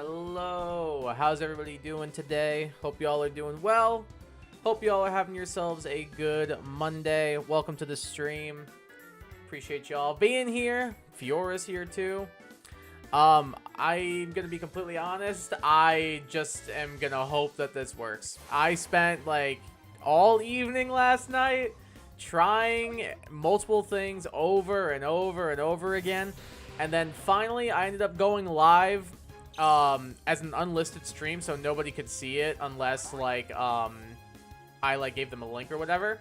Hello, how's everybody doing today? Hope y'all are doing well. Hope y'all are having yourselves a good Monday. Welcome to the stream. Appreciate y'all being here. Fiora's here too. I'm gonna be completely honest. I just am gonna hope that this works. I spent like all evening last night trying multiple things over and over and over again. And then finally I ended up going live as an unlisted stream, so nobody could see it unless like I like gave them a link or whatever.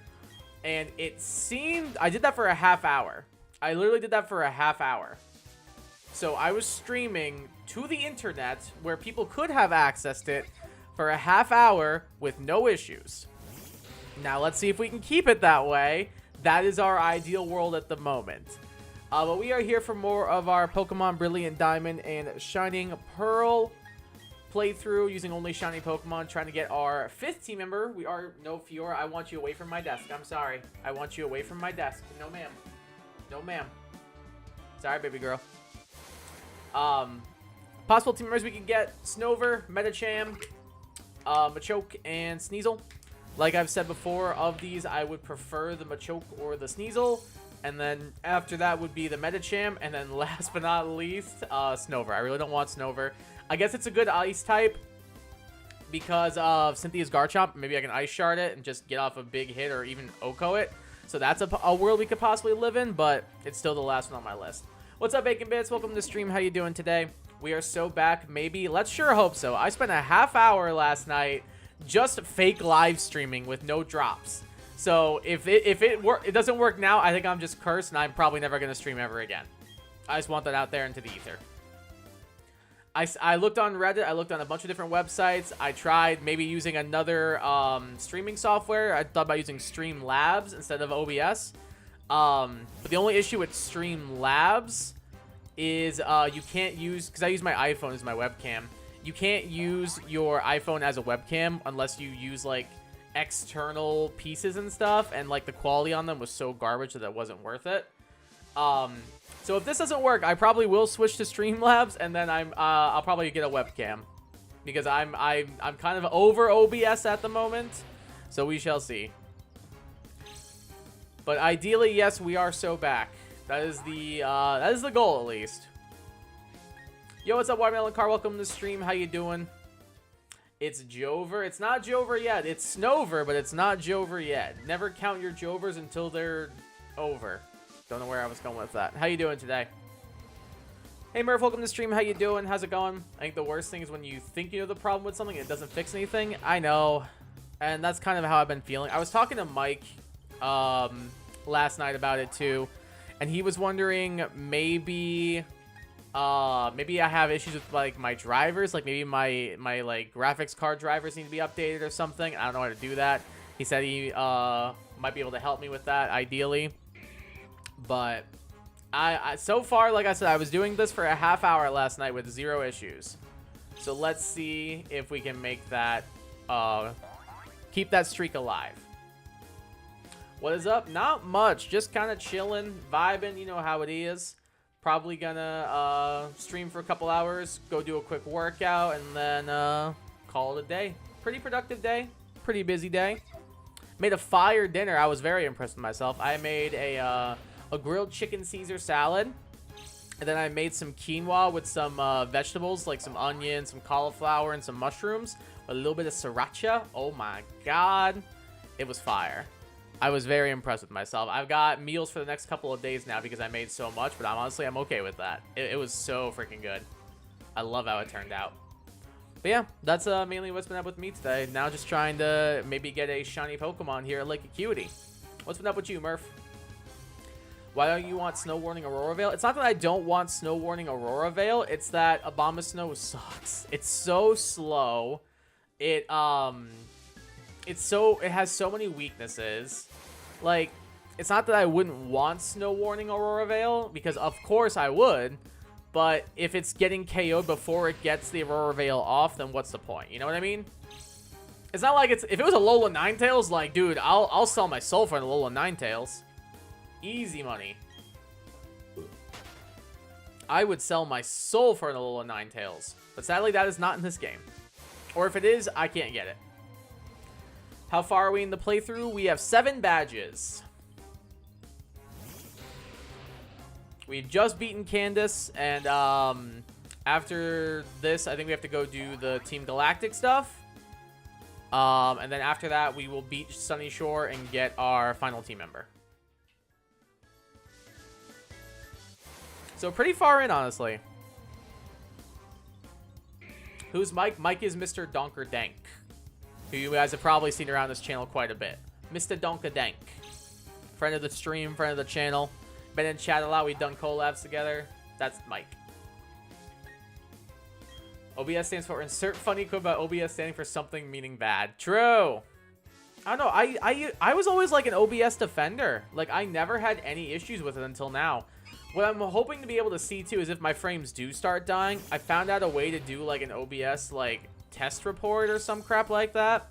And it seemed I did that for a half hour. I literally did that for a half hour. So I was streaming to the internet where people could have accessed it for a half hour with no issues. Now let's see if we can keep it that way. That is our ideal world at the moment. But we are here for more of our Pokemon Brilliant Diamond and Shining Pearl playthrough using only shiny Pokemon, trying to get our 5th team member. We are no Fiora. I want you away from my desk. I'm sorry. I want you away from my desk. No, ma'am. No, ma'am. Sorry, baby girl. Possible team members we can get: Snover, Medicham, Machoke, and Sneasel. Like I've said before, of these, I would prefer the Machoke or the Sneasel. And then after that would be the Medicham. And then last but not least, Snover. I really don't want Snover. I guess it's a good ice type because of Cynthia's Garchomp. Maybe I can Ice Shard it and just get off a big hit or even Oko it. So that's a world we could possibly live in, but it's still the last one on my list. What's up, Bacon Bits? Welcome to the stream. How you doing today? We are so back. Maybe. Let's sure hope so. I spent a half hour last night just fake live streaming with no drops. So if it doesn't work now, I think I'm just cursed and I'm probably never going to stream ever again. I just want that out there into the ether. I looked on Reddit. I looked on a bunch of different websites. I tried maybe using another streaming software. I thought about using Streamlabs instead of OBS. But the only issue with Streamlabs is you can't use, because I use my iPhone as my webcam. You can't use your iPhone as a webcam unless you use like external pieces and stuff, and like the quality on them was so garbage that it wasn't worth it. So if this doesn't work, I probably will switch to Streamlabs, and then I'll probably get a webcam because I'm kind of over OBS at the moment, so we shall see. But ideally, yes, we are so back. That is the goal, at least. Yo, what's up, Watermelon Car? Welcome to the stream. How you doing? It's Jover. It's not Jover yet. It's Snover, but it's not Jover yet. Never count your Jovers until they're over. Don't know where I was going with that. How you doing today? Hey, Murph, welcome to the stream. How you doing? How's it going? I think the worst thing is when you think you know the problem with something, it doesn't fix anything. I know. And that's kind of how I've been feeling. I was talking to Mike last night about it, too. And he was wondering maybe I have issues with like my drivers, like maybe my like graphics card drivers need to be updated or something. I don't know how to do that. He said he might be able to help me with that ideally, but I so far, like I said, I was doing this for a half hour last night with 0 issues. So let's see if we can make that keep that streak alive. What is up? Not much, just kind of chilling, vibing. You know how it is. Probably gonna stream for a couple hours, go do a quick workout, and then call it a day. Pretty productive day, pretty busy day. Made a fire dinner. I was very impressed with myself. I made a grilled chicken Caesar salad, and then I made some quinoa with some vegetables, like some onions, some cauliflower, and some mushrooms, with a little bit of sriracha. Oh my god, it was fire. I was very impressed with myself. I've got meals for the next couple of days now because I made so much, but I'm okay with that. It was so freaking good. I love how it turned out. But yeah, that's mainly what's been up with me today. Now just trying to maybe get a shiny Pokemon here at Lake Acuity. What's been up with you, Murph? Why don't you want Snow Warning Aurora Veil? It's not that I don't want Snow Warning Aurora Veil. It's that Abomasnow sucks. It's so slow. It has so many weaknesses. Like, it's not that I wouldn't want Snow Warning Aurora Veil, because of course I would, but if it's getting KO'd before it gets the Aurora Veil off, then what's the point? You know what I mean? It's not like if it was a Lola Ninetales, like, dude, I'll sell my soul for a Lola Ninetales. Easy money. I would sell my soul for an Alola Ninetales. But sadly, that is not in this game. Or if it is, I can't get it. How far are we in the playthrough? We have 7 badges. We've just beaten Candace, and after this, I think we have to go do the Team Galactic stuff. And then after that, we will beat Sunny Shore and get our final team member. So pretty far in, honestly. Who's Mike? Mike is Mr. Donker Dank, who you guys have probably seen around this channel quite a bit. Mr. Donker Dank. Friend of the stream, friend of the channel. Been in chat a lot. We've done collabs together. That's Mike. OBS stands for insert funny quote about OBS standing for something meaning bad. True. I don't know. I was always like an OBS defender. Like, I never had any issues with it until now. What I'm hoping to be able to see, too, is if my frames do start dying, I found out a way to do, like, an OBS, like, test report or some crap like that.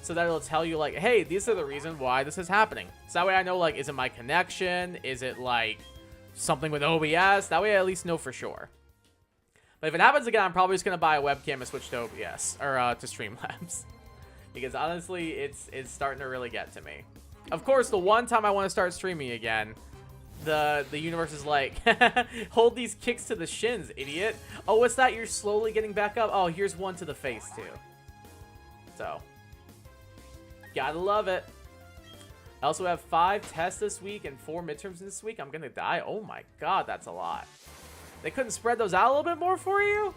So that it'll tell you, like, hey, these are the reasons why this is happening. So that way I know, like, is it my connection? Is it, like, something with OBS? That way I at least know for sure. But if it happens again, I'm probably just going to buy a webcam and switch to OBS, or to Streamlabs. Because, honestly, it's starting to really get to me. Of course, the one time I want to start streaming again, the universe is like, hold these kicks to the shins, idiot. Oh, what's that? You're slowly getting back up? Oh, here's one to the face, too. So, gotta love it. I also have 5 tests this week and 4 midterms this week. I'm gonna die. Oh my god, that's a lot. They couldn't spread those out a little bit more for you?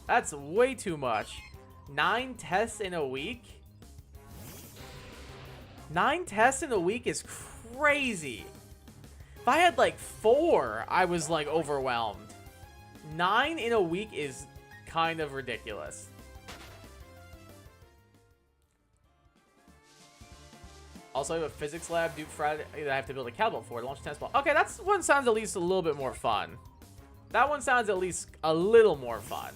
That's way too much. 9 tests in a week? 9 tests in a week is crazy. If I had like 4, I was like overwhelmed. 9 in a week is kind of ridiculous. Also, I have a physics lab due Friday that I have to build a cowbell for to launch a tennis ball. Okay, that's one sounds at least a little bit more fun. That one sounds at least a little more fun.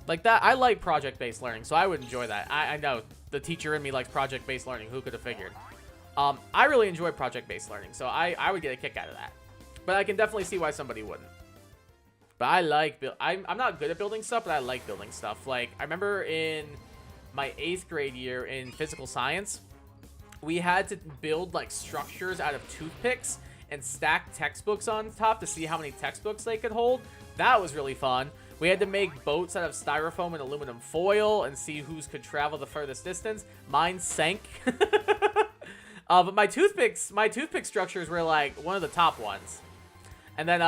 Like that, I like project-based learning, so I would enjoy that. I know the teacher in me likes project-based learning. Who could have figured? I really enjoy project-based learning, so I would get a kick out of that. But I can definitely see why somebody wouldn't. But I like I'm not good at building stuff, but I like building stuff. Like, I remember in my 8th grade year in physical science, we had to build like structures out of toothpicks and stack textbooks on top to see how many textbooks they could hold. That was really fun. We had to make boats out of styrofoam and aluminum foil and see whose could travel the furthest distance. Mine sank. But my toothpick structures were like one of the top ones. And then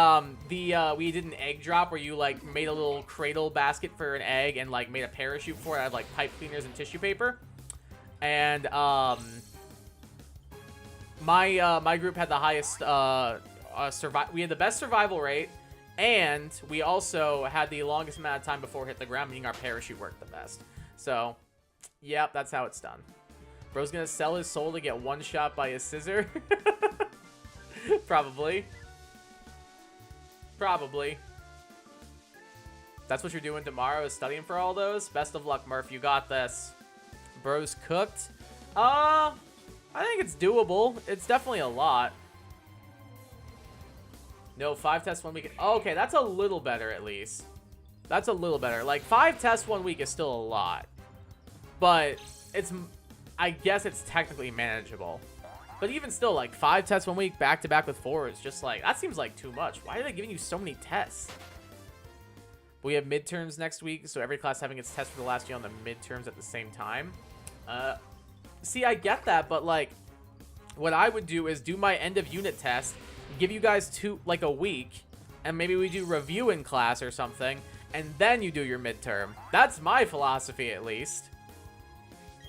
we did an egg drop where you like made a little cradle basket for an egg and like made a parachute for it. I had like pipe cleaners and tissue paper. And my group had the highest we had the best survival rate, and we also had the longest amount of time before it hit the ground, meaning our parachute worked the best. So, yep, that's how it's done. Bro's gonna sell his soul to get one shot by a scissor. Probably. Probably. That's what you're doing tomorrow, is studying for all those? Best of luck, Murph. You got this. Bro's cooked. I think it's doable. It's definitely a lot. No, 5 tests 1 week. Oh, okay, that's a little better at least. That's a little better. Like, 5 tests 1 week is still a lot. But I guess it's technically manageable. But even still, like, 5 tests 1 week back-to-back with 4 is just like, that seems like too much. Why are they giving you so many tests? We have midterms next week, so every class having its test for the last year on the midterms at the same time. See, I get that, but, like, what I would do is do my end-of-unit test, give you guys a week, and maybe we do review in class or something, and then you do your midterm. That's my philosophy, at least.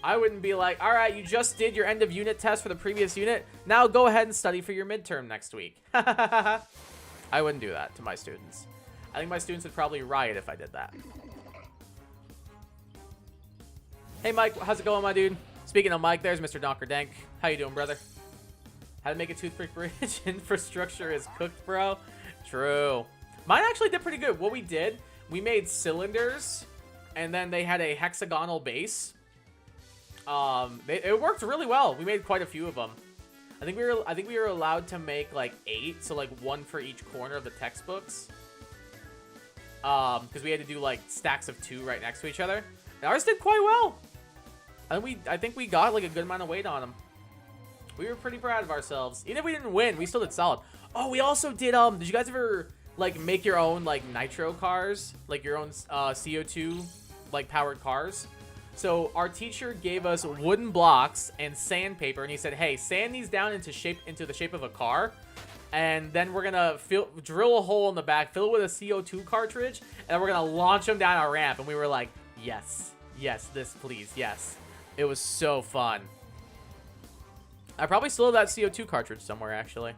I wouldn't be like, all right, you just did your end-of-unit test for the previous unit. Now go ahead and study for your midterm next week. I wouldn't do that to my students. I think my students would probably riot if I did that. Hey, Mike. How's it going, my dude? Speaking of Mike, there's Mr. Donker Dank. How you doing, brother? How to make a toothpick bridge. Infrastructure is cooked, bro. True. Mine actually did pretty good. What we did, we made cylinders, and then they had a hexagonal base. It worked really well. We made quite a few of them. I think we were allowed to make like 8, so like 1 for each corner of the textbooks. because we had to do like stacks of 2 right next to each other. And ours did quite well. I think we got like a good amount of weight on them. We were pretty proud of ourselves. Even if we didn't win, we still did solid. Oh, we also did, did you guys ever like make your own like nitro cars? Like your own CO2 like powered cars? So our teacher gave us wooden blocks and sandpaper, and he said, hey, sand these down into the shape of a car. And then we're gonna drill a hole in the back, fill it with a CO2 cartridge, and then we're gonna launch them down a ramp. And we were like, yes, this please, yes. It was so fun. I probably still have that CO2 cartridge somewhere, actually.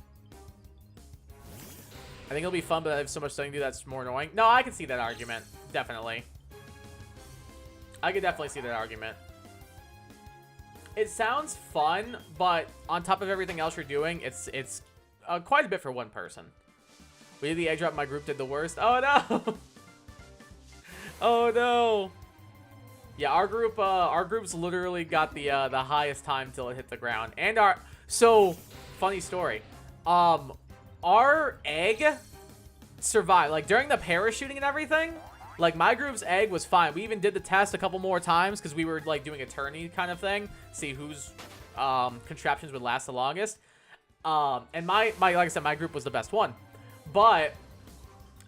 I think it'll be fun, but I have so much studying to do that's more annoying. No, I can see that argument. Definitely. I could definitely see that argument. It sounds fun, but on top of everything else you're doing, it's quite a bit for one person. We did the egg drop. My group did the worst. Oh, no. Oh, no. Yeah, our group's literally got the highest time till it hit the ground. And so funny story. Our egg survived. Like during the parachuting and everything, like my group's egg was fine. We even did the test a couple more times because we were like doing a tourney kind of thing, see whose contraptions would last the longest. And my like I said, my group was the best one. But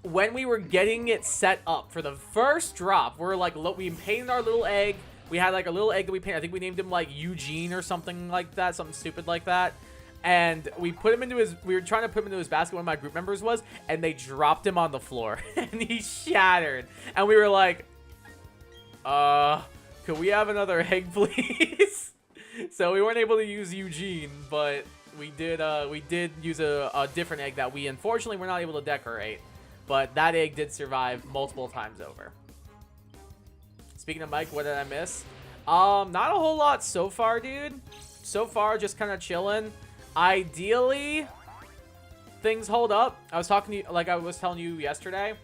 when we were getting it set up for the first drop, we're like, look, we painted our little egg. We had like a little egg that we painted. I think we named him like Eugene or something like that, something stupid like that. And we put him into we were trying to put him into his basket, one of my group members was, and they dropped him on the floor and he shattered. And we were like, could we have another egg, please? So we weren't able to use Eugene, but we did use a different egg that we unfortunately were not able to decorate. But that egg did survive multiple times over. Speaking of Mike, what did I miss? Not a whole lot so far, dude. So far, just kind of chilling. Ideally, things hold up. I was talking to you, like I was telling you yesterday.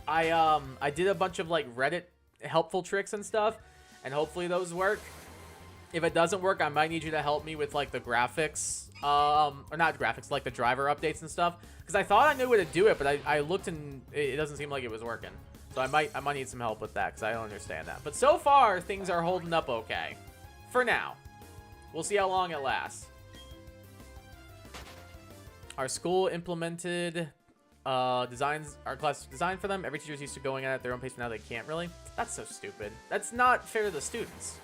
I did a bunch of like Reddit helpful tricks and stuff, and hopefully those work. If it doesn't work, I might need you to help me with like the graphics, or not graphics, like the driver updates and stuff. Because I thought I knew how to do it, but I looked and it doesn't seem like it was working. So I might need some help with that because I don't understand that. But so far, things are holding up okay. For now. We'll see how long it lasts. Our school implemented designs, our class designed for them. Every teacher's used to going at their own pace, but now they can't really. That's so stupid. That's not fair to the students.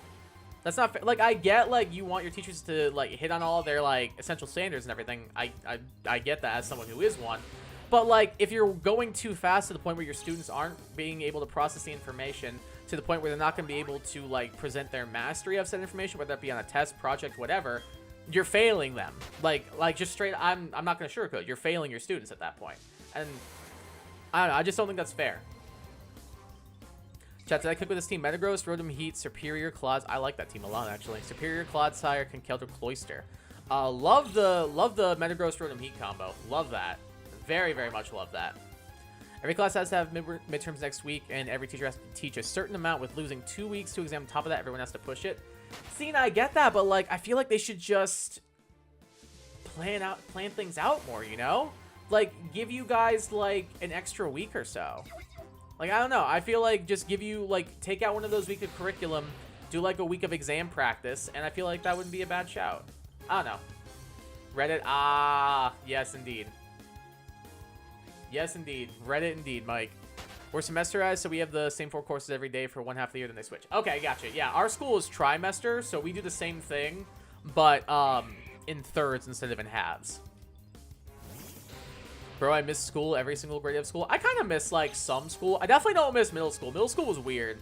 That's not fair. Like, I get, like, you want your teachers to, like, hit on all their, like, essential standards and everything. I get that as someone who is one. But, like, if you're going too fast to the point where your students aren't being able to process the information to the point where they're not going to be able to, like, present their mastery of said information, whether that be on a test, project, whatever, you're failing them. Like just straight, I'm not going to sugarcoat. You're failing your students at that point. And, I don't know. I just don't think that's fair. Chat, did I click with this team? Metagross, Rotom Heat, Superior, Clods. I like that team a lot, actually. Superior, Clodsire, Conkeldurr, Cloyster. Love the Metagross, Rotom Heat combo. Love that. Very, very much love that. Every class has to have midterms next week, and every teacher has to teach a certain amount with losing 2 weeks to exam. On top of that, everyone has to push it. See, and I get that, but, like, I feel like they should just plan things out more, you know? Like, give you guys, like, an extra week or so. Like, I don't know. I feel like just give you, like, take out one of those weeks of curriculum, do, like, a week of exam practice, and I feel like that wouldn't be a bad shout. I don't know. Reddit, yes, indeed. Yes, indeed. Reddit, indeed, Mike. We're semesterized, so we have the same 4 courses every day for one half of the year, then they switch. Okay, gotcha. Yeah, our school is trimester, so we do the same thing, but, in thirds instead of in halves. Bro, I miss school, every single grade of school. I kind of miss, like, some school. I definitely don't miss middle school. Middle school was weird.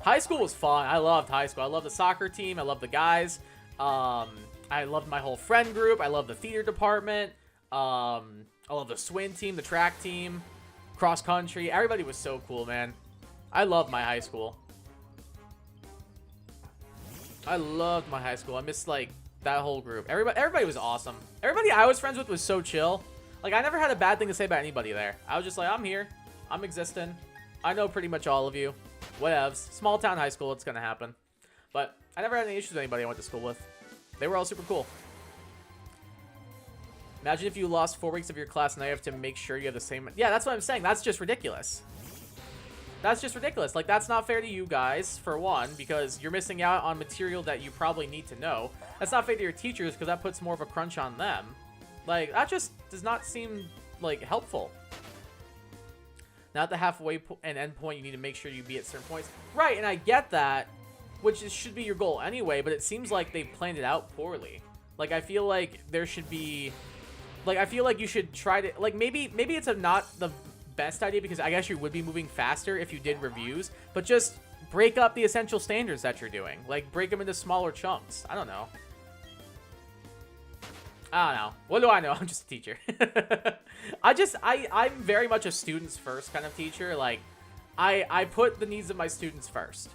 High school was fun. I loved high school. I loved the soccer team. I loved the guys. I loved my whole friend group. I loved the theater department. I loved the swim team, the track team, cross country. Everybody was so cool, man. I loved my high school. I loved my high school. I missed, like, that whole group. Everybody was awesome. Everybody I was friends with was so chill. Like, I never had a bad thing to say about anybody there. I was just like, I'm here. I'm existing. I know pretty much all of you. Whatevs. Small town high school, it's gonna happen. But I never had any issues with anybody I went to school with. They were all super cool. Imagine if you lost 4 weeks of your class and now you have to make sure you have the same... Yeah, that's what I'm saying. That's just ridiculous. That's just ridiculous. Like, that's not fair to you guys, for one, because you're missing out on material that you probably need to know. That's not fair to your teachers, because that puts more of a crunch on them. Like, that just does not seem, like, helpful. Now at the halfway and end point, you need to make sure you be at certain points. Right, and I get that, which should be your goal anyway, but it seems like they planned it out poorly. Like, I feel like there should be... Like, I feel like you should try to... Like, maybe it's not the best idea, because I guess you would be moving faster if you did reviews, but just break up the essential standards that you're doing. Like, break them into smaller chunks. I don't know. What do I know? I'm just a teacher. I'm very much a students first kind of teacher. Like, I put the needs of my students first.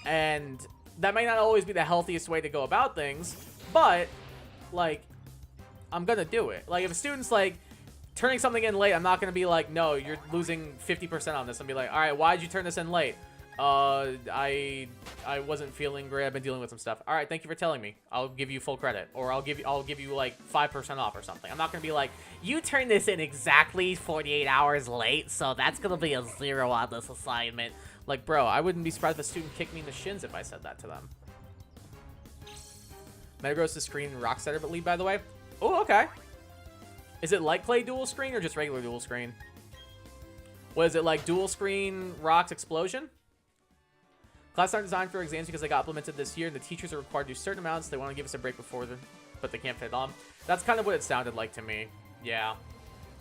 And that may not always be the healthiest way to go about things, but, like, I'm gonna do it. Like, if a student's, like, turning something in late, I'm not gonna be like, no, you're losing 50% on this. I'll be like, all right, why'd you turn this in late? I wasn't feeling great. I've been dealing with some stuff. All right, thank you for telling me. I'll give you full credit, or I'll give you like 5% off or something. I'm not gonna be like, you turned this in exactly 48 hours late, so that's gonna be a 0 on this assignment. Like, bro, I wouldn't be surprised if a student kicked me in the shins if I said that to them. Metagross is screen Rocksetter but lead, by the way. Oh, okay. Is it like Clay dual screen or just regular dual screen? What is it, like dual screen Rocks Explosion? Classes aren't designed for exams because they got implemented this year, and the teachers are required to do certain amounts. They want to give us a break before them, but they can't fit on. That's kind of what it sounded like to me. Yeah.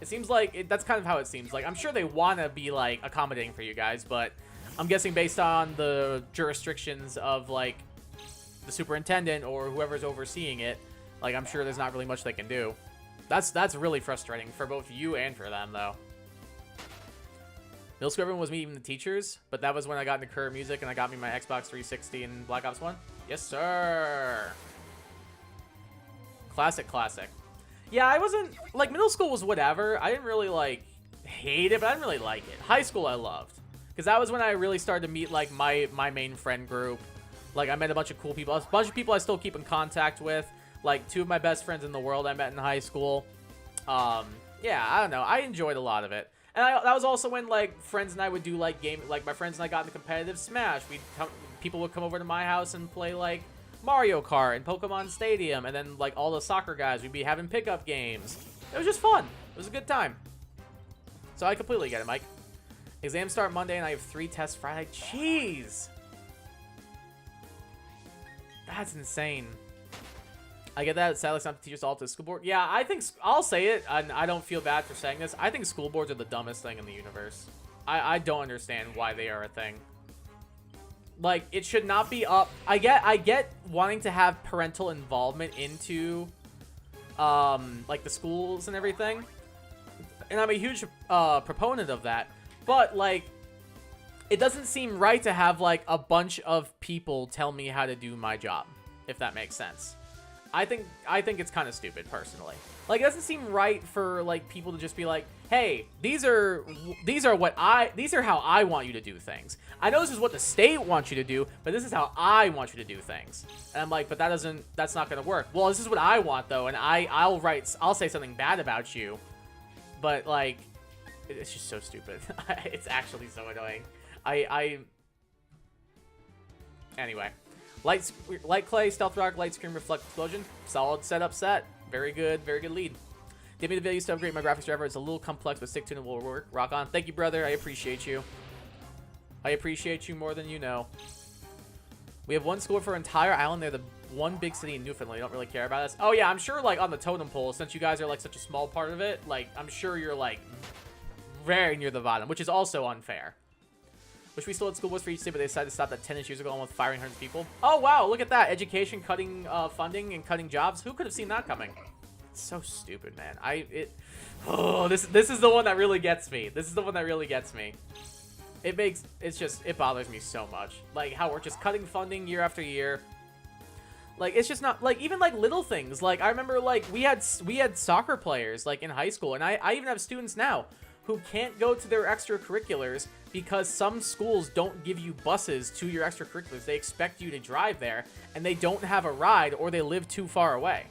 It seems like that's kind of how it seems. Like, I'm sure they want to be, like, accommodating for you guys, but I'm guessing based on the jurisdictions of, like, the superintendent or whoever's overseeing it, like, I'm sure there's not really much they can do. That's really frustrating for both you and for them, though. Middle school, everyone was me, even the teachers, but that was when I got into career music and I got me my Xbox 360 and Black Ops 1. Yes, sir. Classic. Yeah, I wasn't, like, middle school was whatever. I didn't really, like, hate it, but I didn't really like it. High school I loved, because that was when I really started to meet, like, my main friend group. Like, I met a bunch of cool people. A bunch of people I still keep in contact with. Like, 2 of my best friends in the world I met in high school. Yeah, I don't know. I enjoyed a lot of it. And that was also when, like, friends and I would do, like, my friends and I got into competitive Smash. People would come over to my house and play, like, Mario Kart and Pokemon Stadium. And then, like, all the soccer guys, we'd be having pickup games. It was just fun. It was a good time. So I completely get it, Mike. Exams start Monday and I have 3 tests Friday. Jeez! That's insane. I get that. Sadly, it's not the teachers all to the school board. Yeah, I think I'll say it, and I don't feel bad for saying this. I think school boards are the dumbest thing in the universe. I don't understand why they are a thing. Like, it should not be up. I get wanting to have parental involvement into, like, the schools and everything, and I'm a huge proponent of that. But, like, it doesn't seem right to have, like, a bunch of people tell me how to do my job, if that makes sense. I think it's kind of stupid, personally. Like, it doesn't seem right for, like, people to just be like, hey, these are how I want you to do things. I know this is what the state wants you to do, but this is how I want you to do things. And I'm like, but that's not gonna work. Well, this is what I want, though, and I'll say something bad about you, but, like, it's just so stupid. It's actually so annoying. Anyway. Light Clay, Stealth Rock, Light Scream, Reflect Explosion. Solid setup set. Very good lead. Give me the values to upgrade my graphics driver. It's a little complex, but stick to it will work. Rock on. Thank you, brother. I appreciate you. I appreciate you more than you know. We have one school for our entire island. They're the one big city in Newfoundland. You don't really care about us. Oh, yeah, I'm sure, like, on the totem pole, since you guys are, like, such a small part of it, like, I'm sure you're, like, very near the bottom, which is also unfair. Wish we still had school boards for each state, but they decided to stop that 10 years ago, almost firing hundreds of people. Oh, wow, look at that. Education cutting funding and cutting jobs. Who could have seen that coming? It's so stupid, man. This is the one that really gets me. This is the one that really gets me. It bothers me so much. Like, how we're just cutting funding year after year. Like, it's just not, like, even, like, little things. Like, I remember, like, we had soccer players, like, in high school, and I even have students now who can't go to their extracurriculars because some schools don't give you buses to your extracurriculars. They expect you to drive there, and they don't have a ride, or they live too far away.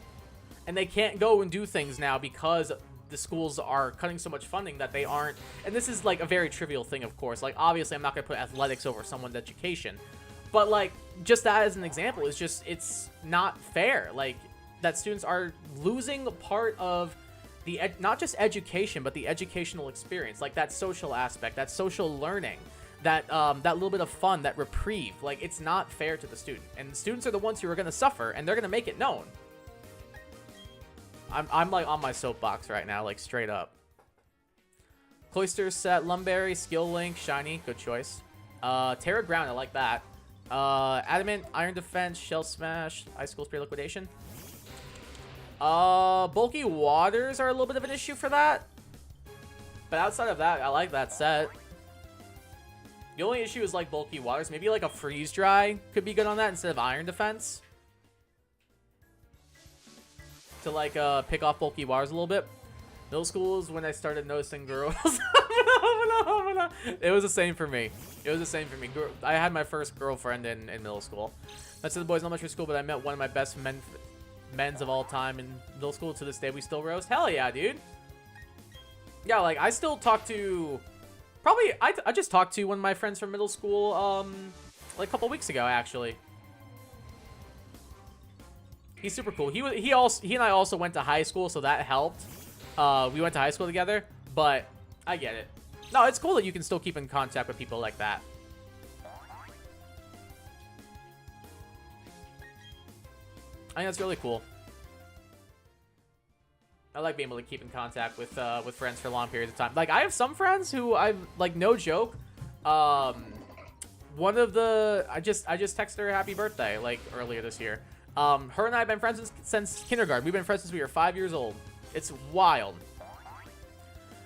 And they can't go and do things now because the schools are cutting so much funding that they aren't, and this is like a very trivial thing, of course. Like, obviously, I'm not going to put athletics over someone's education, but like, just that as an example is just, it's not fair. Like, that students are losing part of the, not just education, but the educational experience, like that social aspect, that social learning, that that little bit of fun, that reprieve. Like, it's not fair to the student, and the students are the ones who are going to suffer, and they're going to make it known. I'm like on my soapbox right now, like straight up. Cloister set, Lumberry, Skill Link, Shiny, good choice. Terra Ground, I like that. Adamant, Iron Defense, Shell Smash, Ice School Spray Liquidation. Bulky Waters are a little bit of an issue for that. But outside of that, I like that set. The only issue is like Bulky Waters. Maybe like a Freeze Dry could be good on that instead of Iron Defense. To like pick off Bulky Waters a little bit. Middle school is when I started noticing girls. It was the same for me. It was the same for me. I had my first girlfriend in middle school. That's the boys in elementary school, but I met one of my best men's of all time in middle school. To this day, we still roast. Hell yeah, dude. Yeah, like I still talk to. Probably I just talked to one of my friends from middle school like a couple weeks ago actually. He's super cool. He and I also went to high school, so that helped. We went to high school together, but I get it. No, it's cool that you can still keep in contact with people like that. I think that's really cool. I like being able to keep in contact with friends for long periods of time. Like, I have some friends who I've, like, no joke. One of the, I just texted her happy birthday, like, earlier this year. Her and I have been friends since kindergarten. We've been friends since we were 5 years old. It's wild.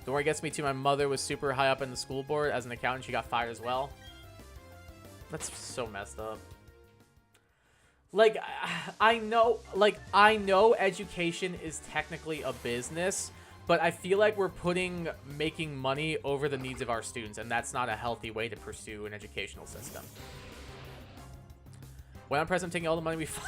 The one that gets me to, my mother was super high up in the school board as an accountant. She got fired as well. That's so messed up. Like, I know education is technically a business, but I feel like we're putting making money over the needs of our students, and that's not a healthy way to pursue an educational system. When I'm president, I'm taking all the money we find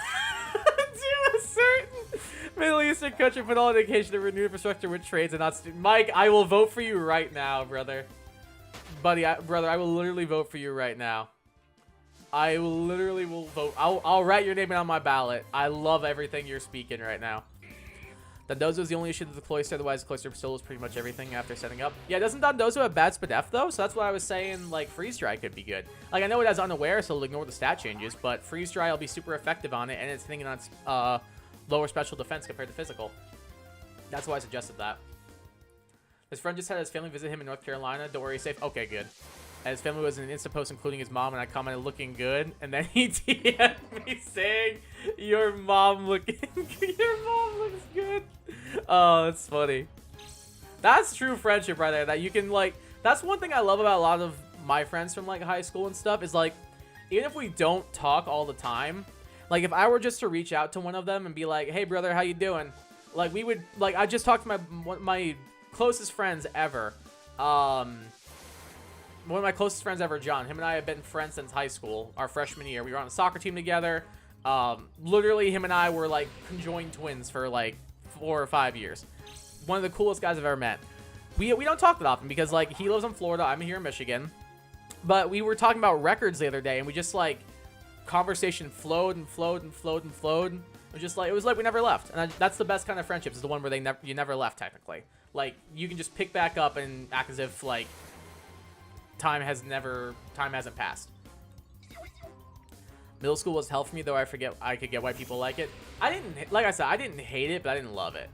to a certain Middle Eastern country, put all education and renewed infrastructure with trades and not students. Mike, I will vote for you right now, brother. Buddy, brother, I will literally vote for you right now. I literally will vote. I'll write your name on my ballot. I love everything you're speaking right now. Dondozo is the only issue to the Cloister. Otherwise, the Cloister solo is pretty much everything after setting up. Yeah, doesn't Dondozo have bad SPDF, though? So that's why I was saying, like, Freeze Dry could be good. Like, I know it has Unaware, so it'll ignore the stat changes, but Freeze Dry will be super effective on it, and it's thinking on its lower special defense compared to physical. That's why I suggested that. His friend just had his family visit him in North Carolina. Don't worry, he's safe. Okay, good. And his family was in an Insta post, including his mom, and I commented, looking good. And then he DM'd me saying, your mom looks good. Oh, that's funny. That's true friendship right there. That you can, like, that's one thing I love about a lot of my friends from, like, high school and stuff is, like, even if we don't talk all the time, like, if I were just to reach out to one of them and be like, hey, brother, how you doing? Like, we would, like, I just talked to my closest friends ever. One of my closest friends ever, John. Him and I have been friends since high school, our freshman year. We were on a soccer team together. Literally, him and I were, like, conjoined twins for, like, 4 or 5 years. One of the coolest guys I've ever met. We don't talk that often because, like, he lives in Florida. I'm here in Michigan. But we were talking about records the other day, and we just, like, conversation flowed and flowed and flowed and flowed. It was like we never left. And that's the best kind of friendships, is the one where you never left, technically. Like, you can just pick back up and act as if, like, time hasn't passed. Middle school was hell for me, though I forget I could get why people like it. Like I said, I didn't hate it, but I didn't love it.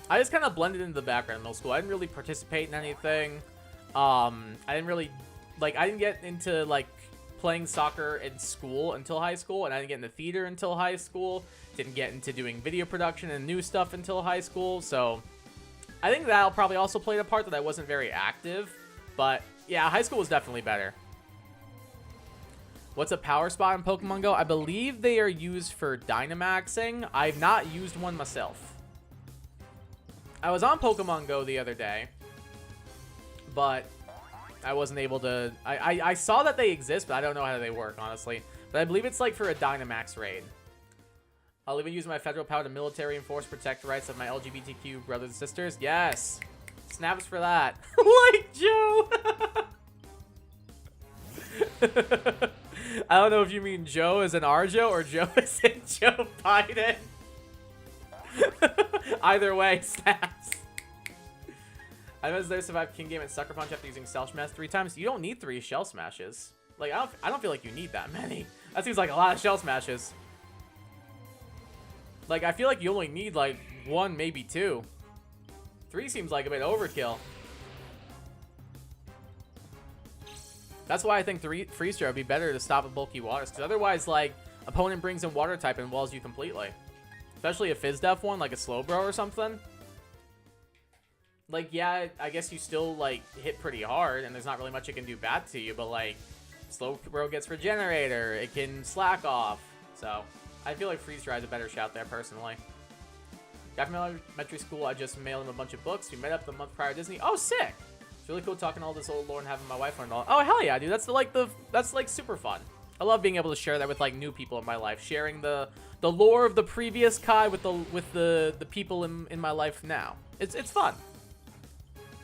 I just kind of blended into the background in middle school. I didn't really participate in anything. I didn't get into, like, playing soccer in school until high school, and I didn't get into theater until high school. Didn't get into doing video production and new stuff until high school, so I think that'll probably also play a part that I wasn't very active, but yeah, high school was definitely better. What's a power spot in Pokemon Go? I believe they are used for Dynamaxing. I've not used one myself. I was on Pokemon Go the other day, but I wasn't able to... I saw that they exist, but I don't know how they work, honestly. But I believe it's like for a Dynamax raid. I'll even use my federal power to military enforce protect rights of my LGBTQ brothers and sisters. Yes. Snaps for that. Like Joe. I don't know if you mean Joe as in our Joe or Joe as in Joe Biden. Either way, snaps. I know there survived King Game and Sucker Punch after using Shell Smash 3 times. You don't need 3 Shell Smashes. Like, I don't feel like you need that many. That seems like a lot of Shell Smashes. Like, I feel like you only need, like, 1, maybe 2. 3 seems like a bit overkill. That's why I think Freeze Dry would be better to stop at bulky waters. Because otherwise, like, opponent brings in Water type and walls you completely. Especially a Fizz Def one, like a Slowbro or something. Like, yeah, I guess you still, like, hit pretty hard. And there's not really much it can do bad to you. But, like, Slowbro gets Regenerator. It can Slack Off. So, I feel like Freeze Dry is a better shout there, personally. Got from elementary school, I just mailed him a bunch of books. We met up the month prior to Disney. Oh, sick! It's really cool talking all this old lore and having my wife learn all. Oh, hell yeah, dude. That's like super fun. I love being able to share that with like new people in my life. Sharing the lore of the previous Kai with the people in my life now. It's fun.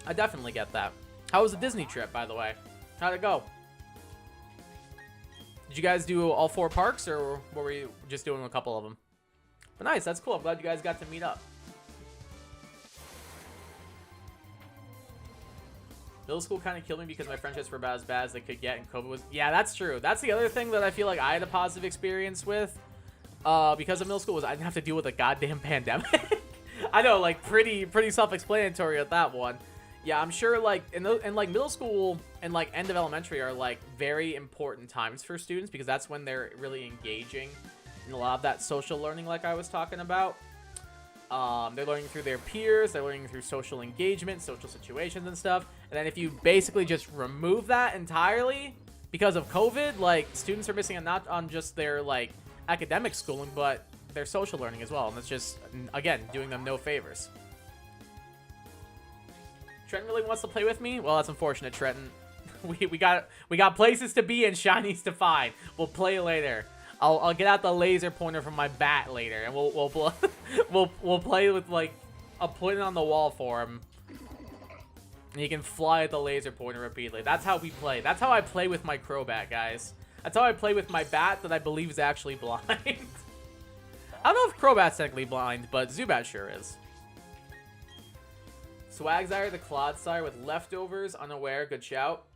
I definitely get that. How was the Disney trip, by the way? How'd it go? Did you guys do all 4 parks, or were you just doing a couple of them? But nice, that's cool. I'm glad you guys got to meet up. Middle school kind of killed me because my friendships were about as bad as they could get, and COVID was... Yeah, that's true. That's the other thing that I feel like I had a positive experience with. Because of middle school was I didn't have to deal with a goddamn pandemic. I know, like, pretty self-explanatory with that one. Yeah, I'm sure, like, in like, middle school and, like, end of elementary are, like, very important times for students because that's when they're really engaging in a lot of that social learning like I was talking about. They're learning through their peers, they're learning through social engagement, social situations and stuff. And then if you basically just remove that entirely because of COVID, like, students are missing out not on just their, like, academic schooling, but their social learning as well. And it's just, again, doing them no favors. Trenton really wants to play with me? Well, that's unfortunate, Trenton. We got places to be and shinies to find. We'll play later. I'll get out the laser pointer from my bat later, and we'll play with, like, I'll put it on the wall for him. And he can fly at the laser pointer repeatedly. That's how we play. That's how I play with my Crobat, guys. That's how I play with my bat that I believe is actually blind. I don't know if Crobat's technically blind, but Zubat sure is. Swagzyre the Clodsire with leftovers, unaware, good shout.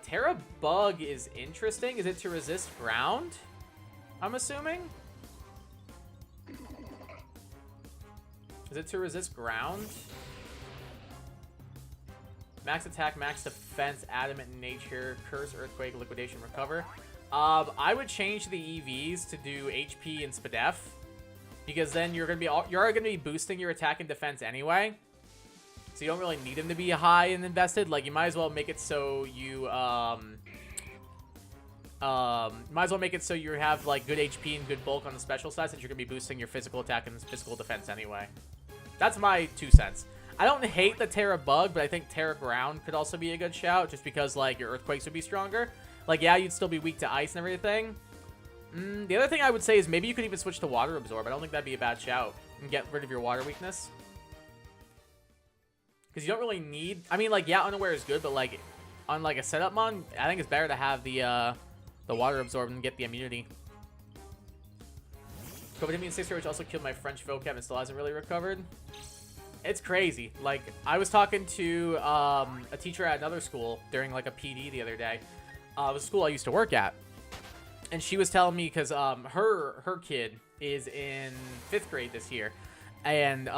Terra Bug is interesting. Is it to resist ground? I'm assuming? Is it to resist ground? Max attack, max defense, adamant nature, curse, earthquake, liquidation, recover. I would change the EVs to do HP and Spadef, because then you're gonna be boosting your attack and defense anyway. So you don't really need them to be high and invested. Like, you might as well make it so you might as well make it so you have, like, good HP and good bulk on the special side, since you're gonna be boosting your physical attack and physical defense anyway. That's my 2 cents. I don't hate the Terra Bug, but I think Terra Ground could also be a good shout, just because, like, your Earthquakes would be stronger. Like, yeah, you'd still be weak to ice and everything. The other thing I would say is maybe you could even switch to Water Absorb. I don't think that'd be a bad shout, and get rid of your water weakness. Because you don't really need... I mean, like, yeah, Unaware is good, but, like, on, like, a setup mon, I think it's better to have the Water Absorb and get the immunity. COVID-19 6 which also killed my French vocab and still hasn't really recovered. It's crazy. Like, I was talking to a teacher at another school during, like, a PD the other day. It was a school I used to work at. And she was telling me, because her kid is in 5th grade this year. And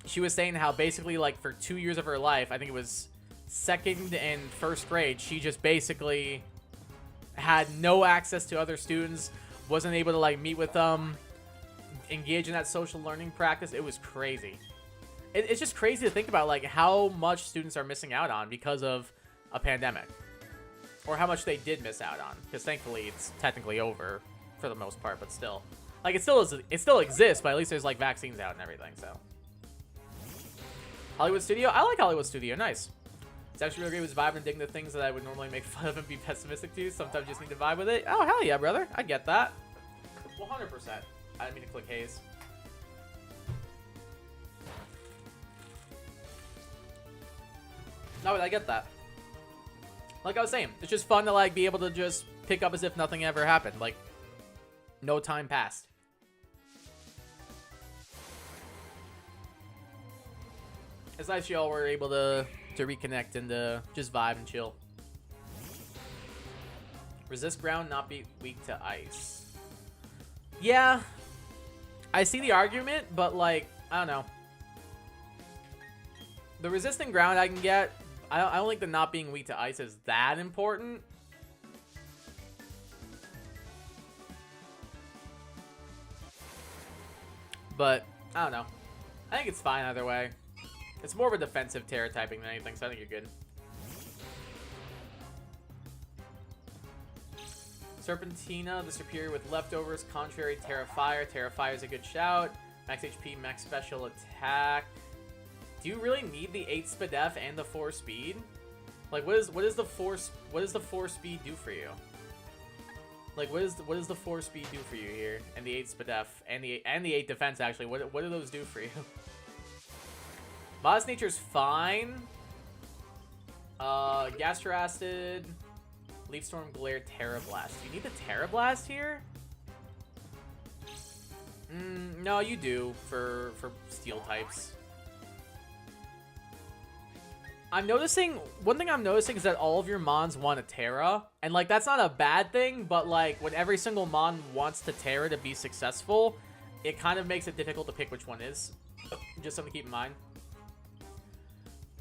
she was saying how basically, like, for 2 years of her life, I think it was 2nd and 1st grade, she just basically had no access to other students, wasn't able to, like, meet with them, engage in that social learning practice. It was crazy. It's just crazy to think about, like, how much students are missing out on because of a pandemic. Or how much they did miss out on. Because thankfully it's technically over for the most part, but still. Like, it still exists, but at least there's, like, vaccines out and everything, so. Hollywood Studio? I like Hollywood Studio. Nice. It's actually really great with vibe and digging the things that I would normally make fun of and be pessimistic to. Sometimes you just need to vibe with it. Oh, hell yeah, brother. I get that. 100%. I didn't mean to click haze. No, but I get that. Like I was saying, it's just fun to like be able to just pick up as if nothing ever happened. Like, no time passed. It's nice y'all were able to reconnect and to just vibe and chill. Resist ground, not be weak to ice. Yeah, I see the argument, but like, I don't know. The resisting ground I can get. I don't think the not being weak to ice is that important. But, I don't know. I think it's fine either way. It's more of a defensive terror typing than anything, so I think you're good. Serpentina, the superior with leftovers. Contrary, Terra Fire. Terra Fire is a good shout. Max HP, max special attack. Do you really need the 8 SPDF and the 4 speed? Like, what does the 4 speed do for you? Like, what does the 4 speed do for you here? And the 8 SPDF and the 8 defense actually. What do those do for you? Modest Nature's fine. Gastro Acid, Leaf Storm, Glare, Terra Blast. Do you need the Terra Blast here? No, you do for steel types. One thing I'm noticing is that all of your Mons want a Terra. And, like, that's not a bad thing, but, like, when every single Mon wants to Terra to be successful, it kind of makes it difficult to pick which one is. Just something to keep in mind.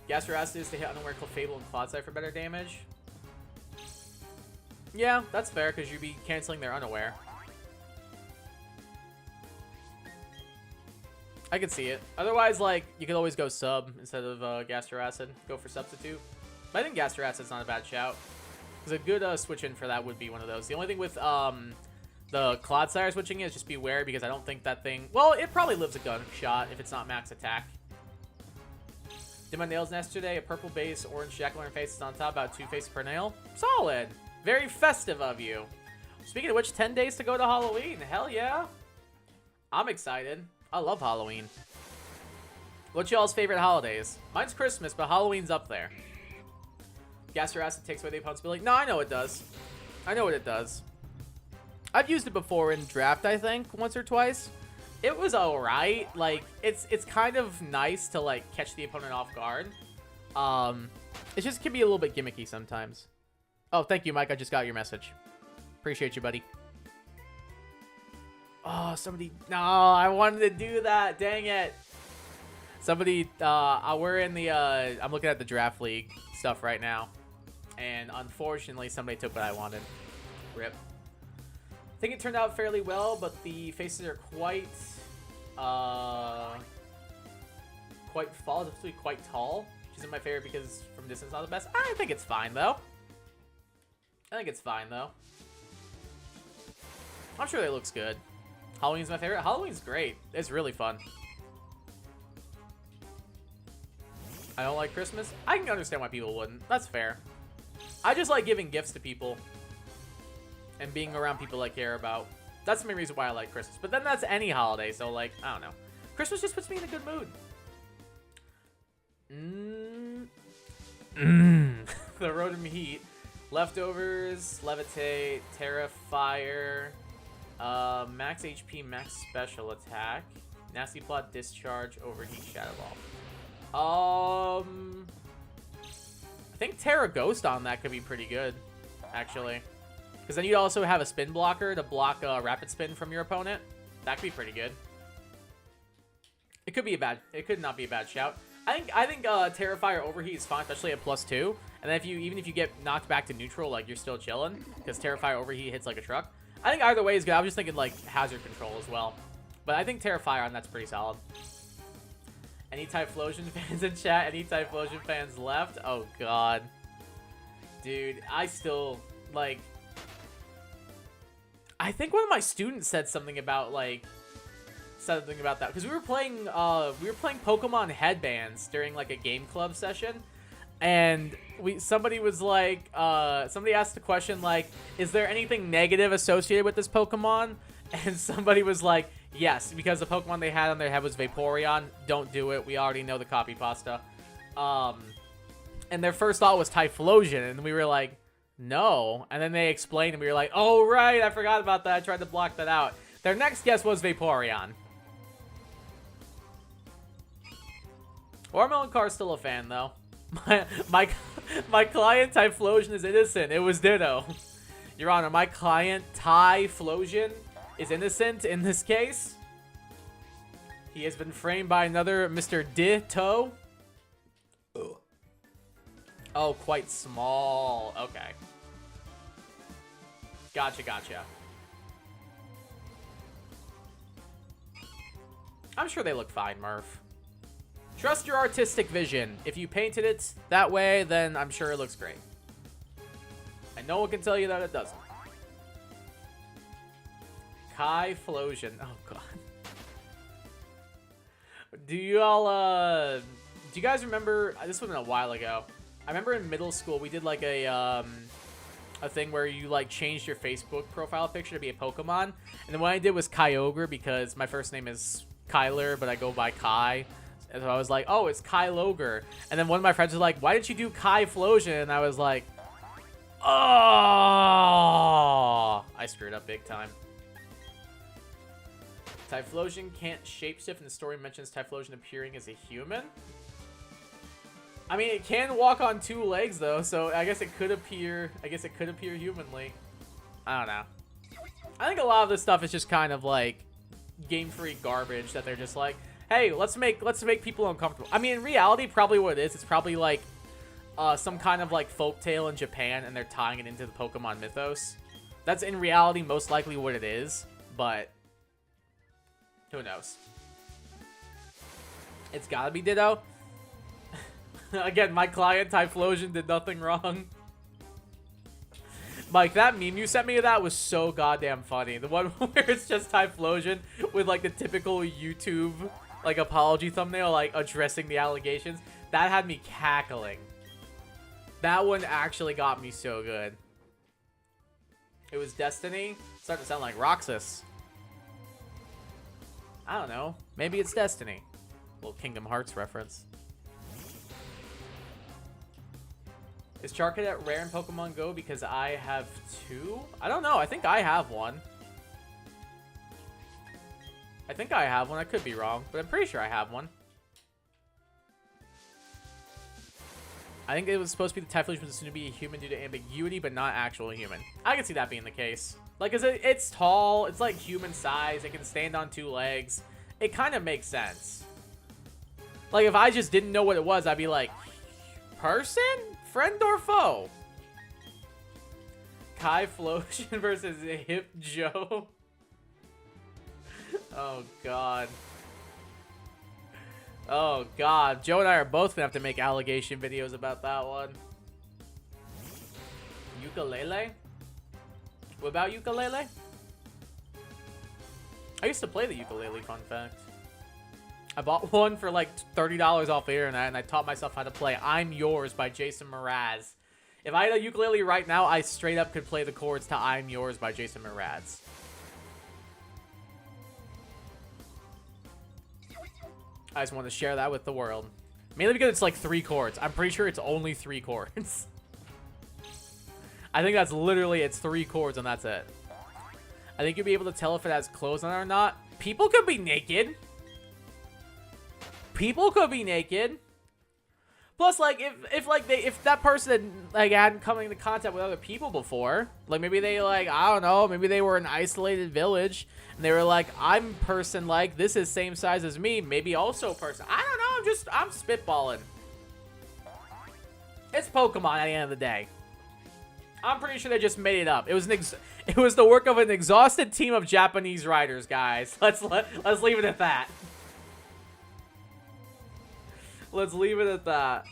Gastro Acid is to hit Unaware, Clefable, and Clodside for better damage. Yeah, that's fair, because you'd be canceling their Unaware. I could see it. Otherwise, like, you could always go sub instead of Gastro Acid. Go for substitute. But I think Gastro Acid's not a bad shout. Because a good switch in for that would be one of those. The only thing with the Clodsire switching is just beware, because I don't think that thing... Well, it probably lives a gunshot if it's not max attack. Did my nails yesterday. A purple base, orange jack-o'-lantern faces on top, about 2 faces per nail. Solid. Very festive of you. Speaking of which, 10 days to go to Halloween. Hell yeah. I'm excited. I love Halloween. What's y'all's favorite holidays? Mine's Christmas, but Halloween's up there. Gastro Acid takes away the opponent's ability. No, I know it does. I know what it does. I've used it before in draft, I think, once or twice. It was alright. Like, it's kind of nice to, like, catch the opponent off guard. It just can be a little bit gimmicky sometimes. Oh, thank you, Mike. I just got your message. Appreciate you, buddy. Oh, somebody... No, I wanted to do that. Dang it. Somebody... we're in the... I'm looking at the draft league stuff right now. And unfortunately, somebody took what I wanted. Rip. I think it turned out fairly well, but the faces are quite... quite tall. Which isn't my favorite because from distance not the best. I think it's fine, though. I'm sure it looks good. Halloween's my favorite. Halloween's great. It's really fun. I don't like Christmas. I can understand why people wouldn't. That's fair. I just like giving gifts to people and being around people I care about. That's the main reason why I like Christmas. But then that's any holiday, so like, I don't know. Christmas just puts me in a good mood. The Rotom Heat. Leftovers, Levitate, Terra Fire, max HP, max special attack, Nasty Plot, Discharge, Overheat, Shadow Ball. I think Terra Ghost on that could be pretty good, actually. Because then you'd also have a spin blocker to block Rapid Spin from your opponent. That could be pretty good. It could not be a bad shout. I think Terra Fire Overheat is fine, especially at +2. And then even if you get knocked back to neutral, like, you're still chilling. Because Terra Fire Overheat hits like a truck. I think either way is good. I was just thinking, like, hazard control as well. But I think Terra Fire on that's pretty solid. Any Typhlosion fans in chat? Any Typhlosion fans left? Oh, God. Dude, I still, like... I think one of my students said something about, like... Something about that. Because we were playing Pokemon Headbands during, like, a game club session. And somebody was like, somebody asked the question, like, is there anything negative associated with this Pokemon? And somebody was like, Yes, because the Pokemon they had on their head was Vaporeon. Don't do it. We already know the copy pasta. And their first thought was Typhlosion, and we were like, no. And then they explained, and we were like, oh, right, I forgot about that. I tried to block that out. Their next guess was Vaporeon. Watermelon Car's still a fan, though. My client Typhlosion is innocent. It was Ditto. Your Honor, my client Typhlosion is innocent in this case. He has been framed by another Mr. Ditto. Oh, quite small. Okay. Gotcha, gotcha. I'm sure they look fine, Murph. Trust your artistic vision. If you painted it that way, then I'm sure it looks great. And no one can tell you that it doesn't. Typhlosion. Oh, God. Do you all, do you guys remember, this would have been a while ago. I remember in middle school, we did like a thing where you like changed your Facebook profile picture to be a Pokemon. And then what I did was Kyogre because my first name is Kyler, but I go by Kai. And so I was like, oh, it's Kyogre. And then one of my friends was like, why didn't you do Typhlosion? And I was like, oh, I screwed up big time. Typhlosion can't shapeshift, and the story mentions Typhlosion appearing as a human. I mean, it can walk on 2 legs though, so I guess it could appear. I guess it could appear humanly. I don't know. I think a lot of this stuff is just kind of like Game Freak garbage that they're just like, hey, let's make people uncomfortable. I mean, in reality, probably what it is, it's probably like some kind of like folktale in Japan, and they're tying it into the Pokemon mythos. That's in reality most likely what it is, but who knows? It's gotta be Ditto. Again, my client Typhlosion did nothing wrong. Mike, that meme you sent me of that was so goddamn funny. The one where it's just Typhlosion with like the typical YouTube like apology thumbnail, like addressing the allegations. That had me cackling. That one actually got me so good. It was Destiny. It's starting to sound like Roxas. I don't know. Maybe it's Destiny. Little Kingdom Hearts reference. Is Charcadet rare in Pokemon Go because I have 2? I don't know. I think I have one. I think I have one. I could be wrong, but I'm pretty sure I have one. I think it was supposed to be the Typhlosion was assumed to be a human due to ambiguity, but not actual human. I can see that being the case. Like, 'cause it's tall. It's like human size. It can stand on 2 legs. It kind of makes sense. Like, if I just didn't know what it was, I'd be like, person? Friend or foe? Typhlosion versus Hip Joe. Oh, God. Oh, God. Joe and I are both going to have to make allegation videos about that one. Ukulele? What about ukulele? I used to play the ukulele, fun fact. I bought one for like $30 off the internet, and I taught myself how to play I'm Yours by Jason Mraz. If I had a ukulele right now, I straight up could play the chords to I'm Yours by Jason Mraz. I just want to share that with the world. Mainly because it's like 3 chords. I'm pretty sure it's only 3 chords. I think that's literally, it's 3 chords and that's it. I think you'll be able to tell if it has clothes on it or not. People could be naked. People could be naked. Plus, like, if that person like hadn't come into contact with other people before, like maybe they like, I don't know, maybe they were an isolated village and they were like, I'm person like this is same size as me, maybe also a person. I don't know, I'm spitballing. It's Pokemon at the end of the day. I'm pretty sure they just made it up. It was the work of an exhausted team of Japanese writers, guys. Let's leave it at that. Let's leave it at that.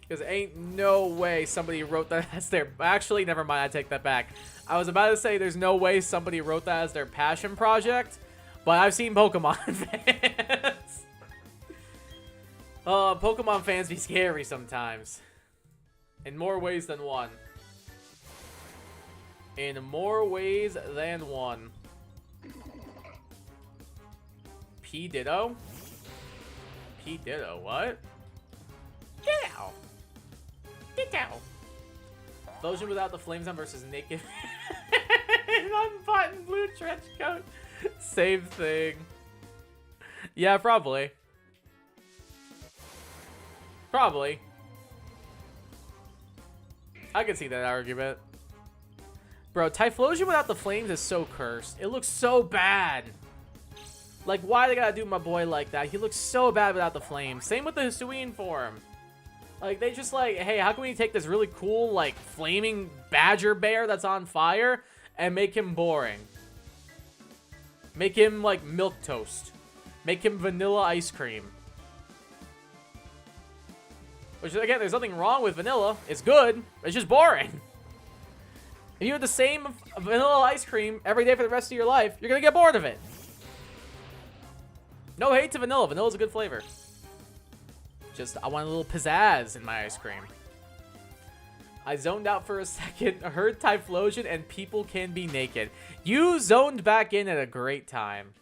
Because ain't no way somebody wrote that as their... Actually, never mind. I take that back. I was about to say there's no way somebody wrote that as their passion project. But I've seen Pokemon fans. Pokemon fans be scary sometimes. In more ways than one. In more ways than one. P Ditto? P Ditto, what? Ditto! Ditto! Explosion without the flames on versus naked. Unbuttoned blue trench coat. Same thing. Yeah, probably. Probably. I can see that argument. Bro, Typhlosion without the flames is so cursed. It looks so bad. Like, why they gotta do my boy like that? He looks so bad without the flames. Same with the Hisuian form. Like, they just like, hey, how can we take this really cool, like, flaming badger bear that's on fire and make him boring? Make him, like, milquetoast. Make him vanilla ice cream. Which, again, there's nothing wrong with vanilla. It's good. It's just boring. If you have the same vanilla ice cream every day for the rest of your life, you're going to get bored of it. No hate to vanilla. Vanilla's a good flavor. Just, I want a little pizzazz in my ice cream. I zoned out for a second, heard Typhlosion, and people can be naked. You zoned back in at a great time.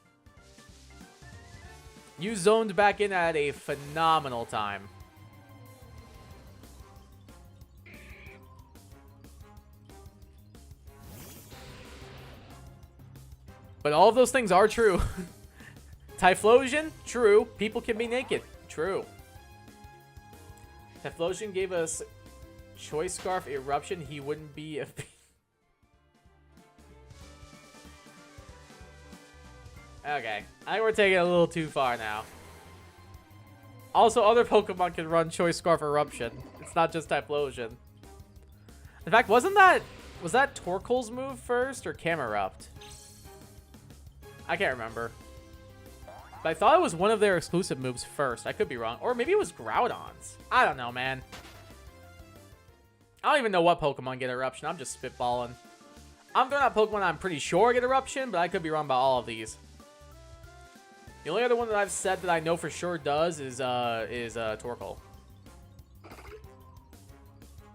You zoned back in at a phenomenal time. But all of those things are true. Typhlosion, true. People can be naked, true. Typhlosion gave us Choice Scarf Eruption. He wouldn't be a... Okay. I think we're taking it a little too far now. Also, other Pokemon can run Choice Scarf Eruption. It's not just Typhlosion. In fact, was that Torkoal's move first or Camerupt? I can't remember. But I thought it was one of their exclusive moves first. I could be wrong. Or maybe it was Groudon's. I don't know, man. I don't even know what Pokemon get Eruption. I'm just spitballing. I'm throwing out Pokemon I'm pretty sure get Eruption, but I could be wrong about all of these. The only other one that I've said that I know for sure does is Torkoal.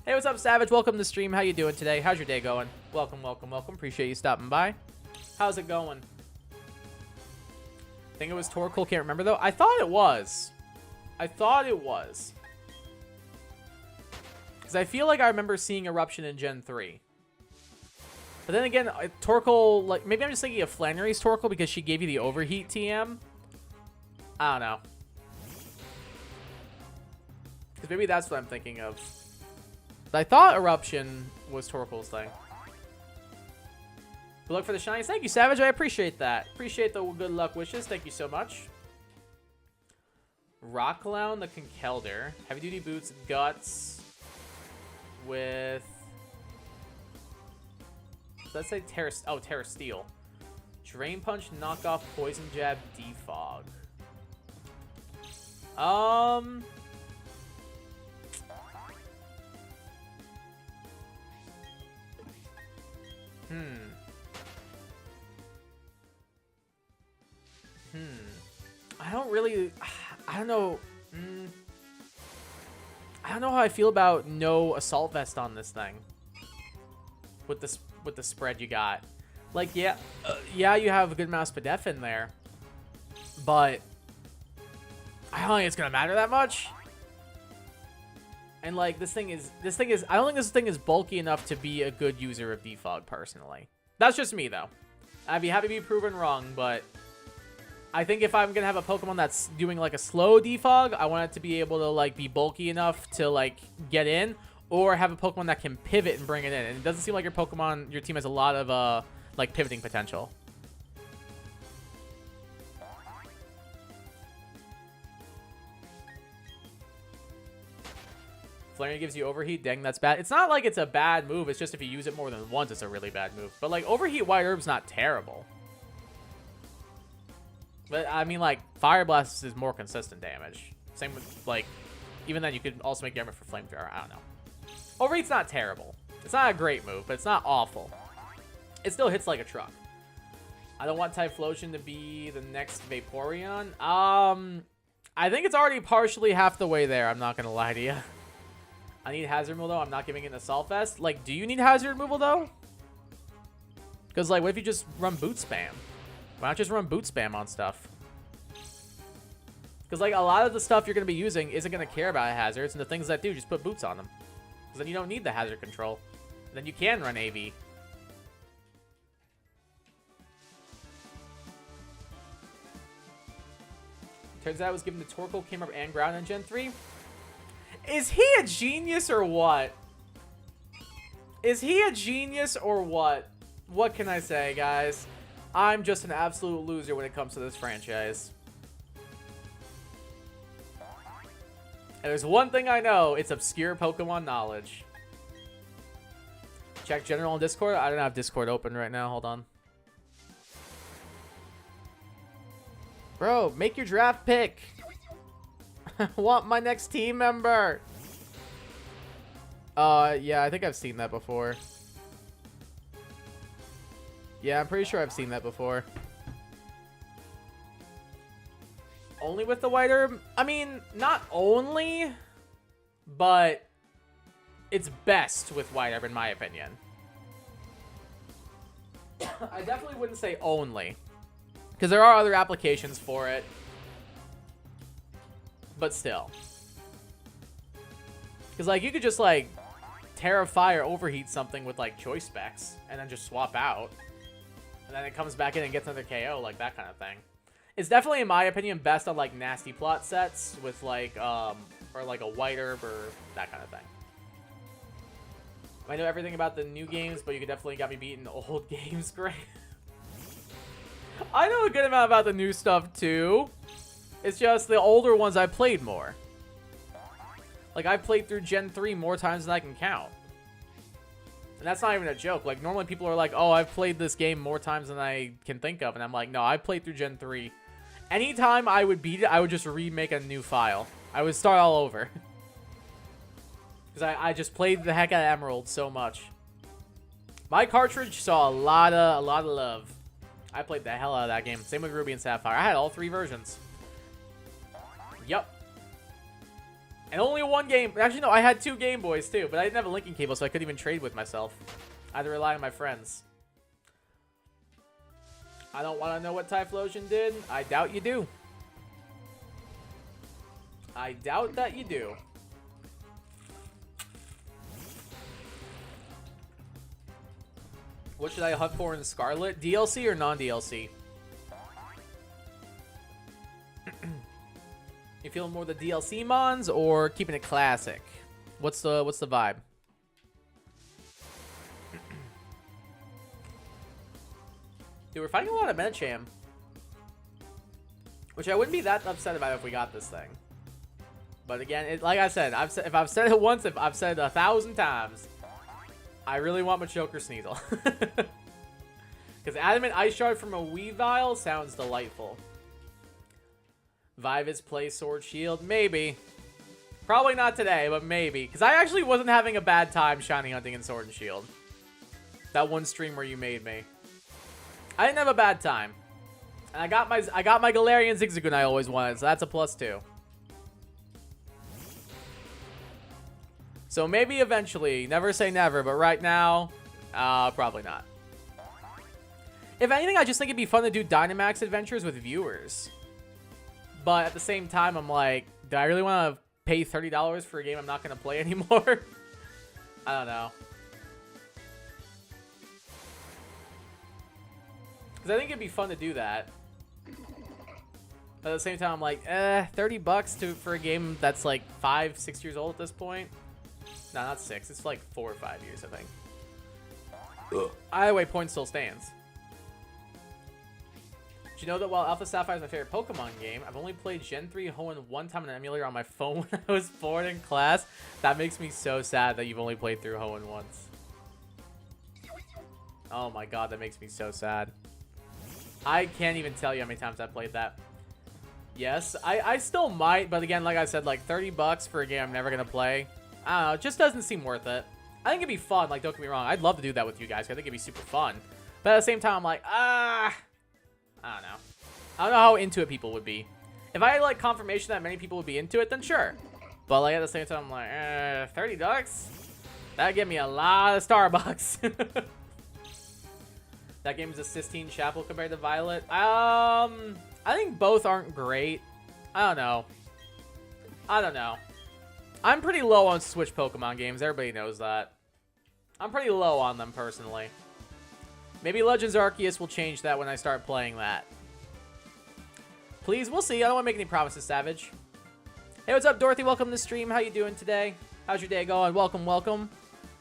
Hey, what's up, Savage? Welcome to the stream. How you doing today? How's your day going? Welcome, welcome, welcome. Appreciate you stopping by. How's it going? I think it was Torkoal. Can't remember, though. I thought it was. Because I feel like I remember seeing Eruption in Gen 3. But then again, Torkoal, like, maybe I'm just thinking of Flannery's Torkoal because she gave you the Overheat TM. I don't know. Because maybe that's what I'm thinking of. But I thought Eruption was Torkoal's thing. Good luck for the shinies. Thank you, Savage. I appreciate that. Appreciate the good luck wishes. Thank you so much. Rocklown the Conkeldurr. Heavy Duty Boots, Guts with... Let's say Terra... Oh, Terra Steel. Drain Punch, Knockoff, Poison Jab, Defog. I don't really... I don't know... I don't know how I feel about no Assault Vest on this thing. With the spread you got. Like, yeah, you have a good amount of Spadef in there. But... I don't think it's gonna matter that much. And, like, this thing is... I don't think this thing is bulky enough to be a good user of Defog, personally. That's just me, though. I'd be happy to be proven wrong, but... I think if I'm going to have a Pokemon that's doing, like, a slow defog, I want it to be able to, like, be bulky enough to, like, get in. Or have a Pokemon that can pivot and bring it in. And it doesn't seem like your team has a lot of, like, pivoting potential. Flaring gives you Overheat. Dang, that's bad. It's not like it's a bad move. It's just if you use it more than once, it's a really bad move. But, like, Overheat White Herb's not terrible. But, I mean, like, Fire Blast is more consistent damage. Same with, like, even then you could also make Yarmouth for Flamethrower. I don't know. Overheat's not terrible. It's not a great move, but it's not awful. It still hits like a truck. I don't want Typhlosion to be the next Vaporeon. I think it's already partially half the way there. I'm not going to lie to you. I need Hazard Removal, though. I'm not giving it an Assault Vest. Like, do you need Hazard Removal, though? Because, like, what if you just run Boot Spam? Why not just run Boot Spam on stuff? Because, like, a lot of the stuff you're going to be using isn't going to care about hazards, and the things that do, just put boots on them. Because then you don't need the hazard control. And then you can run AV. Turns out I was given the Torkoal, came up and ground in Gen 3. Is he a genius or what? Is he a genius or what? What can I say, guys? I'm just an absolute loser when it comes to this franchise. And there's one thing I know, it's obscure Pokemon knowledge. Check general on Discord. I don't have Discord open right now. Hold on. Bro, make your draft pick. I want my next team member. Yeah, I think I've seen that before. Yeah, I'm pretty sure I've seen that before. Only with the white herb? I mean, not only, but it's best with white herb in my opinion. I definitely wouldn't say only, because there are other applications for it, but still. Because, like, you could just, like, Terrafy or overheat something with, like, choice specs, and then just swap out. And then it comes back in and gets another KO, like, that kind of thing. It's definitely, in my opinion, best on, like, nasty plot sets with, like, or, like, a white herb or that kind of thing. I know everything about the new games, but you could definitely got me beaten old games, great. I know a good amount about the new stuff, too. It's just the older ones I played more. Like, I've played through Gen 3 more times than I can count. And that's not even a joke. Like, normally people are like, oh, I've played this game more times than I can think of. And I'm like, no, I played through Gen 3. Anytime I would beat it, I would just remake a new file. I would start all over. Because I just played the heck out of Emerald so much. My cartridge saw a lot of love. I played the hell out of that game. Same with Ruby and Sapphire. I had all 3 versions. Yep. And only one game. Actually, no, I had 2 Game Boys, too. But I didn't have a linking cable, so I couldn't even trade with myself. I had to rely on my friends. I don't want to know what Typhlosion did. I doubt you do. I doubt that you do. What should I hunt for in Scarlet? DLC or non-DLC? You feeling more the DLC mons or keeping it classic? What's the vibe? Dude, we're fighting a lot of Medicham. Which I wouldn't be that upset about if we got this thing. But again, like I said, if I've said it once, if I've said it 1,000 times, I really want Machoke or Sneasel. Because Adamant Ice Shard from a Weavile sounds delightful. Vivus play Sword Shield? Maybe. Probably not today, but maybe. Because I actually wasn't having a bad time shiny hunting in Sword and Shield. That one stream where you made me. I didn't have a bad time. And I got my Galarian Zigzagoon I always wanted, so that's a +2. So maybe eventually. Never say never, but right now, probably not. If anything, I just think it'd be fun to do Dynamax adventures with viewers. But at the same time, I'm like, do I really want to pay $30 for a game I'm not going to play anymore? I don't know. Because I think it'd be fun to do that. But at the same time, I'm like, $30 for a game that's like 5, 6 years old at this point? No, not 6. It's like 4 or 5 years, I think. Ugh. Either way, point still stands. Did you know that while Alpha Sapphire is my favorite Pokemon game, I've only played Gen 3 Hoenn one time in an emulator on my phone when I was bored in class? That makes me so sad that you've only played through Hoenn once. Oh my god, that makes me so sad. I can't even tell you how many times I played that. Yes, I still might, but again, like I said, like $30 for a game I'm never going to play. I don't know, it just doesn't seem worth it. I think it'd be fun, like, don't get me wrong. I'd love to do that with you guys. I think it'd be super fun. But at the same time, I'm like, I don't know. I don't know how into it people would be. If I had, like, confirmation that many people would be into it, then sure. But, like, at the same time, I'm like, $30? That'd give me a lot of Starbucks. That game is a Sistine Chapel compared to Violet. I think both aren't great. I don't know. I don't know. I'm pretty low on Switch Pokemon games. Everybody knows that. I'm pretty low on them, personally. Maybe Legends Arceus will change that when I start playing that. Please, we'll see. I don't want to make any promises, Savage. Hey, what's up, Dorothy? Welcome to the stream. How you doing today? How's your day going? Welcome, welcome.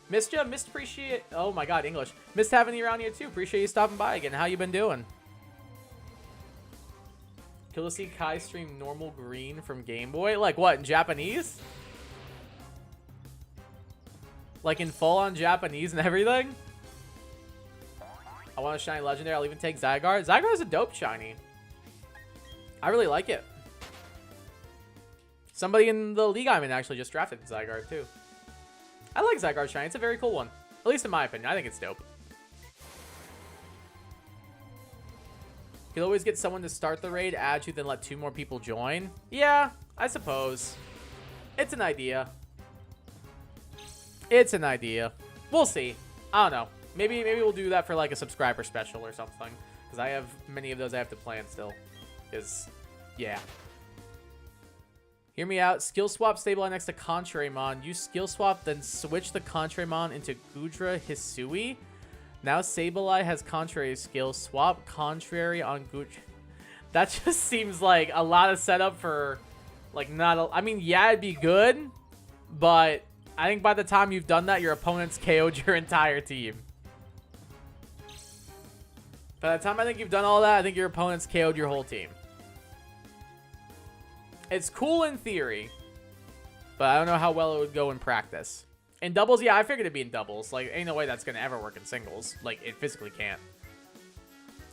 Missed ya? Missed appreciate... Oh, my God, English. Missed having you around here, too. Appreciate you stopping by again. How you been doing? Kill to see Kai stream normal green from Game Boy? Like what, in Japanese? Like in full-on Japanese and everything? I want a shiny legendary. I'll even take Zygarde. Zygarde is a dope shiny. I really like it. Somebody in the league I'm in actually just drafted Zygarde too. I like Zygarde shiny. It's a very cool one. At least in my opinion. I think it's dope. You'll always get someone to start the raid, add you, then let 2 more people join. Yeah, I suppose. It's an idea. It's an idea. We'll see. I don't know. Maybe we'll do that for like a subscriber special or something. Because I have many of those I have to plan still. Because, yeah. Hear me out. Skill swap Sableye next to Contrarymon. Use skill swap, then switch the Contrarymon into Gudra Hisui. Now Sableye has contrary skill. Swap contrary on Gudra. That just seems like a lot of setup for, like, not a... I mean, yeah, it'd be good. But I think by the time you've done that, your opponent's KO'd your entire team. By the time I think you've done all that, I think your opponent's KO'd your whole team. It's cool in theory, but I don't know how well it would go in practice. In doubles, yeah, I figured it'd be in doubles. Like, ain't no way that's going to ever work in singles. Like, it physically can't.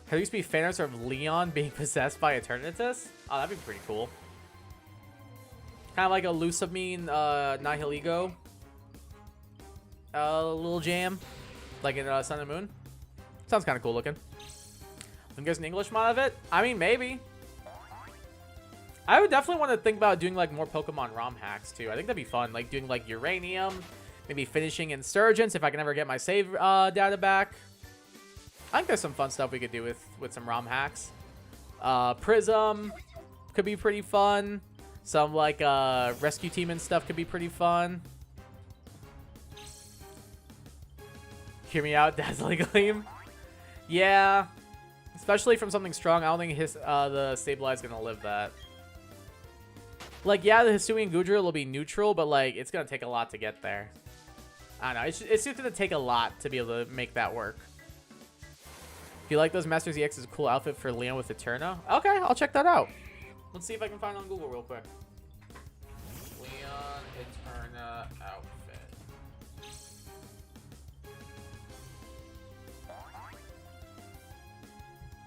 There used to be fan art of Leon being possessed by Eternatus. Oh, that'd be pretty cool. Kind of like a Lusamine Nihilego. Little jam. Like in Sun and Moon. Sounds kind of cool looking. Think there's an English mod of it? I mean, maybe. I would definitely want to think about doing, like, more Pokemon ROM hacks, too. I think that'd be fun. Like, doing, like, Uranium. Maybe finishing Insurgents if I can ever get my save data back. I think there's some fun stuff we could do with some ROM hacks. Prism could be pretty fun. Some, like, Rescue Team and stuff could be pretty fun. Hear me out, Dazzling Gleam. Yeah. Especially from something strong. I don't think the Sableye is going to live that. Like, yeah, the Hisui and Gudra will be neutral, but, like, it's going to take a lot to get there. I don't know. It's just going to take a lot to be able to make that work. If you like those, Masters EX is a cool outfit for Leon with Eterna. Okay, I'll check that out. Let's see if I can find it on Google real quick. Leon Eterna outfit.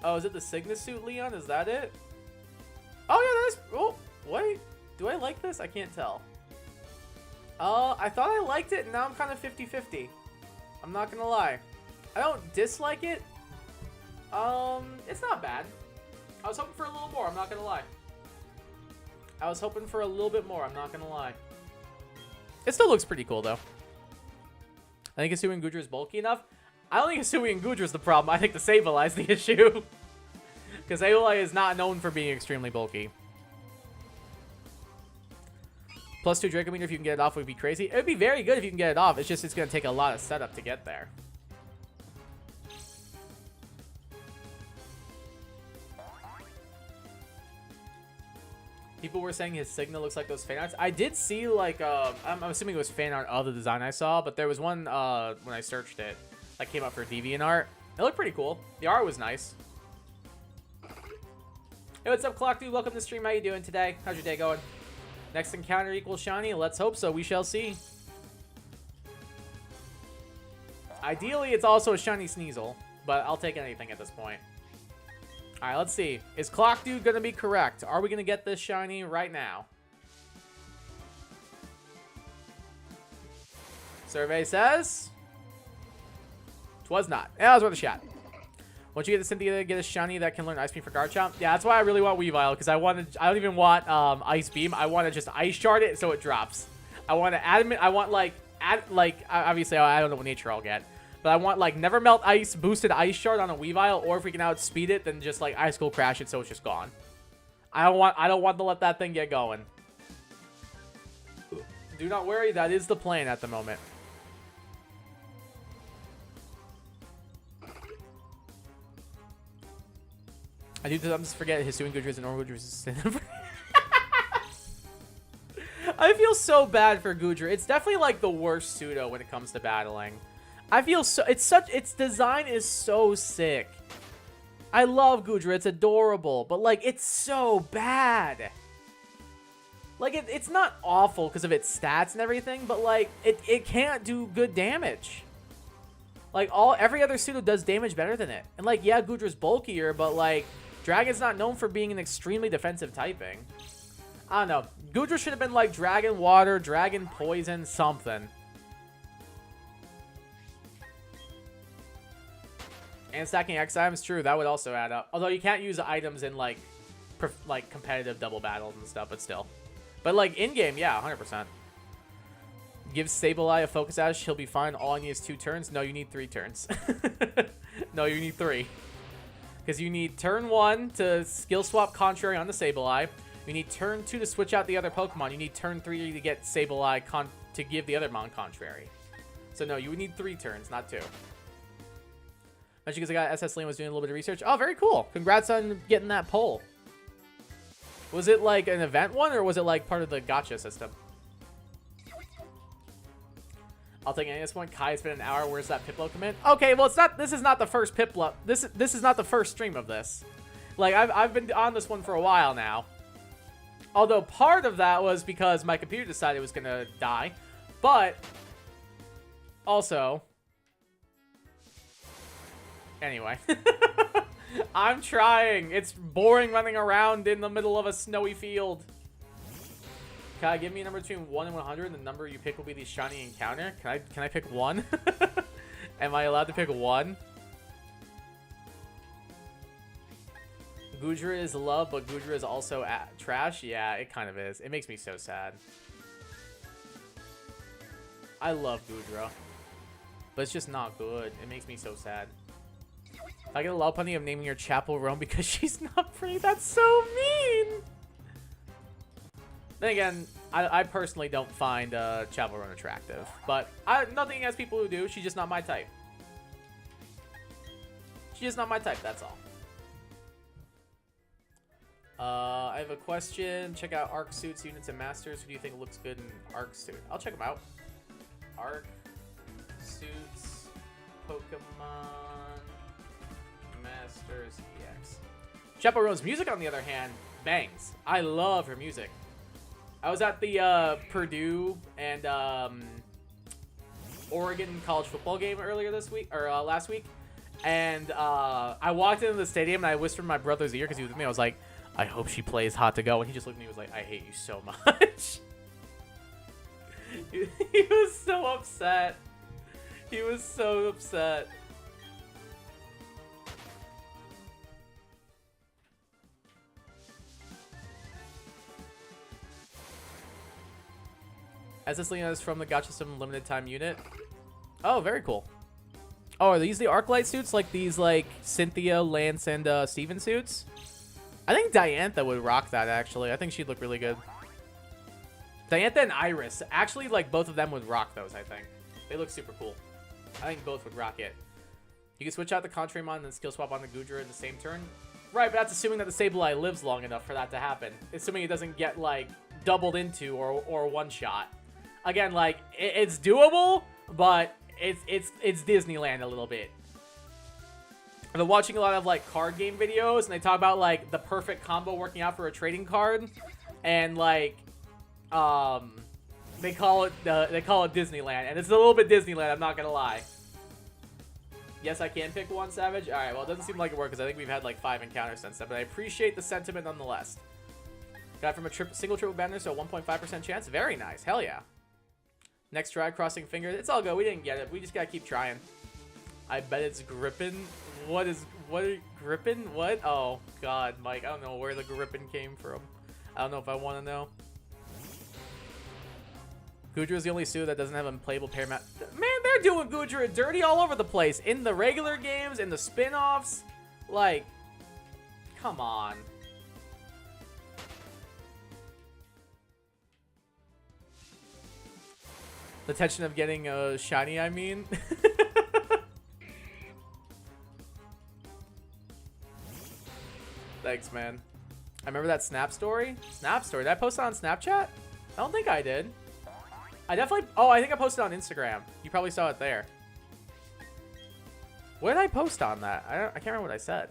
Oh, is it the Cygnus suit, Leon? Is that it? Oh, yeah, that is... Oh, wait. Do I like this? I can't tell. I thought I liked it, and now I'm kind of 50-50. I'm not gonna lie. I don't dislike it. It's not bad. I was hoping for a little more, I'm not gonna lie. I was hoping for a little bit more, I'm not gonna lie. It still looks pretty cool, though. I think Hisui and Gudra is bulky enough. I don't think Hisui and Gudra is the problem. I think the Sableye is the issue. Because Sableye is not known for being extremely bulky. +2 Draco Meter, if you can get it off, would be crazy. It would be very good if you can get it off. It's just it's going to take a lot of setup to get there. People were saying his signal looks like those fan arts. I did see, like, I'm assuming it was fan art of the design I saw, but there was one when I searched it that came up for DeviantArt. It looked pretty cool. The art was nice. Hey, what's up, Clock Dude? Welcome to the stream. How you doing today? How's your day going? Next encounter equals shiny. Let's hope so. We shall see. Ideally, it's also a shiny Sneasel, but I'll take anything at this point. All right, let's see. Is Clock Dude going to be correct? Are we going to get this shiny right now? Survey says... Twas not. Yeah, it was worth a shot. Once you get the Cynthia to get a shiny that can learn Ice Beam for Garchomp. Yeah, that's why I really want Weavile, because I don't even want Ice Beam. I want to just Ice Shard it so it drops. I want to Adamant. I want obviously I don't know what nature I'll get, but I want like Never Melt Ice boosted Ice Shard on a Weavile, or if we can outspeed it, then just like Ice Cold Crash it so it's just gone. I don't want to let that thing get going. Do not worry, that is the plan at the moment. I do sometimes forget Hisuian Goodra and normal Goodra is I feel so bad for Goodra. It's definitely like the worst pseudo when it comes to battling. I feel so its design is so sick. I love Goodra, it's adorable, but like it's so bad. Like it's not awful because of its stats and everything, but like it can't do good damage. Like every other pseudo does damage better than it. And like yeah, Goodra's bulkier, but like Dragon's not known for being an extremely defensive typing. I don't know. Goodra should have been like Dragon Water, Dragon Poison, something. And stacking X items, true, that would also add up. Although you can't use items in like competitive double battles and stuff, but still. But like in-game, yeah, 100%. Give Sableye a Focus Ash, he'll be fine. All I need is 2 turns. No, you need 3 turns. No, you need 3. Because you need turn 1 to skill swap Contrary on the Sableye. You need turn 2 to switch out the other Pokemon. You need turn 3 to get Sableye to give the other Mon Contrary. So no, you would need 3 turns, not 2. Actually, because I got SS Lane was doing a little bit of research. Oh, very cool. Congrats on getting that poll. Was it like an event one, or was it like part of the gacha system? I'll take it at this point. Kai, it's been an hour. Where's that Piplup commit? Okay, well, it's not. This is not the first Piplup. This is not the first stream of this. Like I've been on this one for a while now. Although part of that was because my computer decided it was gonna die, but also. Anyway. I'm trying. It's boring running around in the middle of a snowy field. Kai, give me a number between 1 and 100. The number you pick will be the shiny encounter. Can I pick 1? Am I allowed to pick 1? Goodra is love, but Goodra is also trash. Yeah, it kind of is. It makes me so sad. I love Goodra, but it's just not good. It makes me so sad. I get a love punny of naming your Chapel Roan because she's not pretty. That's so mean. Then again, I personally don't find Chapel Roan attractive, but nothing against people who do. She's just not my type. She's just not my type. That's all. I have a question. Check out Arc Suits, Units, and Masters. Who do you think looks good in Arc Suit? I'll check them out. Arc Suits, Pokemon Masters EX. Chapel Roan's music, on the other hand, bangs. I love her music. I was at the Purdue and Oregon college football game earlier this week, or last week, and I walked into the stadium and I whispered in my brother's ear because he was with me. I was like, I hope she plays Hot to Go, and he just looked at me and was like, I hate you so much. He was so upset. He was so upset. SS Lena is from the Gacha System limited time unit. Oh, very cool. Oh, are these the Arclight suits? Like these, like Cynthia, Lance, and Steven suits? I think Diantha would rock that, actually. I think she'd look really good. Diantha and Iris. Actually, like, both of them would rock those, I think. They look super cool. I think both would rock it. You can switch out the Contrary Mon and then skill swap on the Goodra in the same turn. Right, but that's assuming that the Sableye lives long enough for that to happen. Assuming it doesn't get, like, doubled into or one-shot. Again, like, it's doable, but it's Disneyland a little bit. I've been watching a lot of, like, card game videos, and they talk about, like, the perfect combo working out for a trading card. And, like, they call it Disneyland. And it's a little bit Disneyland, I'm not gonna lie. Yes, I can pick 1 Savage. Alright, well, it doesn't seem like it works, because I think we've had, like, 5 encounters since then. But I appreciate the sentiment nonetheless. Got from a single triple banner, so 1.5% chance. Very nice. Hell yeah. Next try, crossing fingers. It's all good. We didn't get it. We just gotta keep trying. I bet it's Grippin. What Grippin? What? Oh, God, Mike. I don't know where the Grippin came from. I don't know if I want to know. Goodra is the only suit that doesn't have a playable pair map. Man, they're doing Goodra dirty all over the place. In the regular games, in the spin-offs. Like, come on. The tension of getting a shiny, I mean. Thanks, man. I remember that Snap story. Snap story. Did I post it on Snapchat? I don't think I did. I definitely... Oh, I think I posted on Instagram. You probably saw it there. What did I post on that? I can't remember what I said.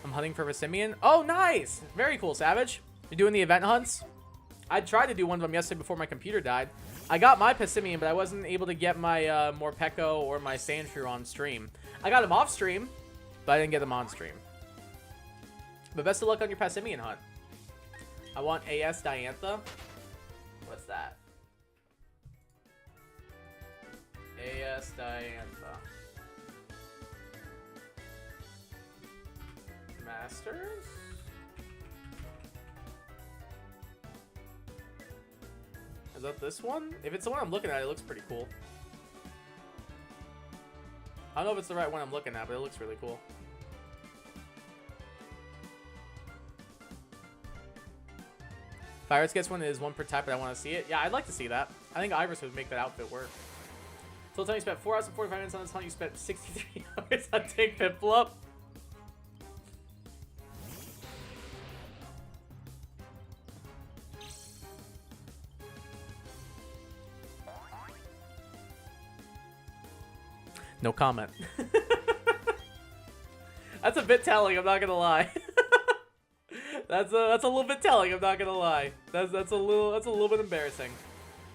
I'm hunting for Passimian. Oh, nice! Very cool, Savage. You're doing the event hunts? I tried to do one of them yesterday before my computer died. I got my Passimian, but I wasn't able to get my Morpeko or my Sandshrew on stream. I got them off stream, but I didn't get them on stream. But best of luck on your Passimian hunt. I want AS Diantha. What's that? AS Diantha. Masters? Is that this one? If it's the one I'm looking at, it looks pretty cool. I don't know if it's the right one I'm looking at, but it looks really cool. Pirates gets one is one per type, but I want to see it. Yeah, I'd like to see that. I think Iris would make that outfit work. So time you spent 4 hours and 45 minutes on this hunt. You spent 63 hours on Take Piplup. No comment. That's a bit telling, I'm not gonna lie. that's a little bit telling, I'm not gonna lie. That's a little bit embarrassing.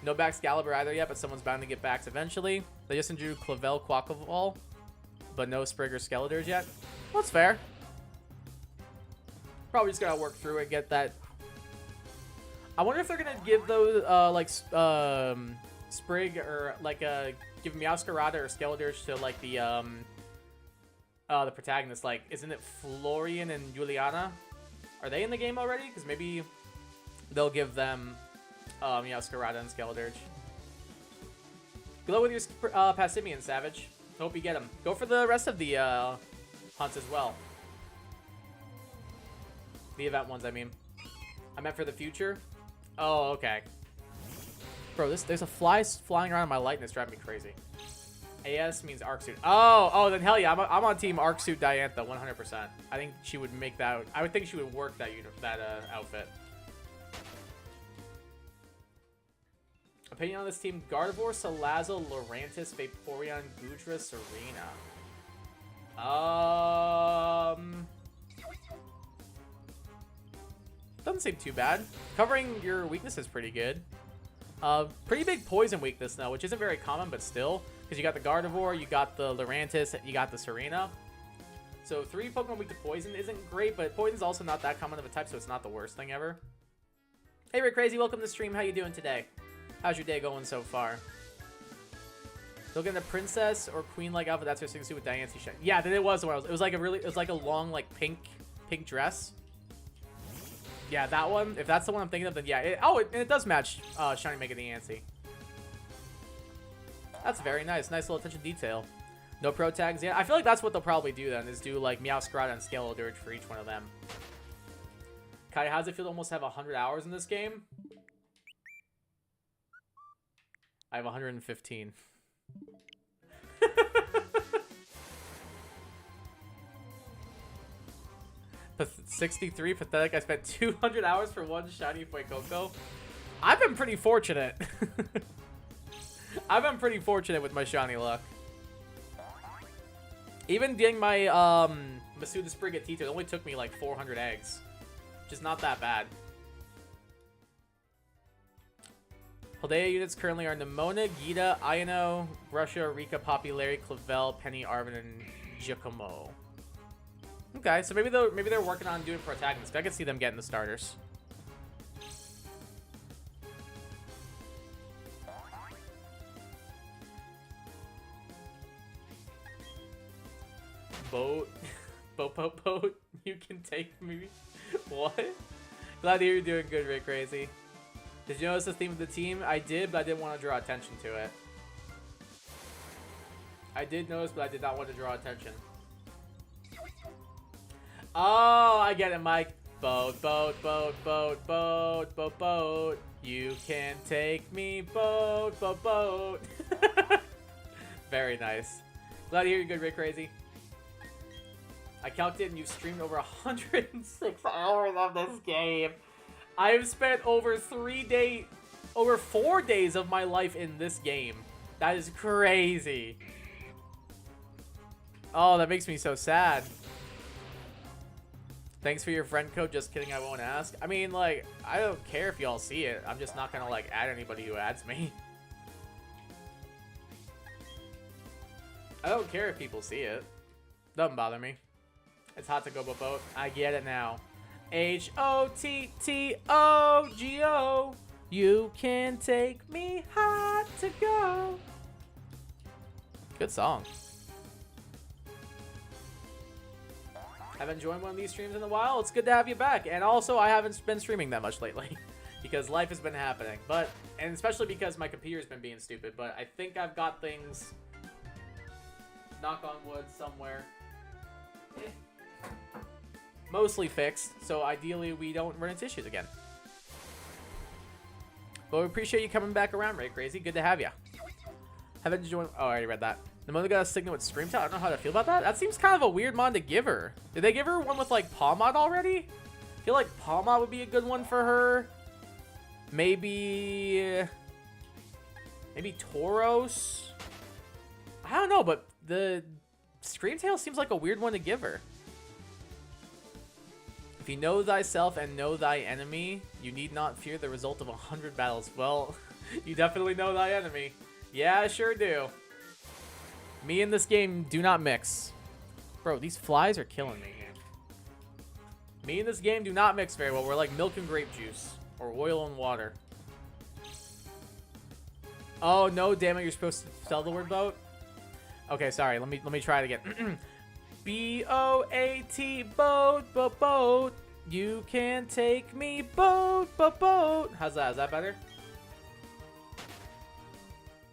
No Baxcalibur either yet, but someone's bound to get backs eventually. They just drew Clavel Quackleval, but no Sprig or Skeletors yet. Well, that's fair. Probably just gotta work through it, get that. I wonder if they're gonna give those Sprig or like give Meowscarada or Skeletors to like the protagonist. Like, isn't it Florian and Juliana? Are they in the game already? Because maybe they'll give them Meowscarada and Skeletors. Good luck with your Passimian, Savage. Hope you get them. Go for the rest of the hunts as well. The event ones, I mean. I meant for the future. Oh, okay. Bro, there's a fly flying around in my light and it's driving me crazy. AS means Arc Suit. Oh, then hell yeah, I'm on team Arc Suit Diantha 100%. I think she would make that. I would think she would work that outfit. Opinion on this team: Gardevoir, Salazzle, Lurantis, Vaporeon, Goodra, Serena. Doesn't seem too bad. Covering your weakness is pretty good. Pretty big poison weakness though, which isn't very common, but still. Because you got the Gardevoir, you got the Lurantis, you got the Serena. So 3 Pokemon weak to poison isn't great, but poison's also not that common of a type, so it's not the worst thing ever. Hey Rick Crazy, welcome to the stream. How you doing today? How's your day going so far? Looking at a princess or queen-like outfit. That's what I see with Diancie shine. Yeah, it was one. It was like a long like pink dress. Yeah, that one. If that's the one I'm thinking of, then yeah. It does match Shiny Mega Diancie. That's very nice. Nice little attention to detail. No pro tags. Yeah, I feel like that's what they'll probably do then, is do like Meowscarada and Skeletors for each one of them. Kai, how does it feel to almost have 100 hours in this game? I have 115. 63, pathetic. I spent 200 hours for one shiny Fuecoco. I've been pretty fortunate. I've been pretty fortunate with my shiny luck. Even getting my Masuda Sprig at T2, it only took me like 400 eggs. Which is not that bad. Paldea units currently are Nimona, Gita, Iono, Russia, Rika, Poppy, Larry, Clavel, Penny, Arvin, and Giacomo. Okay, so maybe they're working on doing protagonists. I could see them getting the starters. Boat. Boat. You can take me. What? Glad to hear you're doing good, Ray Crazy. Did you notice the theme of the team? I did, but I didn't want to draw attention to it. I did notice, but I did not want to draw attention. Oh, I get it, Mike. Boat. You can take me boat, boat, boat. Very nice. Glad to hear you're good, Ray Crazy. I calculated and you've streamed over 106 hours of this game. I've spent over 4 days of my life in this game. That is crazy. Oh, that makes me so sad. Thanks for your friend code. Just kidding, I won't ask. I mean, like, I don't care if y'all see it. I'm just not gonna, like, add anybody who adds me. I don't care if people see it. Doesn't bother me. It's hot to go boat. I get it now. H-O-T-T-O-G-O. You can take me hot to go. Good song. Haven't joined one of these streams in a while. It's good to have you back. And also, I haven't been streaming that much lately because life has been happening. And especially because my computer's been being stupid. But I think I've got things, knock on wood, somewhere, mostly fixed. So ideally, we don't run into issues again. But we appreciate you coming back around, Ray Crazy. Good to have you. Haven't joined. Oh, I already read that. The mother got a signal with Screamtail. I don't know how to feel about that. That seems kind of a weird mod to give her. Did they give her one with, like, Palmod already? I feel like Palmod would be a good one for her. Maybe Tauros? I don't know, but the Screamtail seems like a weird one to give her. If you know thyself and know thy enemy, you need not fear the result of 100 battles. Well, you definitely know thy enemy. Yeah, I sure do. Me and this game do not mix. Bro, these flies are killing me here. Me and this game do not mix very well. We're like milk and grape juice. Or oil and water. Oh, no, damn it. You're supposed to spell the word boat? Okay, sorry. Let me try it again. B-O-A-T, boat, boat, boat. You can take me boat, boat, boat. How's that? Is that better?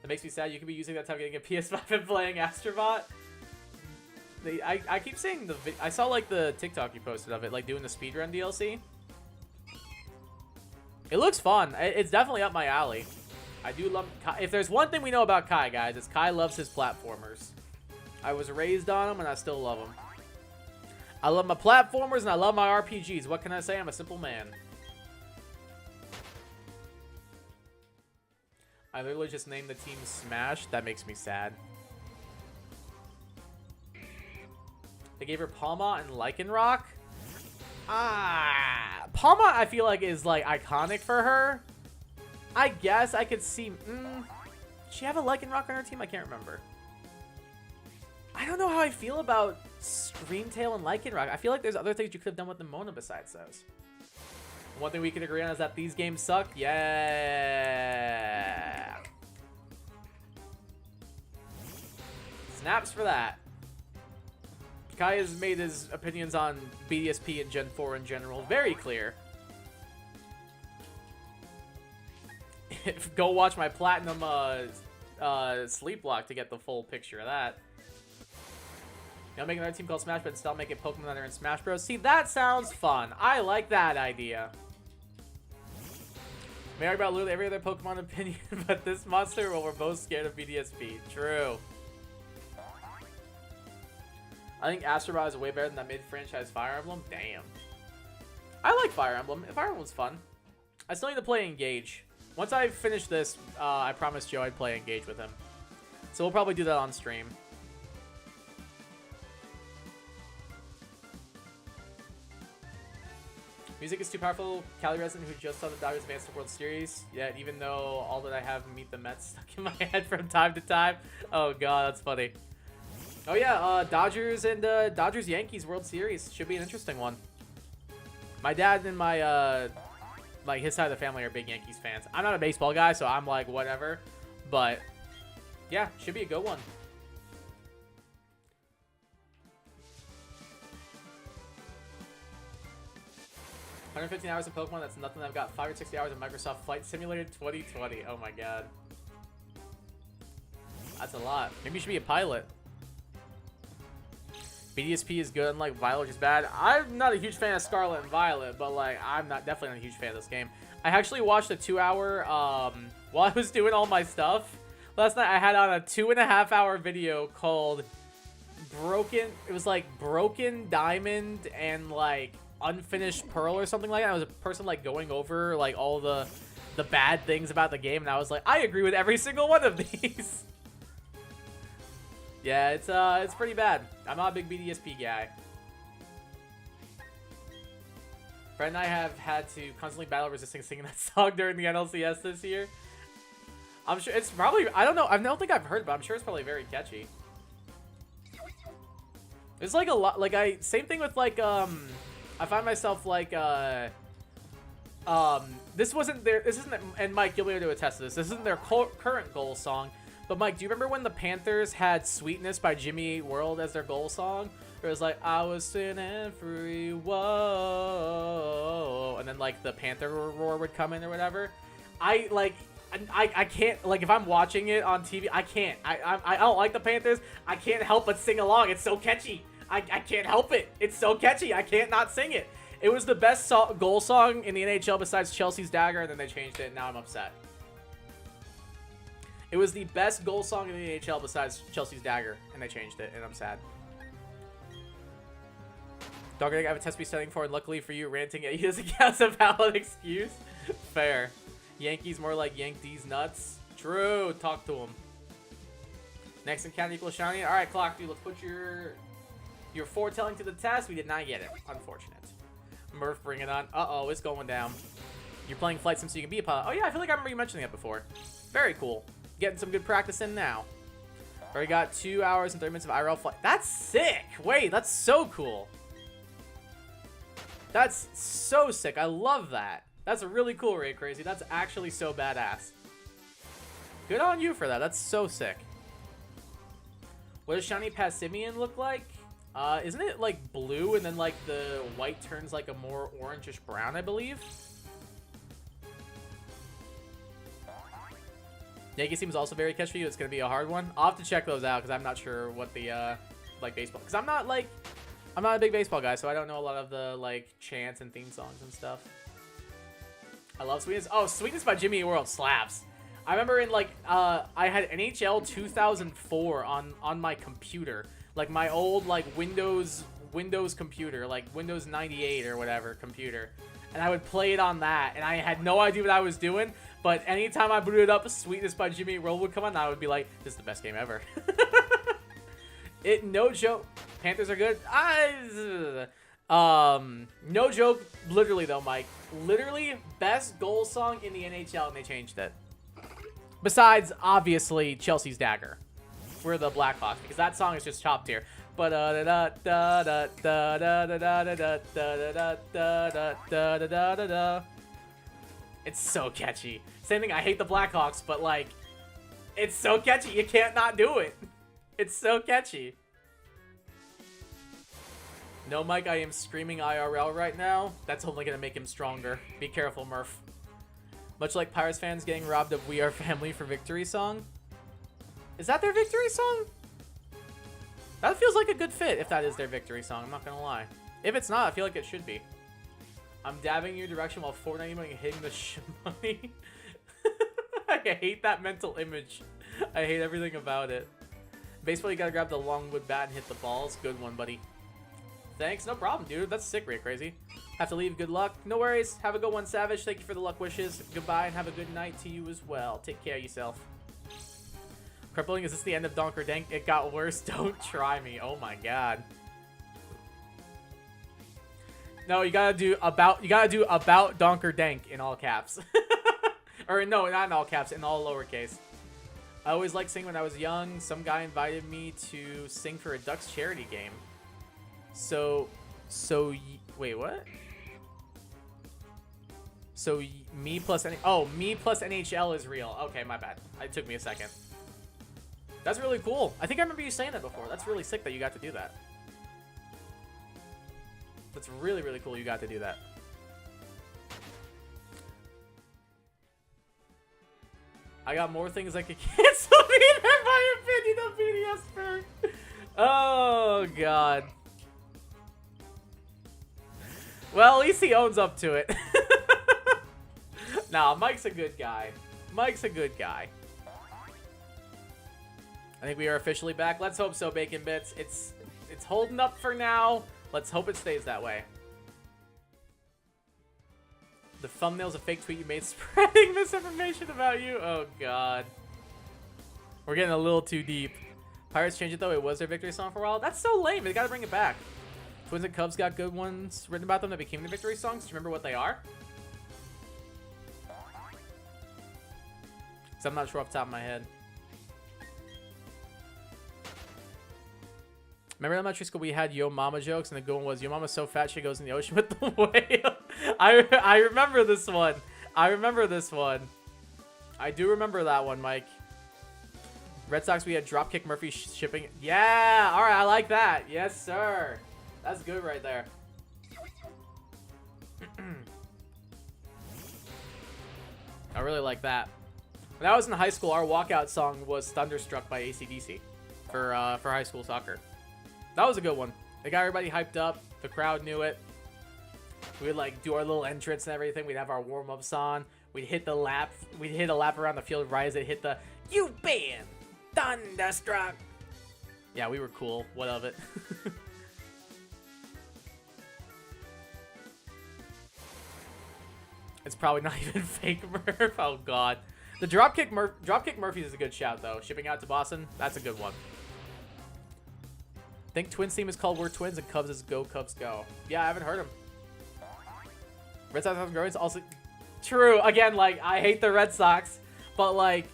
It makes me sad. You could be using that time getting a PS5 and playing Astrobot. I keep seeing the I saw like the TikTok you posted of it, like doing the speedrun DLC. It looks fun. It's definitely up my alley. I do love Kai. If there's one thing we know about Kai, guys, it's Kai loves his platformers. I was raised on them and I still love them. I love my platformers and I love my RPGs. What can I say? I'm a simple man. I literally just named the team Smash. That makes me sad. They gave her Palma and Lycanroc. Palma I feel like is like iconic for her. I guess I could see. Does she have a Lycanroc on her team? I can't remember. I don't know how I feel about Screamtail and Lycanroc. I feel like there's other things you could have done with the Mona besides those. One thing we can agree on is that these games suck. Yeah. Snaps for that. Kai has made his opinions on BDSP and Gen 4 in general very clear. Go watch my Platinum Sleep Block to get the full picture of that. You know, make another team called Smash, but still make it Pokemon that are in Smash Bros. See, that sounds fun. I like that idea. May argue about literally every other Pokemon opinion, but this monster, well, we're both scared of BDSP. True. I think Astrobot is way better than that mid-franchise Fire Emblem. Damn. I like Fire Emblem. Fire Emblem's fun. I still need to play Engage. Once I finish this, I promised Joe I'd play Engage with him. So we'll probably do that on stream. Music is too powerful. Cali resident who just saw the Dodgers advance to World Series. Yet, even though all that I have Meet the Mets stuck in my head from time to time. Oh god, that's funny. Oh yeah, Dodgers and Dodgers Yankees World Series should be an interesting one. My dad and my like his side of the family are big Yankees fans. I'm not a baseball guy, so I'm like whatever. But yeah, should be a good one. $115 hours of Pokemon, that's nothing. I've got 5 or 60 hours of Microsoft Flight Simulator 2020. Oh my god. That's a lot. Maybe you should be a pilot. BDSP is good, unlike Violet, which is bad. I'm not a huge fan of Scarlet and Violet, but like, I'm not definitely not a huge fan of this game. I actually watched a 2-hour, while I was doing all my stuff. Last night I had on a 2.5-hour video called Broken, it was like Broken Diamond and like Unfinished Pearl or something like that. I was a person like going over like all the bad things about the game, and I was like, I agree with every single one of these. Yeah, it's pretty bad. I'm not a big BDSP guy. Fred and I have had to constantly battle resisting singing that song during the NLCS this year. I'm sure it's probably, I don't know, I don't think I've heard, but I'm sure it's probably very catchy. It's like a lot, like same thing with like, I find myself like, this wasn't their, this isn't, and Mike, you'll be able to attest to this, this isn't their current goal song, but Mike, do you remember when the Panthers had Sweetness by Jimmy Eat World as their goal song? It was like, I was singing free, whoa, and then like the Panther roar would come in or whatever. I can't, like, if I'm watching it on TV, I can't. I don't like the Panthers. I can't help but sing along. It's so catchy. I can't help it. It's so catchy. I can't not sing it. It was the best goal song in the NHL besides Chelsea's Dagger, and then they changed it, and now I'm upset. It was the best goal song in the NHL besides Chelsea's Dagger, and they changed it, and I'm sad. Dogger, I have a test to be studying for, and luckily for you, ranting at you is a valid excuse. Fair. Yankees more like yank these nuts. True. Talk to him. Next encounter equals shiny. All right, Clock, dude. Let's put your foretelling to the test. We did not get it. Unfortunate. Murph, bring it on. Uh-oh, it's going down. You're playing Flight Sim so you can be a pilot. Oh, yeah, I feel like I remember you mentioning it before. Very cool. Getting some good practice in now. Already got 2 hours and 30 minutes of IRL flight. That's sick. Wait, that's so cool. That's so sick. I love that. That's really cool, Ray Crazy. That's actually so badass. Good on you for that. That's so sick. What does Shiny Passimian look like? Isn't it like blue and then like the white turns like a more orangish brown, I believe? Yankee seems also very catchy for you. It's going to be a hard one. I'll have to check those out because I'm not sure what the, like, baseball... Because I'm not a big baseball guy, so I don't know a lot of the, like, chants and theme songs and stuff. I love Sweetness. Oh, Sweetness by Jimmy Eat World slaps. I remember in, like, I had NHL 2004 on my computer. Like, my old, like, Windows computer. Like, Windows 98 or whatever computer. And I would play it on that. And I had no idea what I was doing. But anytime I booted up, Sweetness by Jimmy Eat World would come on. And I would be like, this is the best game ever. No joke. Panthers are good. No joke. Literally, though, Mike. Literally, best goal song in the NHL, and they changed it. Besides, obviously, Chelsea's Dagger for the Blackhawks, because that song is just top tier. It's so catchy. Same thing, I hate the Blackhawks, but, like, it's so catchy. You can't not do it. It's so catchy. No, Mike, I am screaming IRL right now. That's only going to make him stronger. Be careful, Murph. Much like Pirates fans getting robbed of We Are Family for Victory song. Is that their victory song? That feels like a good fit if that is their victory song. I'm not going to lie. If it's not, I feel like it should be. I'm dabbing in your direction while Fortnite and hitting the money. I hate that mental image. I hate everything about it. Baseball, you got to grab the long wood bat and hit the balls. Good one, buddy. Thanks, no problem, dude. That's sick, Ray Crazy. Have to leave. Good luck. No worries. Have a good one, Savage. Thank you for the luck wishes. Goodbye, and have a good night to you as well. Take care of yourself. Crippling, is this the end of Donker Dank? It got worse. Don't try me. Oh my god. No, you gotta do about Donker Dank in all caps. Or no, not in all caps, in all lowercase. I always liked singing when I was young. Some guy invited me to sing for a Ducks charity game. Wait, what? So me plus NHL is real. Okay, my bad. It took me a second. That's really cool. I think I remember you saying that before. That's really sick that you got to do that. That's really, really cool you got to do that. I got more things I could cancel me than my opinion of BDS for. Oh, God. Well, at least he owns up to it. Nah, Mike's a good guy. Mike's a good guy. I think we are officially back. Let's hope so, Bacon Bits. It's holding up for now. Let's hope it stays that way. The thumbnail's a fake tweet you made spreading misinformation about you. Oh, God. We're getting a little too deep. Pirates changed it, though. It was their victory song for a while. That's so lame. They gotta bring it back. Twins and Cubs got good ones written about them that became the victory songs. Do you remember what they are? Because I'm not sure off the top of my head. Remember in elementary school we had Yo Mama jokes, and the good one was Yo Mama's so fat she goes in the ocean with the whale. I remember this one. I remember this one. I do remember that one, Mike. Red Sox, we had Dropkick Murphy shipping. Yeah, all right, I like that. Yes, sir. That's good right there. I really like that. When I was in high school, our walkout song was Thunderstruck by AC/DC for high school soccer. That was a good one. It got everybody hyped up. The crowd knew it. We would like do our little entrance and everything. We'd have our warm-ups on. We'd hit the lap. We'd hit a lap around the field right as it hit the "You been Thunderstruck." Yeah, we were cool. What of it? It's probably not even fake Murph. Oh God. The Dropkick Murphys is a good shout though. Shipping out to Boston. That's a good one. I think Twins team is called We're Twins and Cubs is Go Cubs Go. Yeah, I haven't heard him. Red Sox have growing also true. Again, like I hate the Red Sox, but like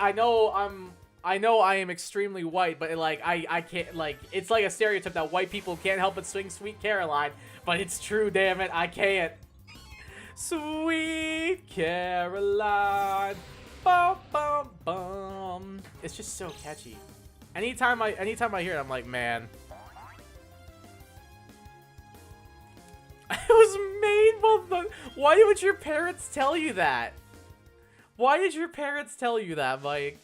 I know I am extremely white, but like I can't like it's like a stereotype that white people can't help but swing Sweet Caroline, but it's true, damn it, I can't. Sweet Caroline, bum bum bum. It's just so catchy. Anytime I hear it, I'm like, man. It was made while the. Why would your parents tell you that? Why did your parents tell you that, Mike?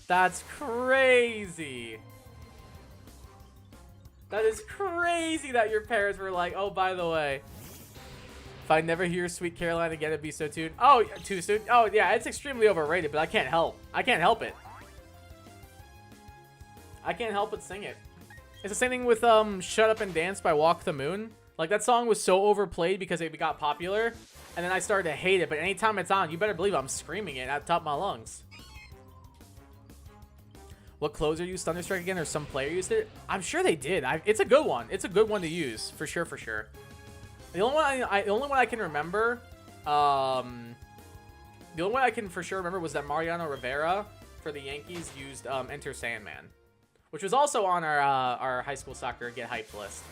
That's crazy. That is crazy that your parents were like, oh, by the way, if I never hear Sweet Caroline again, it'd be so tuned. Oh, too soon. Oh, yeah, it's extremely overrated, but I can't help. I can't help it. I can't help but sing it. It's the same thing with Shut Up and Dance by Walk the Moon. Like, that song was so overplayed because it got popular, and then I started to hate it, but anytime it's on, you better believe I'm screaming it at the top of my lungs. What closer used Thunderstruck again, or some player used it? I'm sure they did. It's a good one. It's a good one to use, for sure, for sure. The only one I can remember, the only one I can for sure remember was that Mariano Rivera for the Yankees used Enter Sandman, which was also on our high school soccer Get Hyped list.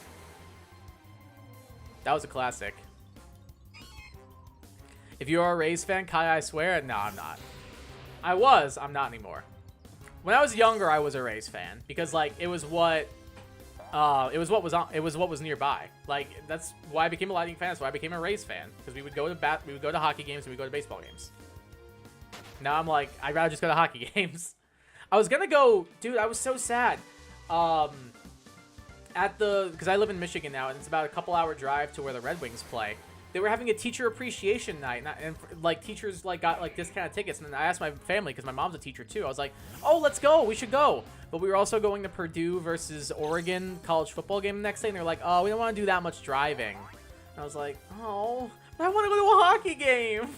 That was a classic. If you are a Rays fan, Kai, I swear, no, I'm not. I'm not anymore. When I was younger, I was a Rays fan because like it was what was nearby. Like that's why I became a Lightning fan. That's why I became a Rays fan, because we would go to hockey games and we would go to baseball games. Now I'm like, I'd rather just go to hockey games. I was gonna go, dude. I was so sad. Because I live in Michigan now, and it's about a couple-hour drive to where the Red Wings play. They were having a teacher appreciation night, and like teachers like got like discounted tickets. And then I asked my family, because my mom's a teacher too. I was like, "Oh, let's go. We should go." But we were also going to Purdue versus Oregon college football game the next day, and they're like, "Oh, we don't want to do that much driving." And I was like, "Oh, but I want to go to a hockey game.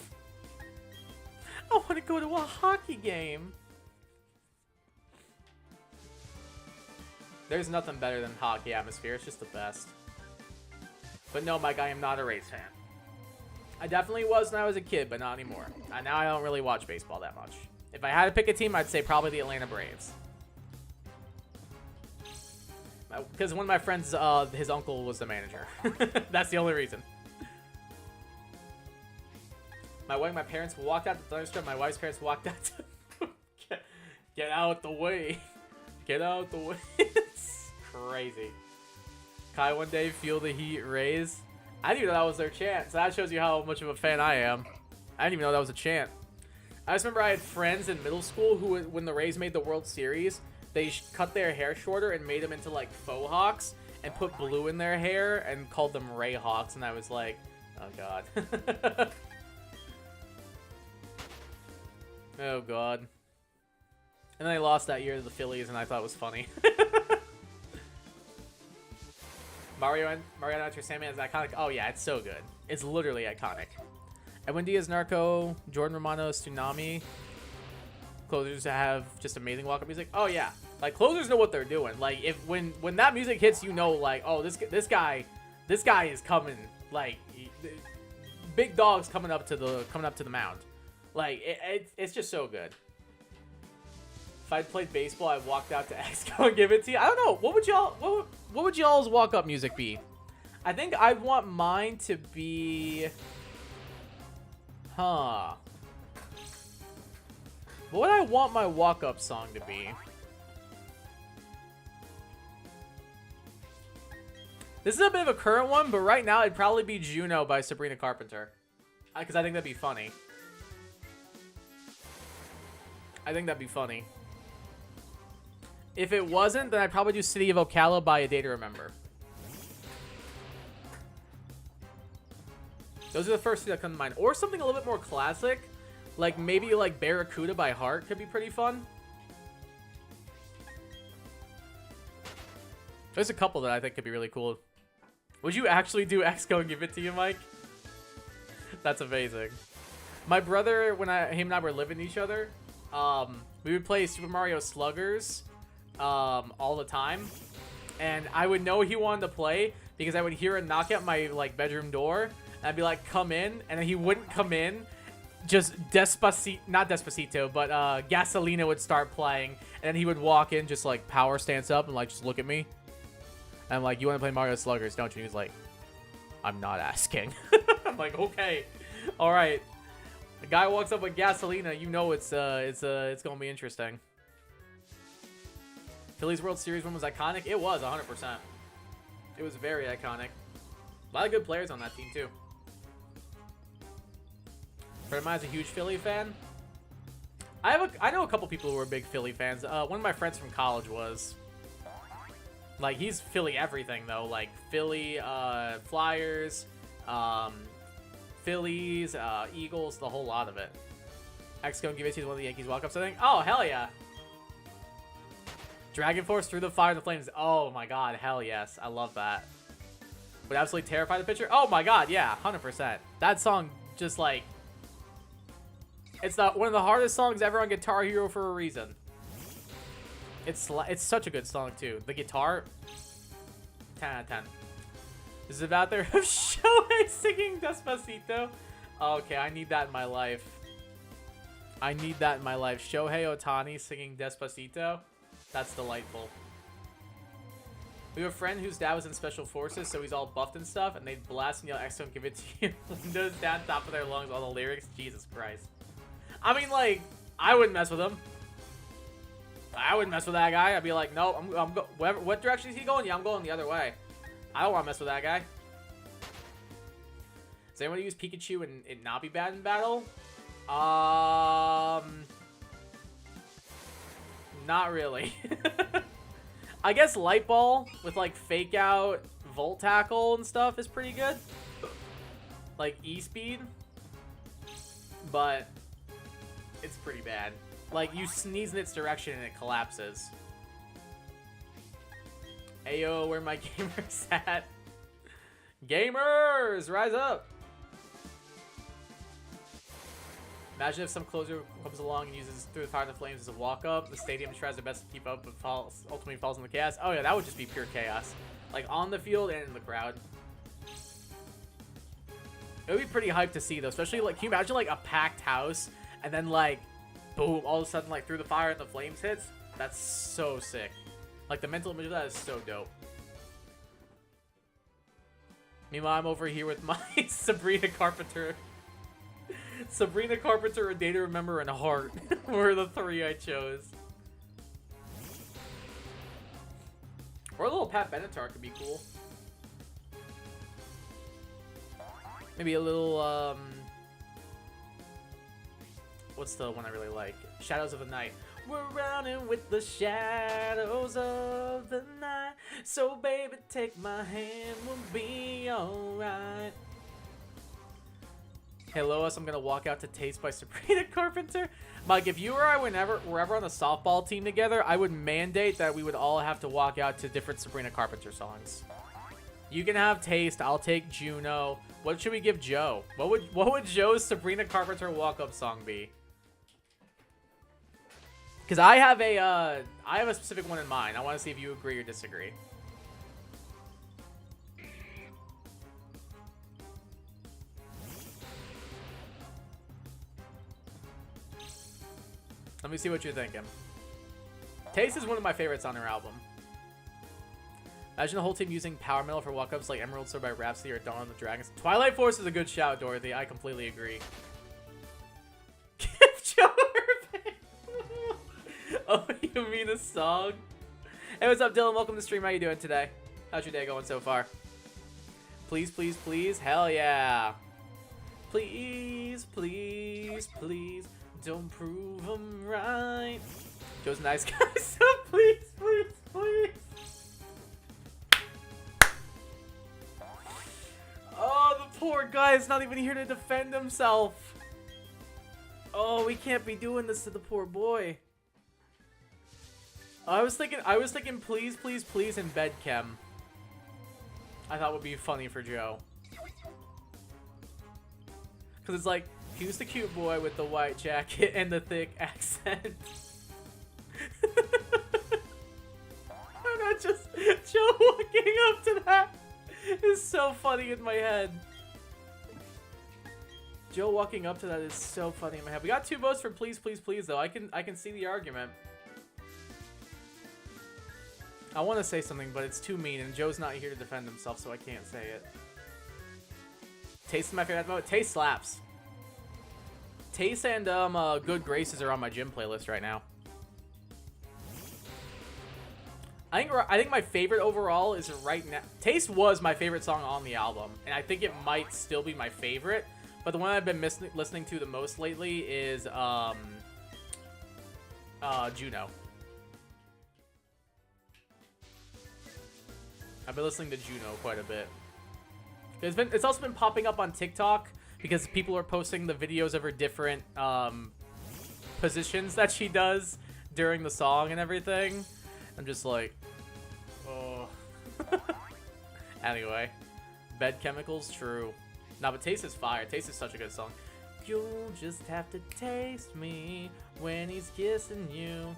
I want to go to a hockey game." There's nothing better than hockey atmosphere. It's just the best. But no, Mike, I am not a Rays fan. I definitely was when I was a kid, but not anymore. And now I don't really watch baseball that much. If I had to pick a team, I'd say probably the Atlanta Braves. Because one of my friends, his uncle was the manager. That's the only reason. My parents walked out to Thunderstruck. My wife's parents walked out to... Get out the way. Get out the way. It's crazy. Kai, one day, feel the heat raise. I didn't even know that was their chant. So that shows you how much of a fan I am. I didn't even know that was a chant. I just remember I had friends in middle school who, when the Rays made the World Series, they cut their hair shorter and made them into like faux hawks and put blue in their hair and called them Ray Hawks. And I was like, Oh god. Oh god. And then they lost that year to the Phillies, and I thought it was funny. Mario Enter Sandman is iconic. Oh yeah, it's so good. It's literally iconic. Edwin Diaz, Narco, Jordan Romano's Tsunami. Closers have just amazing walk-up music. Oh yeah, like closers know what they're doing. Like if when that music hits, you know, like, oh, this guy is coming. Like big dogs coming up to the mound. Like it's just so good. If I'd played baseball, I'd walked out to Exco and give it to you. I don't know. What would y'all's walk-up music be? I think I'd want mine to be... Huh. What would I want my walk-up song to be? This is a bit of a current one, but right now it'd probably be Juno by Sabrina Carpenter. Because I think that'd be funny. I think that'd be funny. If it wasn't, then I'd probably do City of Ocala by A Day to Remember. Those are the first two that come to mind. Or something a little bit more classic. Like maybe like Barracuda by Heart could be pretty fun. There's a couple that I think could be really cool. Would you actually do Exco and give it to you, Mike? That's amazing. My brother, when him and I were living with each other, we would play Super Mario Sluggers all the time, and I would know he wanted to play because I would hear a knock at my like bedroom door, and I'd be like, "Come in," and then he wouldn't come in. Just not Despacito, but Gasolina would start playing, and then he would walk in, just like power stance up and like just look at me. And I'm like, "You want to play Mario Sluggers, don't you?" He's like, "I'm not asking." I'm like, "Okay, all right." The guy walks up with Gasolina, you know it's gonna be interesting. Phillies World Series one was iconic. It was 100%. It was very iconic. A lot of good players on that team too. Friend of mine's a huge Philly fan. I know a couple people who are big Philly fans. One of my friends from college was. Like, he's Philly everything though. Like Philly Flyers, Phillies, Eagles, the whole lot of it. Exco and give it to one of the Yankees walk-ups, I think. Oh, hell yeah. Dragon Force Through the Fire and the Flames. Oh my god, hell yes. I love that. Would absolutely terrify the pitcher. Oh my god, yeah, 100%. That song just like... It's one of the hardest songs ever on Guitar Hero for a reason. It's such a good song too. The guitar, 10 out of 10. This is about there of Shohei singing Despacito. Okay, I need that in my life. I need that in my life. Shohei Ohtani singing Despacito. That's delightful. We have a friend whose dad was in special forces, so he's all buffed and stuff, and they'd blast and yell Exo and give it to you. Windows down top of their lungs, all the lyrics. Jesus Christ. I mean, like, I wouldn't mess with him. I wouldn't mess with that guy. I'd be like, no, what direction is he going? Yeah, I'm going the other way. I don't want to mess with that guy. Does anyone use Pikachu in Nabi Bat in battle? Not really. I guess Light Ball with like fake out Volt Tackle and stuff is pretty good. Like E-Speed. But it's pretty bad. Like you sneeze in its direction and it collapses. Ayo, where my gamers at? Gamers, rise up! Imagine if some closer comes along and uses Through the Fire and the Flames as a walk-up. The stadium tries their best to keep up, but ultimately falls in the chaos. Oh yeah, that would just be pure chaos. Like on the field and in the crowd. It would be pretty hyped to see though, especially like, can you imagine like a packed house and then like, boom, all of a sudden like Through the Fire and the Flames hits? That's so sick. Like the mental image of that is so dope. Meanwhile, I'm over here with my Sabrina Carpenter. Sabrina Carpenter, A Day to Remember, and Heart were the three I chose. Or a little Pat Benatar could be cool. Maybe a little, what's the one I really like? Shadows of the Night. We're running with the shadows of the night. So baby, take my hand, we'll be alright. Hey Lois, I'm gonna walk out to Taste by Sabrina Carpenter. Mike, if you or I were ever on the softball team together, I would mandate that we would all have to walk out to different Sabrina Carpenter songs. You can have Taste. I'll take Juno. What should we give Joe? What would Joe's Sabrina Carpenter walk-up song be? Because I have a specific one in mind. I want to see if you agree or disagree. Let me see what you're thinking. Taste is one of my favorites on her album. Imagine the whole team using power metal for walk-ups like Emerald Sword by Rhapsody or Dawn of the Dragons. Twilight Force is a good shout, Dorothy. I completely agree. Give Joe her pick. Oh, you mean a song? Hey, what's up, Dylan? Welcome to the stream. How you doing today? How's your day going so far? Please, please, please. Hell yeah. Please, please, please. Don't prove them right. Joe's nice guy, so please, please, please. Oh, the poor guy is not even here to defend himself. Oh, we can't be doing this to the poor boy. I was thinking please, please, please in bed chem. I thought would be funny for Joe. Cause it's like, who's the cute boy with the white jacket and the thick accent? I'm not just Joe walking up to that is so funny in my head. Joe walking up to that is so funny in my head. We got 2 votes for please, please, please though. I can see the argument. I want to say something, but it's too mean, and Joe's not here to defend himself, so I can't say it. Taste is my favorite mode. Taste slaps. Taste and Good Graces are on my gym playlist right now. I think my favorite overall is right now. Taste was my favorite song on the album, and I think it might still be my favorite. But the one I've been listening to the most lately is Juno. I've been listening to Juno quite a bit. It's also been popping up on TikTok because people are posting the videos of her different positions that she does during the song and everything. I'm just like, oh. Anyway, Bed Chemicals, true. Nah, but Taste is fire. Taste is such a good song. You'll just have to taste me when he's kissing you.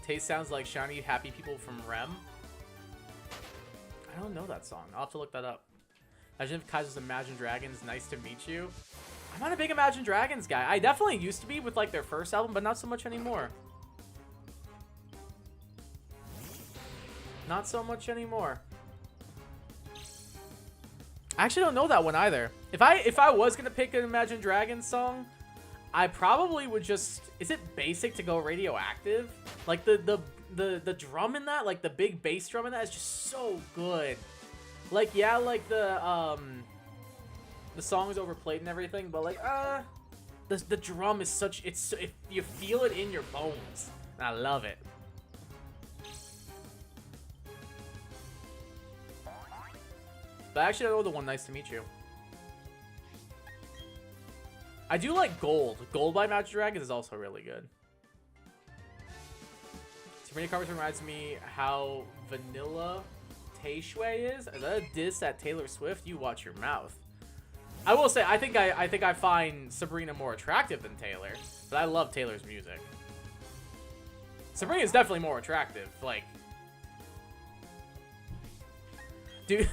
Taste sounds like shiny, happy people from Rem. I don't know that song. I'll have to look that up. Imagine if Kaiser's Imagine Dragons, nice to meet you. I'm not a big Imagine Dragons guy. I definitely used to be with like their first album, but not so much anymore. Not so much anymore. I actually don't know that one either. If I was gonna pick an Imagine Dragons song, I probably would just. Is it basic to go radioactive? Like the drum in that, like the big bass drum in that, is just so good. Like yeah, like the song is overplayed and everything, but like the drum is such. You feel it in your bones, and I love it. But actually, I know the one. Nice to meet you. I do like Gold. Gold by Imagine Dragons is also really good. Sabrina Carpenter reminds me how vanilla Tayshui is. Is that a diss at Taylor Swift? You watch your mouth. I will say, I think I find Sabrina more attractive than Taylor, but I love Taylor's music. Sabrina is definitely more attractive. Like, dude,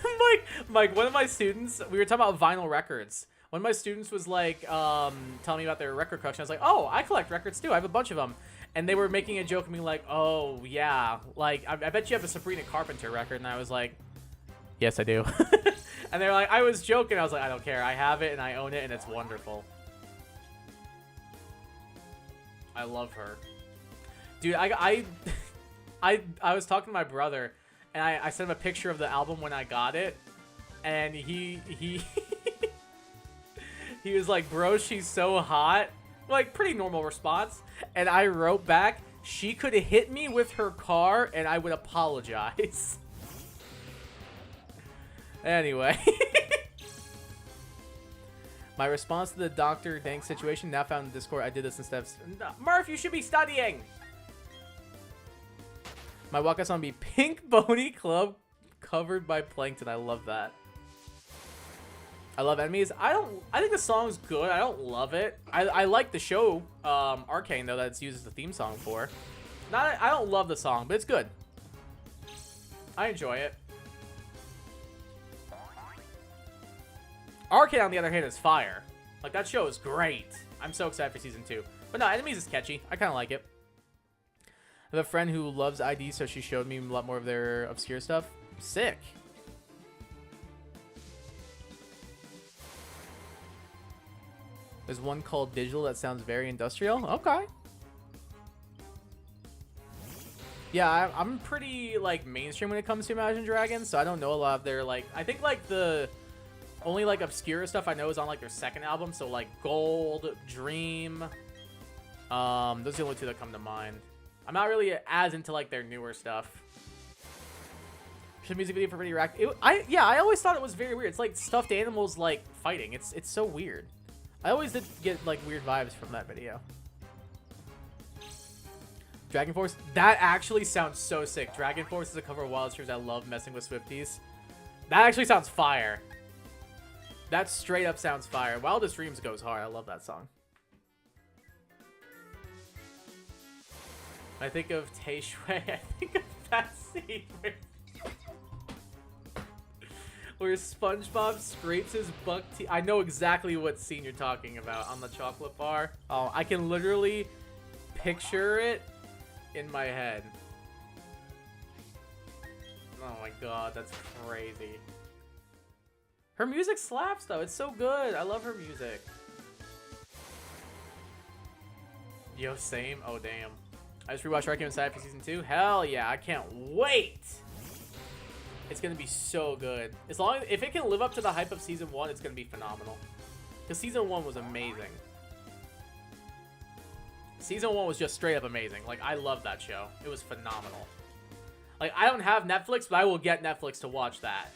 Mike, one of my students, we were talking about vinyl records. One of my students was like, telling me about their record collection. I was like, oh, I collect records too. I have a bunch of them. And they were making a joke of me like, oh, yeah. Like, I bet you have a Sabrina Carpenter record. And I was like, yes, I do. And they were like, I was joking. I was like, I don't care. I have it and I own it and it's wonderful. I love her. Dude, I was talking to my brother and I sent him a picture of the album when I got it. And he he was like, bro, she's so hot. Like, pretty normal response. And I wrote back, she could have hit me with her car and I would apologize. Anyway. My response to the Dr. Dank situation, now found in Discord, I did this instead of... Murph, you should be studying! My walkout song be Pink Bony Club covered by Plankton. I love that. I love Enemies. I think the song's good. I don't love it. I like the show, Arcane, though, that it's used as the theme song for. I don't love the song, but it's good. I enjoy it. Arcane, on the other hand, is fire. Like, that show is great. I'm so excited for season 2. But no, Enemies is catchy. I kind of like it. I have a friend who loves ID, so she showed me a lot more of their obscure stuff. Sick. There's one called Digital that sounds very industrial. Okay. Yeah, I'm pretty, like, mainstream when it comes to Imagine Dragons, so I don't know a lot of their, like... I think, like, the... only, like, obscure stuff I know is on, like, their second album. So, like, Gold, Dream. Those are the only two that come to mind. I'm not really as into, like, their newer stuff. Should music video for Pretty Rack? Yeah, I always thought it was very weird. It's like stuffed animals, like, fighting. It's so weird. I always did get, like, weird vibes from that video. Dragon Force? That actually sounds so sick. Dragon Force is a cover of Wild Streams. I love messing with Swifties. That actually sounds fire. That straight up sounds fire. Wildest Dreams goes hard. I love that song. I think of Tay Shui. I think of that scene where SpongeBob scrapes his buck teeth. I know exactly what scene you're talking about on the chocolate bar. Oh, I can literally picture it in my head. Oh my god, that's crazy. Her music slaps, though. It's so good. I love her music. Yo, same. Oh, damn. I just rewatched Arcane Side for Season 2. Hell yeah. I can't wait. It's going to be so good. If it can live up to the hype of Season 1, it's going to be phenomenal. Because Season 1 was amazing. Season 1 was just straight up amazing. Like, I love that show. It was phenomenal. Like, I don't have Netflix, but I will get Netflix to watch that.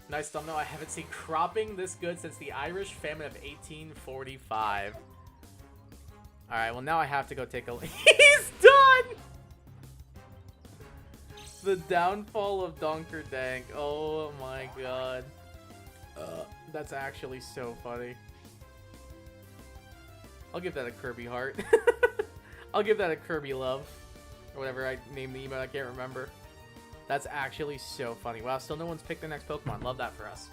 Nice thumbnail. I haven't seen cropping this good since the Irish famine of 1845. Alright, well now I have to go take a look. He's done! The downfall of Dank. Oh my god. That's actually so funny. I'll give that a Kirby heart. I'll give that a Kirby love. Or whatever I named the emote, I can't remember. That's actually so funny. Wow, still no one's picked their next Pokemon. Love that for us.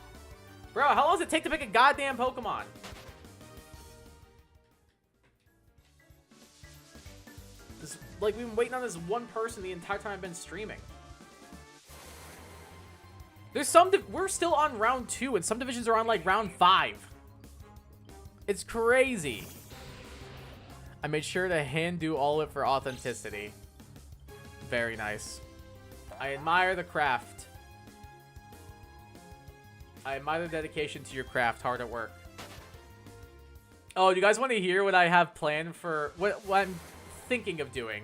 Bro, how long does it take to pick a goddamn Pokemon? Like, we've been waiting on this one person the entire time I've been streaming. There's some... We're still on round 2, and some divisions are on, like, round 5. It's crazy. I made sure to hand do all of it for authenticity. Very nice. I admire the craft. I admire the dedication to your craft. Hard at work. Oh, do you guys want to hear what I have planned for... What I'm thinking of doing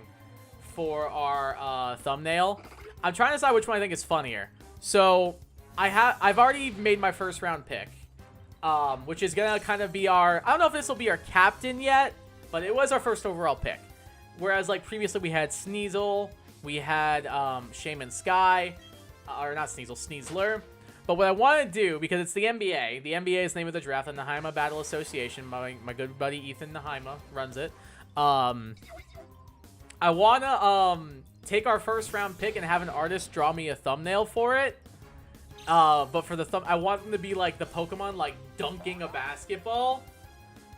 for our thumbnail? I'm trying to decide which one I think is funnier. So, I've already made my first round pick. Which is going to kind of be our... I don't know if this will be our captain yet, but it was our first overall pick. Whereas, like, previously we had Sneasel... We had Shaman Sky, or not Sneasel, Sneasler. But what I want to do, because it's the NBA is the name of the draft, the Naheima Battle Association. My good buddy Ethan Naheima runs it. I want to take our first round pick and have an artist draw me a thumbnail for it. But for the I want them to be like the Pokemon, like dunking a basketball.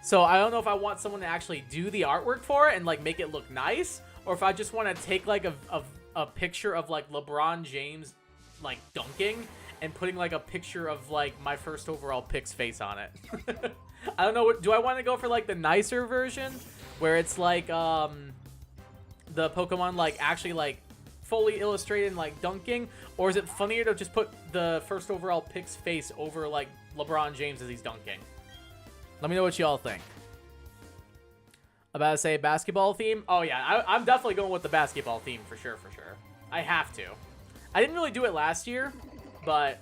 So I don't know if I want someone to actually do the artwork for it and like make it look nice. Or if I just want to take, like, a picture of, like, LeBron James, like, dunking, and putting, like, a picture of, like, my first overall pick's face on it. I don't know. Do I want to go for, like, the nicer version? Where it's, like, the Pokemon, like, actually, like, fully illustrated and, like, dunking? Or is it funnier to just put the first overall pick's face over, like, LeBron James as he's dunking? Let me know what y'all think. About to say basketball theme? Oh, yeah. I'm definitely going with the basketball theme for sure, for sure. I have to. I didn't really do it last year, but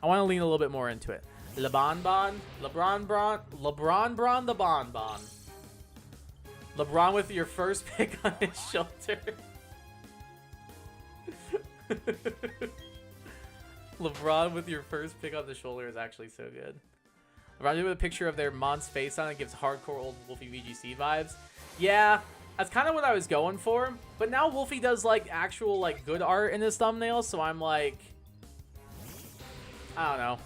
I want to lean a little bit more into it. LeBron Bon, LeBron Bron, LeBron Bron the Bon Bon. LeBron with your first pick on his shoulder. LeBron with your first pick on the shoulder is actually so good. LeBron with a picture of their Mon's face on it gives hardcore old Wolfie VGC vibes. Yeah, that's kind of what I was going for. But now Wolfie does like actual like good art in his thumbnails, so I'm like, I don't know.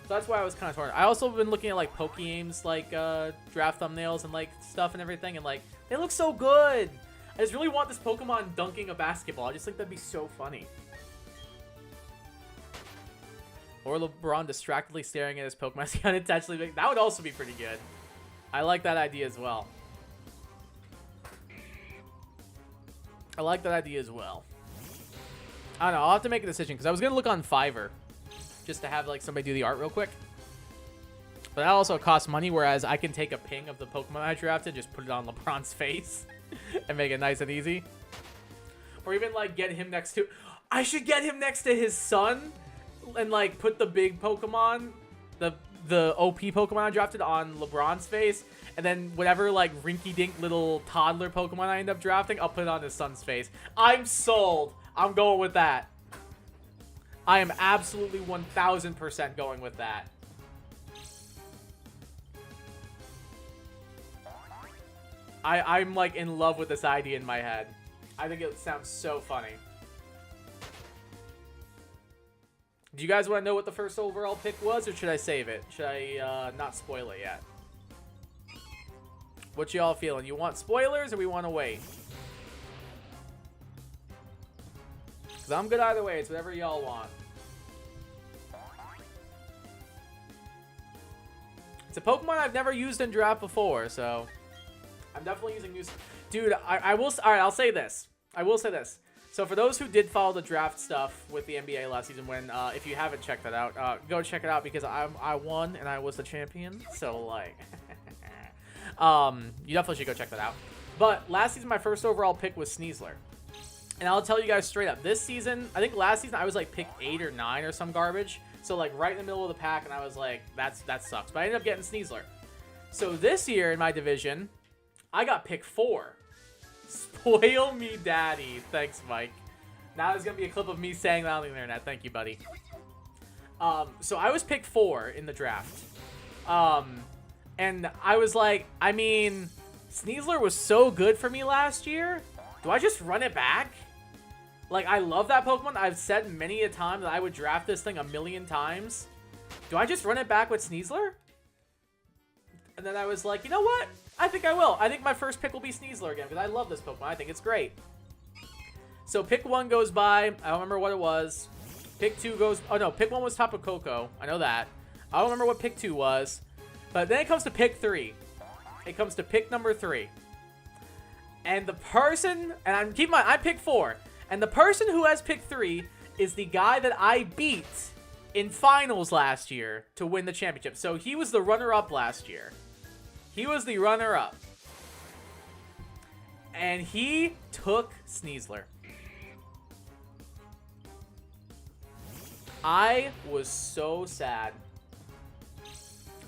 So that's why I was kind of torn. I also been looking at like PokeAim's like draft thumbnails and like stuff and everything, and like they look so good. I just really want this Pokemon dunking a basketball. I just think that'd be so funny. Or LeBron distractedly staring at his Pokemon as he unintentionally. That would also be pretty good. I like that idea as well. I like that idea as well. I don't know. I'll have to make a decision because I was gonna look on Fiverr just to have like somebody do the art real quick. But that also costs money, whereas I can take a ping of the Pokemon I drafted, just put it on LeBron's face, and make it nice and easy. Or even like get him next to. I should get him next to his son, and like put the big Pokemon, the OP Pokemon I drafted on LeBron's face, and then whatever like rinky-dink little toddler Pokemon I end up drafting, I'll put it on his son's face. I'm sold. I'm going with that. I am absolutely 1000% going with that. I'm like in love with this idea in my head. I think it sounds so funny. Do you guys want to know what the first overall pick was, or should I save it? Should I not spoil it yet? What y'all feeling? You want spoilers, or we want to wait? Because I'm good either way. It's whatever y'all want. It's a Pokemon I've never used in draft before, so I'm definitely using new. Dude, I will. All right, I'll say this. I will say this. So for those who did follow the draft stuff with the NBA last season, when if you haven't checked that out, go check it out because I won and I was the champion. So like, you definitely should go check that out. But last season, my first overall pick was Sneasler, and I'll tell you guys straight up, this season, I think last season I was like pick 8 or 9 or some garbage. So like right in the middle of the pack, and I was like, that sucks. But I ended up getting Sneasler. So this year in my division, I got pick 4. Spoil me, daddy. Thanks, Mike. Now there's gonna be a clip of me saying that on the internet. Thank you, buddy. So I was pick 4 in the draft. And I was like, I mean, Sneasler was so good for me last year. Do I just run it back? Like, I love that Pokemon. I've said many a time that I would draft this thing 1,000,000 times. Do I just run it back with Sneasler? And then I was like, you know what? I think I will. I think my first pick will be Sneasler again, because I love this Pokemon. I think it's great. So pick 1 goes by. I don't remember what it was. Pick 2 goes... Oh, no. Pick 1 was Tapu Koko. I know that. I don't remember what pick 2 was. But then it comes to pick 3. It comes to pick number 3. And the person... And I'm keeping my... I pick 4. And the person who has pick 3 is the guy that I beat in finals last year to win the championship. So he was the runner-up last year. He was the runner-up. And he took Sneasler. I was so sad.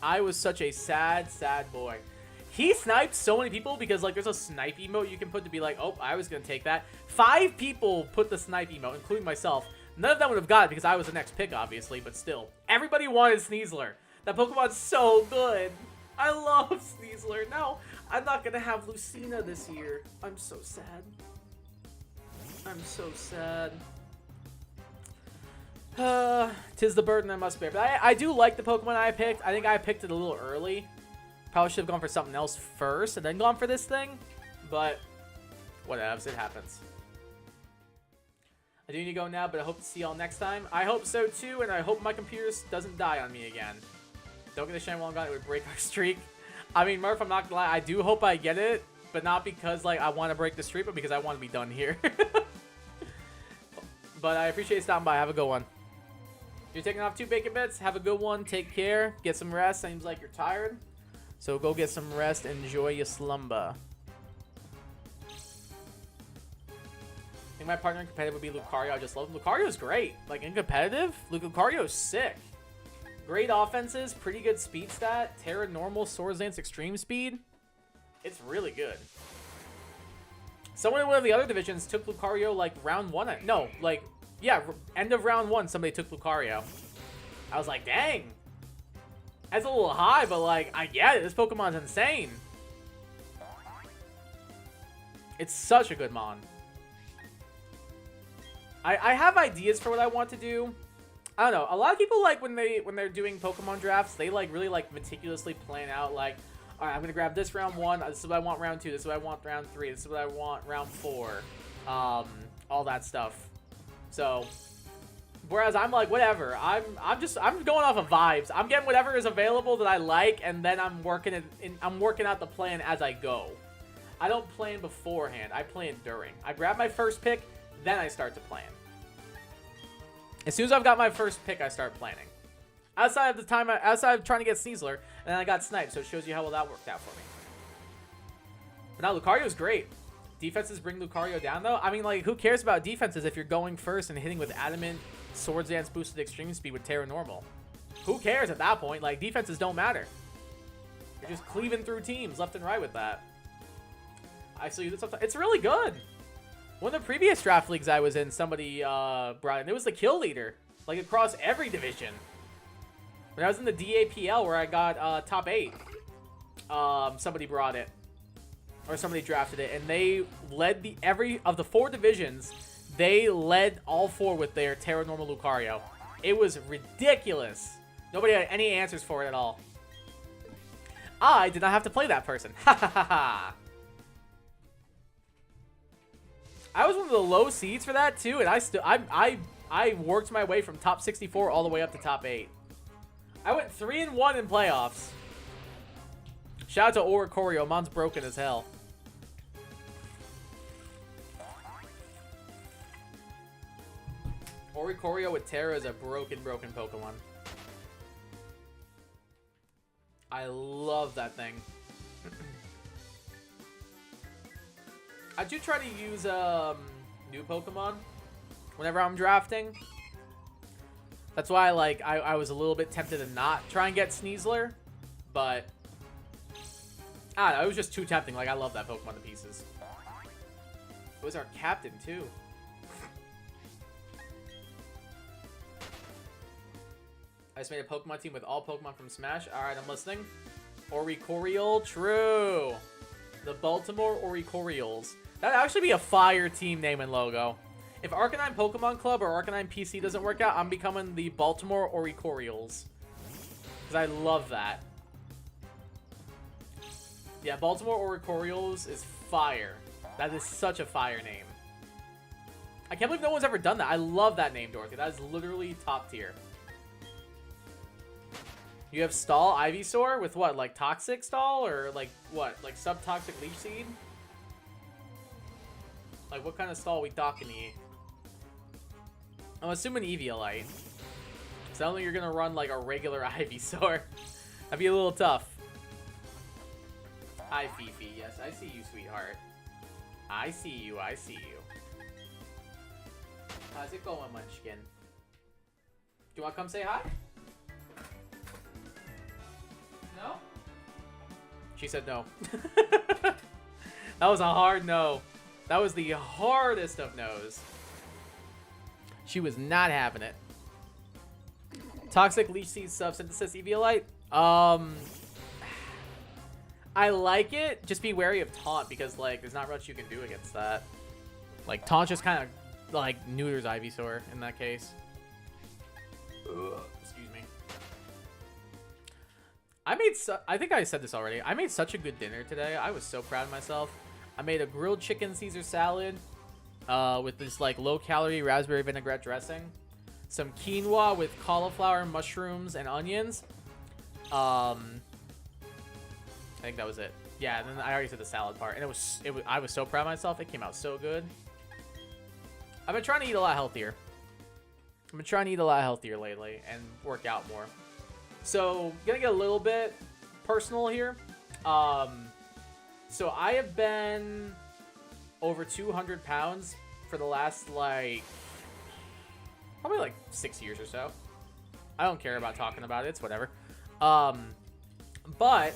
I was such a sad, sad boy. He sniped so many people because, like, there's a snipe emote you can put to be like, oh, I was going to take that. 5 people put the snipe emote, including myself. None of them would have got it because I was the next pick, obviously, but still. Everybody wanted Sneasler. That Pokemon's so good. I love Sneasler. No, I'm not going to have Lucina this year. I'm so sad. I'm so sad. 'Tis the burden I must bear. But I do like the Pokemon I picked. I think I picked it a little early. Probably should have gone for something else first and then gone for this thing. But whatevs, it happens. I do need to go now, but I hope to see y'all next time. I hope so too, and I hope my computer doesn't die on me again. Don't get the shiny one gun, it would break our streak. I mean, Murph, I'm not gonna lie, I do hope I get it, but not because like I want to break the streak, but because I want to be done here. But I appreciate you stopping by. Have a good one. You're taking off 2 bacon bits. Have a good one. Take care. Get some rest. Seems like you're tired. So go get some rest. Enjoy your slumber. think my partner in competitive would be Lucario. I just love him. Lucario's great. Like, in competitive, Lucario's sick. Great offenses, pretty good speed stat. Terra normal, Swords Dance, extreme speed. It's really good. Someone in one of the other divisions took Lucario, like, round 1. No, like, yeah, end of round 1, somebody took Lucario. I was like, dang. That's a little high, but, like, I get it. This Pokemon's insane. It's such a good mon. I have ideas for what I want to do. I don't know. A lot of people, like, when they're doing Pokemon drafts, they, like, really, like, meticulously plan out, like, all right, I'm going to grab this round 1. This is what I want round 2. This is what I want round 3. This is what I want round 4. All that stuff. So, whereas I'm like, whatever. I'm going off of vibes. I'm getting whatever is available that I like, and then I'm working out the plan as I go. I don't plan beforehand. I plan during. I grab my first pick, then I start to plan. As soon as I've got my first pick, I start planning. Outside of trying to get Sneasler, and then I got Sniped, so it shows you how well that worked out for me. But now Lucario's great. Defenses bring Lucario down, though. I mean, like, who cares about defenses if you're going first and hitting with Adamant, Swords Dance boosted extreme speed with Terra normal? Who cares at that point? Like, defenses don't matter. You're just cleaving through teams left and right with that. I still use it sometimes. It's really good. One of the previous draft leagues I was in, somebody brought in. It was the kill leader, like, across every division. When I was in the DAPL where I got top 8, somebody brought it. Or somebody drafted it. And they led every of the 4 divisions, they led all 4 with their Terra normal Lucario. It was ridiculous. Nobody had any answers for it at all. I did not have to play that person. Ha ha ha ha. I was one of the low seeds for that too, and I worked my way from top 64 all the way up to top 8. I went 3-1 in playoffs. Shout out to Oricorio. Mon's broken as hell. Oricorio with Terra is a broken Pokemon. I love that thing. I do try to use new Pokemon whenever I'm drafting. That's why I was a little bit tempted to not try and get Sneasler, but I don't know, it was just too tempting. Like, I love that Pokemon to pieces. It was our captain too. I just made a Pokemon team with all Pokemon from Smash. Alright, I'm listening. Oricorio, true. The Baltimore Oricorials. That'd actually be a fire team name and logo. If Arcanine Pokemon Club or Arcanine PC doesn't work out, I'm becoming the Baltimore Oricorials. Because I love that. Yeah, Baltimore Oricorials is fire. That is such a fire name. I can't believe no one's ever done that. I love that name, Dorothy. That is literally top tier. You have Stall Ivysaur with what? Like Toxic Stall? Or like what? Like Subtoxic Leech Seed? Like what kind of stall we talking here? I'm assuming Eviolite. So I don't think you're gonna run like a regular Ivysaur. That'd be a little tough. Hi Fifi, yes, I see you, sweetheart. I see you, I see you. How's it going, Munchkin? Do you wanna come say hi? No? She said no. That was a hard no. That was the hardest of no's. She was not having it. Toxic Leech Seed Subsynthesis Eviolite. I like it. Just be wary of Taunt because, like, there's not much you can do against that. Like, Taunt just kind of, like, neuters Ivysaur in that case. Ugh, excuse me. I think I said this already. I made such a good dinner today. I was so proud of myself. I made a grilled chicken Caesar salad with this, like, low-calorie raspberry vinaigrette dressing. Some quinoa with cauliflower, mushrooms, and onions. I think that was it. Yeah, and then I already said the salad part, and I was so proud of myself. It came out so good. I've been trying to eat a lot healthier. I've been trying to eat a lot healthier lately and work out more. So, gonna get a little bit personal here. So I have been over 200 pounds for the last, like, probably like 6 years or so. I don't care about talking about it. It's whatever. But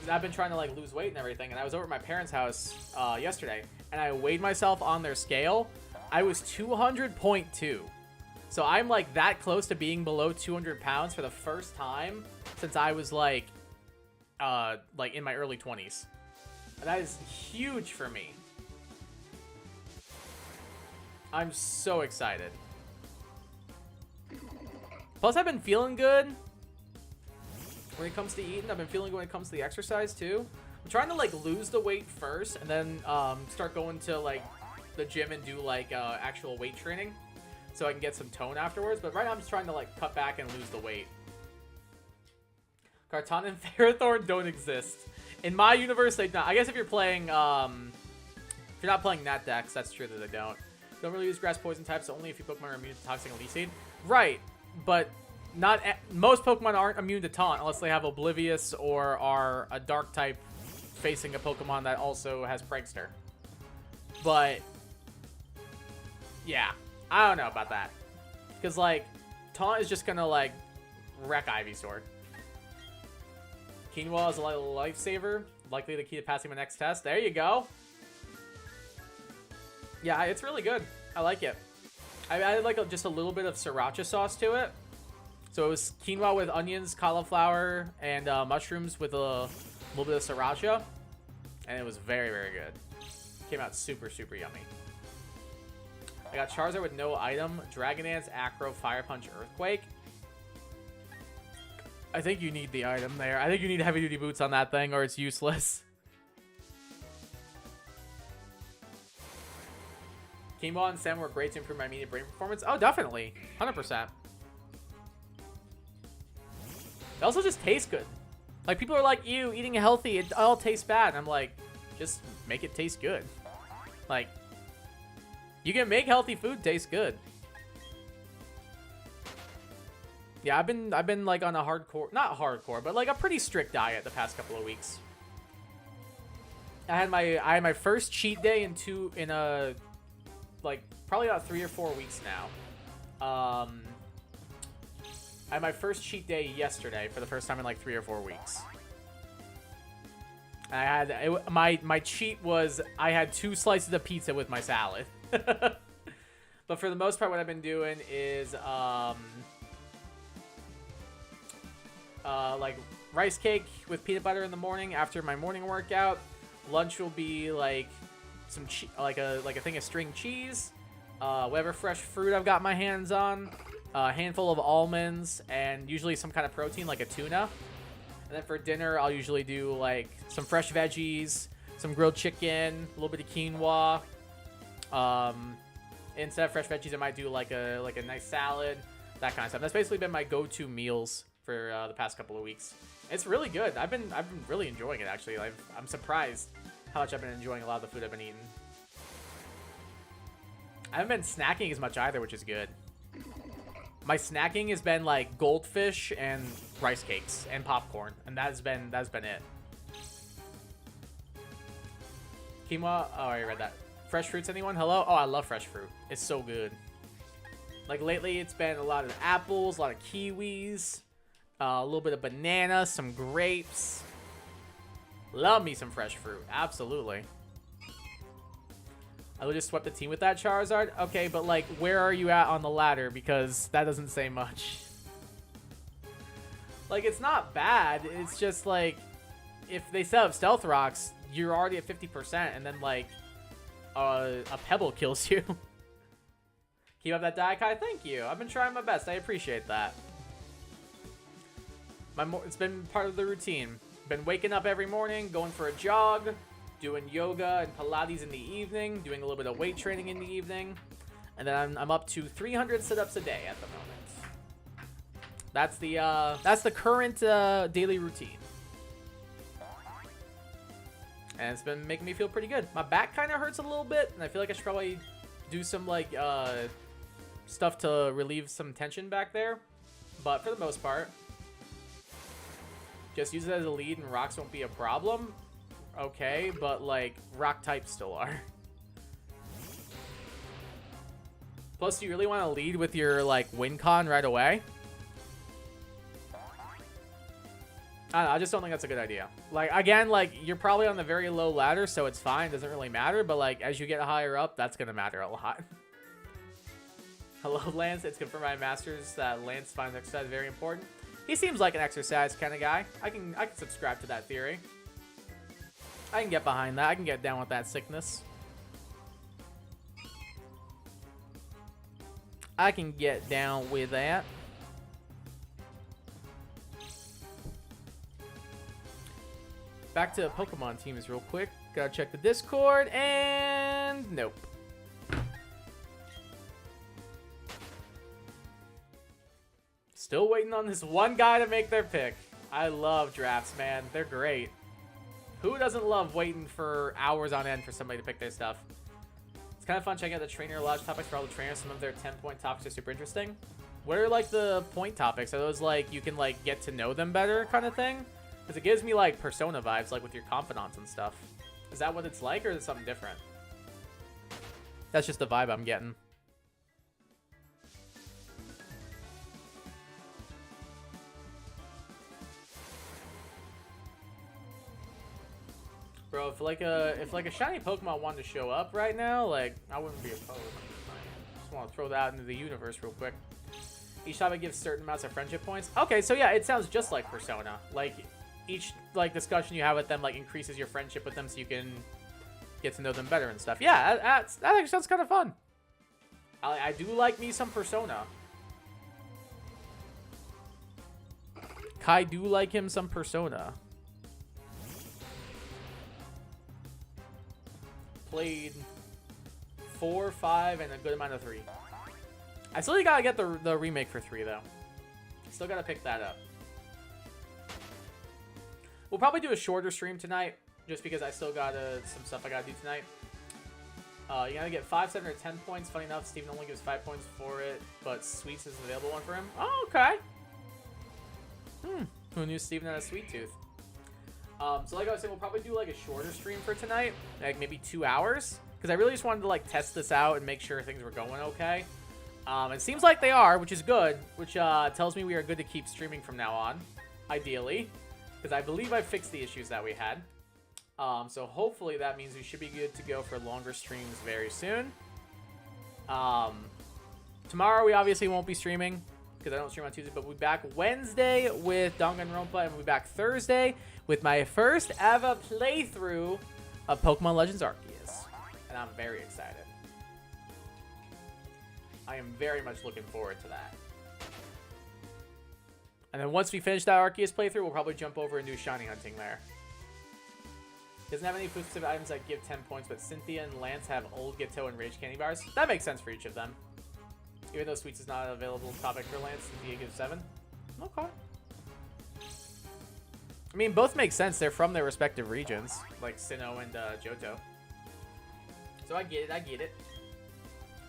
I've been trying to, like, lose weight and everything, and I was over at my parents' house yesterday, and I weighed myself on their scale. I was 200.2. So I'm, like, that close to being below 200 pounds for the first time since I was, like in my early 20s. And that is huge for me. I'm so excited. Plus, I've been feeling good when it comes to eating. I've been feeling good when it comes to the exercise, too. I'm trying to, like, lose the weight first and then start going to, like, the gym and do, like, actual weight training so I can get some tone afterwards. But right now, I'm just trying to, like, cut back and lose the weight. Carton and Ferrothorn don't exist. In my universe, they don't. I guess if you're playing, if you're not playing Nat Dex, that's true that they don't. Don't really use grass poison types, so only if your Pokemon are immune to Toxic and Leaf Seed. Right, but not most Pokemon aren't immune to Taunt unless they have Oblivious or are a Dark type facing a Pokemon that also has Prankster. But yeah, I don't know about that. Because, like, Taunt is just gonna, like, wreck Ivysaur. Quinoa is a lifesaver. Likely the key to passing my next test. There you go. Yeah, it's really good. I like it. I added, like, just a little bit of sriracha sauce to it. So it was quinoa with onions, cauliflower, and mushrooms with a little bit of sriracha. And it was very, very good. Came out super, super yummy. I got Charizard with no item. Dragon Dance, Acro, Fire Punch, Earthquake. I think you need the item there. I think you need heavy-duty boots on that thing or it's useless. Quinoa and salmon were great to improve my immediate brain performance. Oh, definitely. 100%. It also just tastes good. Like, people are like, ew, eating healthy, it all tastes bad. And I'm like, just make it taste good. Like, you can make healthy food taste good. Yeah, I've been like on a hardcore, not hardcore, but like a pretty strict diet the past couple of weeks. I had my first cheat day in like probably about 3 or 4 weeks now. I had my first cheat day yesterday for the first time in like 3 or 4 weeks. I had my cheat was I had 2 slices of pizza with my salad. But for the most part, what I've been doing is like rice cake with peanut butter in the morning after my morning workout. Lunch will be like some like a thing of string cheese, whatever fresh fruit I've got my hands on, a handful of almonds, and usually some kind of protein like a tuna. And then for dinner, I'll usually do like some fresh veggies, some grilled chicken, a little bit of quinoa. Instead of fresh veggies, I might do like a nice salad, that kind of stuff. That's basically been my go-to meals for the past couple of weeks. It's really good. I've been really enjoying it, actually. I'm surprised how much I've been enjoying a lot of the food I've been eating. I haven't been snacking as much either, which is good. My snacking has been like goldfish and rice cakes and popcorn, and that's been it. Quinoa. Oh, I read that. Fresh fruits, anyone? Hello? Oh, I love fresh fruit. It's so good. Like lately, it's been a lot of apples, a lot of kiwis, a little bit of banana, some grapes. Love me some fresh fruit. Absolutely. I just swept the team with that Charizard. Okay, but like, where are you at on the ladder? Because that doesn't say much. Like, it's not bad. It's just like, if they still have Stealth Rocks, you're already at 50%, and then like, a Pebble kills you. Keep up that Daikai. Thank you. I've been trying my best. I appreciate that. It's been part of the routine. Been waking up every morning, going for a jog, doing yoga and Pilates in the evening, doing a little bit of weight training in the evening, and then I'm up to 300 sit-ups a day at the moment. That's the current daily routine, and it's been making me feel pretty good. My back kind of hurts a little bit, and I feel like I should probably do some like stuff to relieve some tension back there, but for the most part, just use it as a lead and rocks won't be a problem. Okay, but like rock types still are. Plus, you really want to lead with your, like, win con right away. I don't know, I just don't think that's a good idea. Like, again, like, you're probably on the very low ladder, so it's fine. Doesn't really matter. But, like, as you get higher up, that's going to matter a lot. Hello, Lance. It's confirmed by Masters that Lance finds exercise very important. He seems like an exercise kind of guy. I can subscribe to that theory. I can get behind that. I can get down with that sickness. I can get down with that. Back to Pokemon teams real quick. Gotta check the Discord, and nope. Still waiting on this one guy to make their pick. I love drafts, man. They're great. Who doesn't love waiting for hours on end for somebody to pick their stuff? It's kind of fun checking out the trainer lodge topics for all the trainers. Some of their 10-point topics are super interesting. What are, like, the point topics? Are those, like, you can, like, get to know them better kind of thing? Because it gives me, like, Persona vibes, like, with your confidants and stuff. Is that what it's like, or is it something different? That's just the vibe I'm getting. Bro, if like a shiny Pokemon wanted to show up right now, like, I wouldn't be opposed. I just want to throw that out into the universe real quick. Each topic gives certain amounts of friendship points. Okay, so yeah, it sounds just like Persona. Like, each, like, discussion you have with them, like, increases your friendship with them so you can get to know them better and stuff. Yeah, that actually sounds kind of fun. I do like me some Persona. Kai do like him some Persona. Played 4, 5, and a good amount of 3. I still gotta get the remake for 3, though. Still gotta pick that up. We'll probably do a shorter stream tonight, just because I still got some stuff I gotta do tonight. You gotta get 5, 7, or 10 points. Funny enough, Steven only gives 5 points for it, but Sweets is an available one for him. Oh, okay. Who knew Steven had a sweet tooth? So like I was saying, we'll probably do like a shorter stream for tonight, like maybe 2 hours, because I really just wanted to like test this out and make sure things were going okay. It seems like they are, which is good, which tells me we are good to keep streaming from now on, ideally, because I believe I fixed the issues that we had. So hopefully that means we should be good to go for longer streams very soon. Tomorrow we obviously won't be streaming, because I don't stream on Tuesday, but we'll be back Wednesday with Danganronpa, and we'll be back Thursday with my first ever playthrough of Pokemon Legends Arceus. And I'm very excited. I am very much looking forward to that. And then once we finish that Arceus playthrough, we'll probably jump over and do shiny hunting there. Doesn't have any food specific items that give 10 points, but Cynthia and Lance have Old Ghetto and Rage Candy Bars. That makes sense for each of them. Even though Sweets is not an available topic for Lance, Cynthia gives 7. Okay. I mean, both make sense. They're from their respective regions, like Sinnoh and Johto. So I get it. I get it.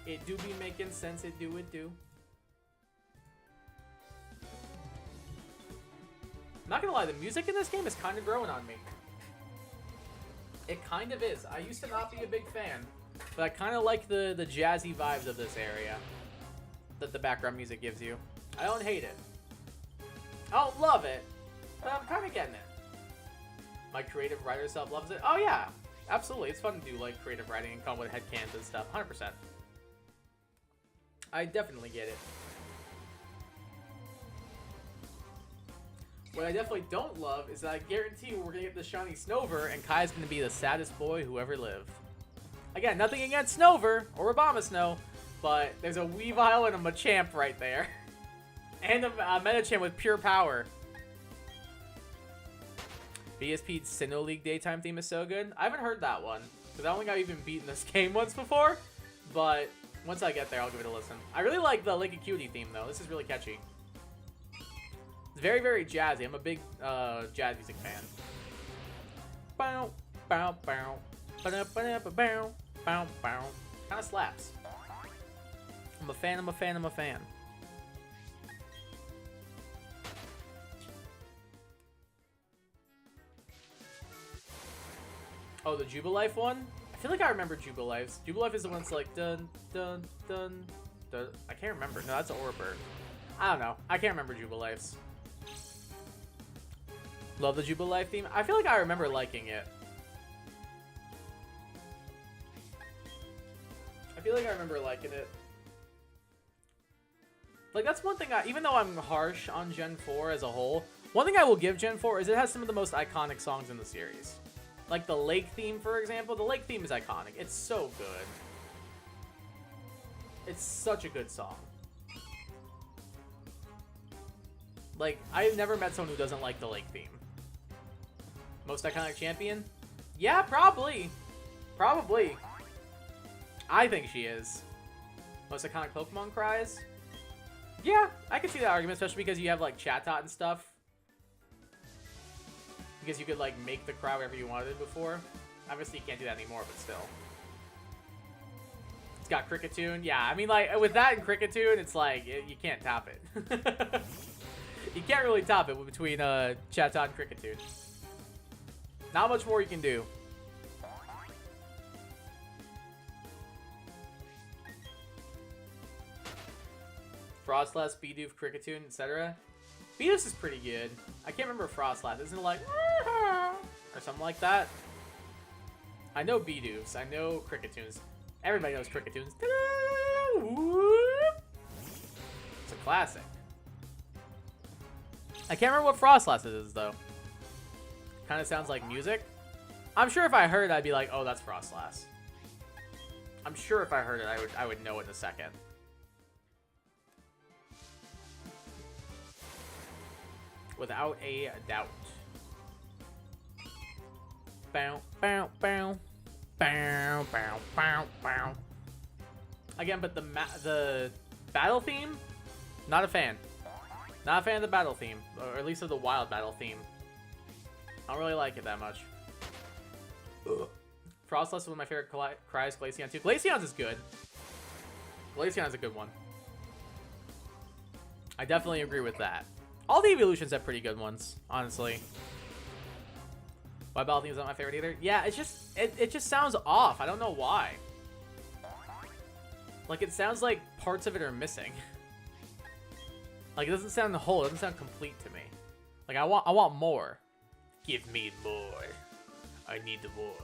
It do be making sense. It do. Not gonna lie, the music in this game is kind of growing on me. It kind of is. I used to not be a big fan, but I kind of like the jazzy vibes of this area that the background music gives you. I don't hate it. I don't love it, but I'm kind of getting it. My creative writer self loves it. Oh yeah, absolutely. It's fun to do like creative writing and come with headcanons and stuff. 100%. I definitely get it. What I definitely don't love is that I guarantee we're gonna get the shiny Snover, and Kai's gonna be the saddest boy who ever lived. Again, nothing against Snover or Abomasnow, but there's a Weavile and a Machamp right there. And a Medicham with pure power. BSP's Sinnoh League daytime theme is so good. I haven't heard that one, because I only got even beaten this game once before. But once I get there, I'll give it a listen. I really like the Lake Acuity theme, though. This is really catchy. It's very, very jazzy. I'm a big jazz music fan. Bow, bow, bow. Ba-da, ba-da, ba-bow. Bow, bow. Kind of slaps. I'm a fan, I'm a fan, I'm a fan. Oh, the Jubilife one? I feel like I remember Jubilife. Jubilife is the one that's like dun, dun, dun, I can't remember. No, that's an Orbert. I don't know. I can't remember Jubilife's. Love the Jubilife theme. I feel like I remember liking it. I feel like I remember liking it. Like, that's one thing even though I'm harsh on Gen 4 as a whole, one thing I will give Gen 4 is it has some of the most iconic songs in the series. Like the Lake theme, for example. The Lake theme is iconic. It's so good. It's such a good song. Like, I've never met someone who doesn't like the Lake theme. Most iconic champion? Yeah, probably. Probably. I think she is. Most iconic Pokemon cries? Yeah, I can see that argument, especially because you have, like, Chatot and stuff. Because you could, like, make the cry wherever you wanted before. Obviously, you can't do that anymore, but still. It's got Cricketune. Yeah, I mean, like, with that and Cricketune, it's like, you can't top it. You can't really top it between Chatot and Cricketune. Not much more you can do. Frostlass, Bidoof, Cricketune, etc. Bidoof is pretty good. I can't remember Frostlass. Isn't it like or something like that? I know Bidoofs. I know Cricketoons. Everybody knows Cricketoons. It's a classic. I can't remember what Frostlass is though. Kind of sounds like music. I'm sure if I heard it, I'd be like, oh, that's Frostlass. I'm sure if I heard it, I would know it in a second. Without a doubt. Bow, bow, bow. Bow, bow, bow, bow. Again, but the battle theme, not a fan. Not a fan of the battle theme, or at least of the wild battle theme. I don't really like it that much. Frostlass is one of my favorite cries. Glaceon too. Glaceon's is good. Glaceon's a good one. I definitely agree with that. All the evolutions have pretty good ones, honestly. Why battle theme is not my favorite either? Yeah, it's just it just sounds off. I don't know why. Like, it sounds like parts of it are missing. Like, it doesn't sound whole. It doesn't sound complete to me. Like, I want more. Give me more. I need the more.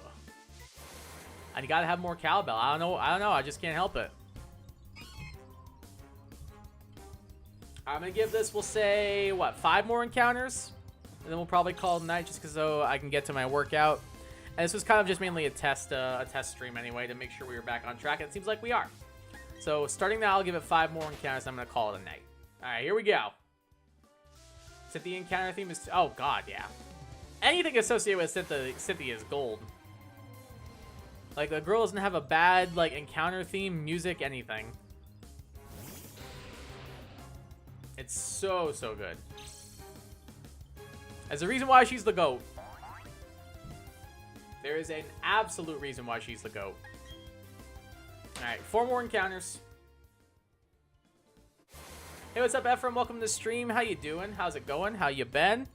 And you gotta have more cowbell. I don't know. I just can't help it. I'm gonna give this, we'll say, what, 5 more encounters? And then we'll probably call it a night just because so I can get to my workout. And this was kind of just mainly a test stream anyway to make sure we were back on track. And it seems like we are. So starting now, I'll give it 5 more encounters. And I'm gonna call it a night. All right, here we go. Cynthia encounter theme is, oh god, yeah. Anything associated with Cynthia is gold. Like, the girl doesn't have a bad, like, encounter theme, music, anything. It's so, so good. There's a reason why she's the GOAT. There is an absolute reason why she's the GOAT. Alright, 4 more encounters. Hey, what's up, Ephraim? Welcome to the stream. How you doing? How's it going? How you been?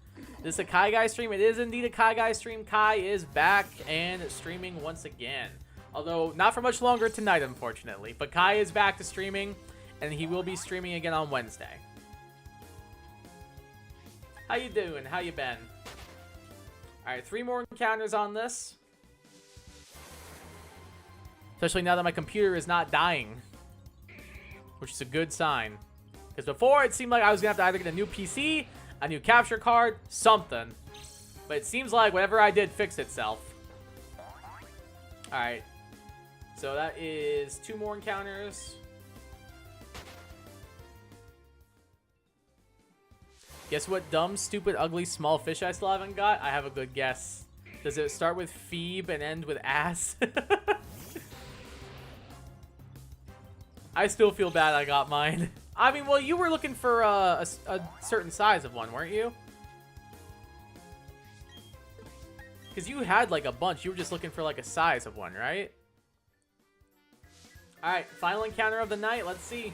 This is a Kai Guy stream. It is indeed a Kai Guy stream. Kai is back and streaming once again. Although, not for much longer tonight, unfortunately. But Kai is back to streaming, and he will be streaming again on Wednesday. How you doing? How you been? Alright, 3 more encounters on this. Especially now that my computer is not dying. Which is a good sign. Because before, it seemed like I was going to have to either get a new PC, a new capture card, something. But it seems like whatever I did fixed itself. Alright. So that is 2 more encounters. Guess what dumb, stupid, ugly, small fish I still haven't got? I have a good guess. Does it start with Phoebe and end with ass? I still feel bad I got mine. I mean, well, you were looking for a certain size of one, weren't you? Because you had, like, a bunch. You were just looking for, like, a size of one, right? Alright, final encounter of the night. Let's see.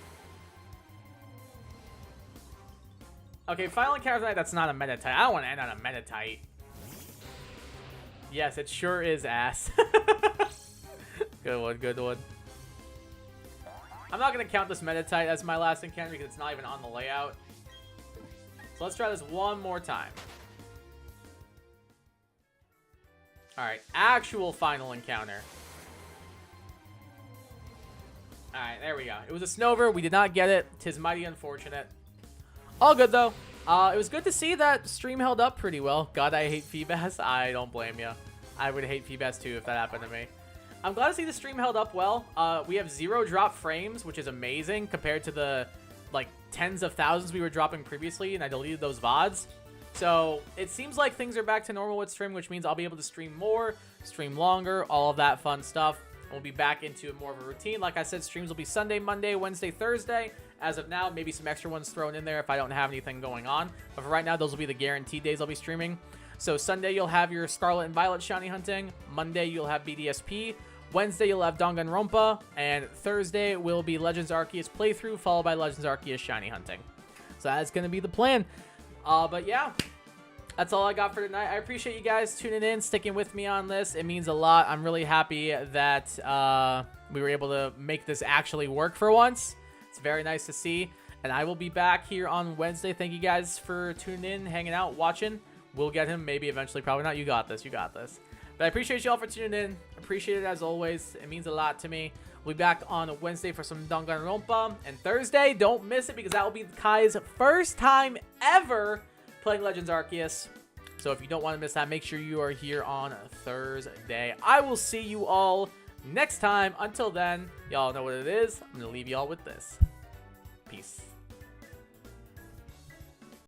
Okay, final encounter of the night, that's not a Metatite. I don't want to end on a Metatite. Yes, it sure is ass. Good one, good one. I'm not going to count this Meditite as my last encounter because it's not even on the layout. So let's try this one more time. Alright, actual final encounter. Alright, there we go. It was a Snover. We did not get it. 'Tis mighty unfortunate. All good, though. It was good to see that stream held up pretty well. God, I hate Feebas. I don't blame you. I would hate Feebas, too, if that happened to me. I'm glad to see the stream held up well. We have 0 drop frames, which is amazing compared to the, like, tens of thousands we were dropping previously, and I deleted those VODs. So it seems like things are back to normal with stream, which means I'll be able to stream more, stream longer, all of that fun stuff. We'll be back into more of a routine. Like I said, streams will be Sunday, Monday, Wednesday, Thursday. As of now, maybe some extra ones thrown in there if I don't have anything going on. But for right now, those will be the guaranteed days I'll be streaming. So Sunday, you'll have your Scarlet and Violet shiny hunting. Monday, you'll have BDSP. Wednesday, you'll have Danganronpa. And Thursday will be Legends Arceus playthrough, followed by Legends Arceus shiny hunting. So that's going to be the plan. But yeah, that's all I got for tonight. I appreciate you guys tuning in, sticking with me on this. It means a lot. I'm really happy that we were able to make this actually work for once. It's very nice to see. And I will be back here on Wednesday. Thank you guys for tuning in, hanging out, watching. We'll get him maybe eventually. Probably not. You got this. You got this. But I appreciate you all for tuning in. Appreciate it as always. It means a lot to me. We'll be back on Wednesday for some Danganronpa. And Thursday, don't miss it because that will be Kai's first time ever playing Legends Arceus. So if you don't want to miss that, make sure you are here on Thursday. I will see you all next time. Until then, y'all know what it is. I'm going to leave y'all with this. Peace.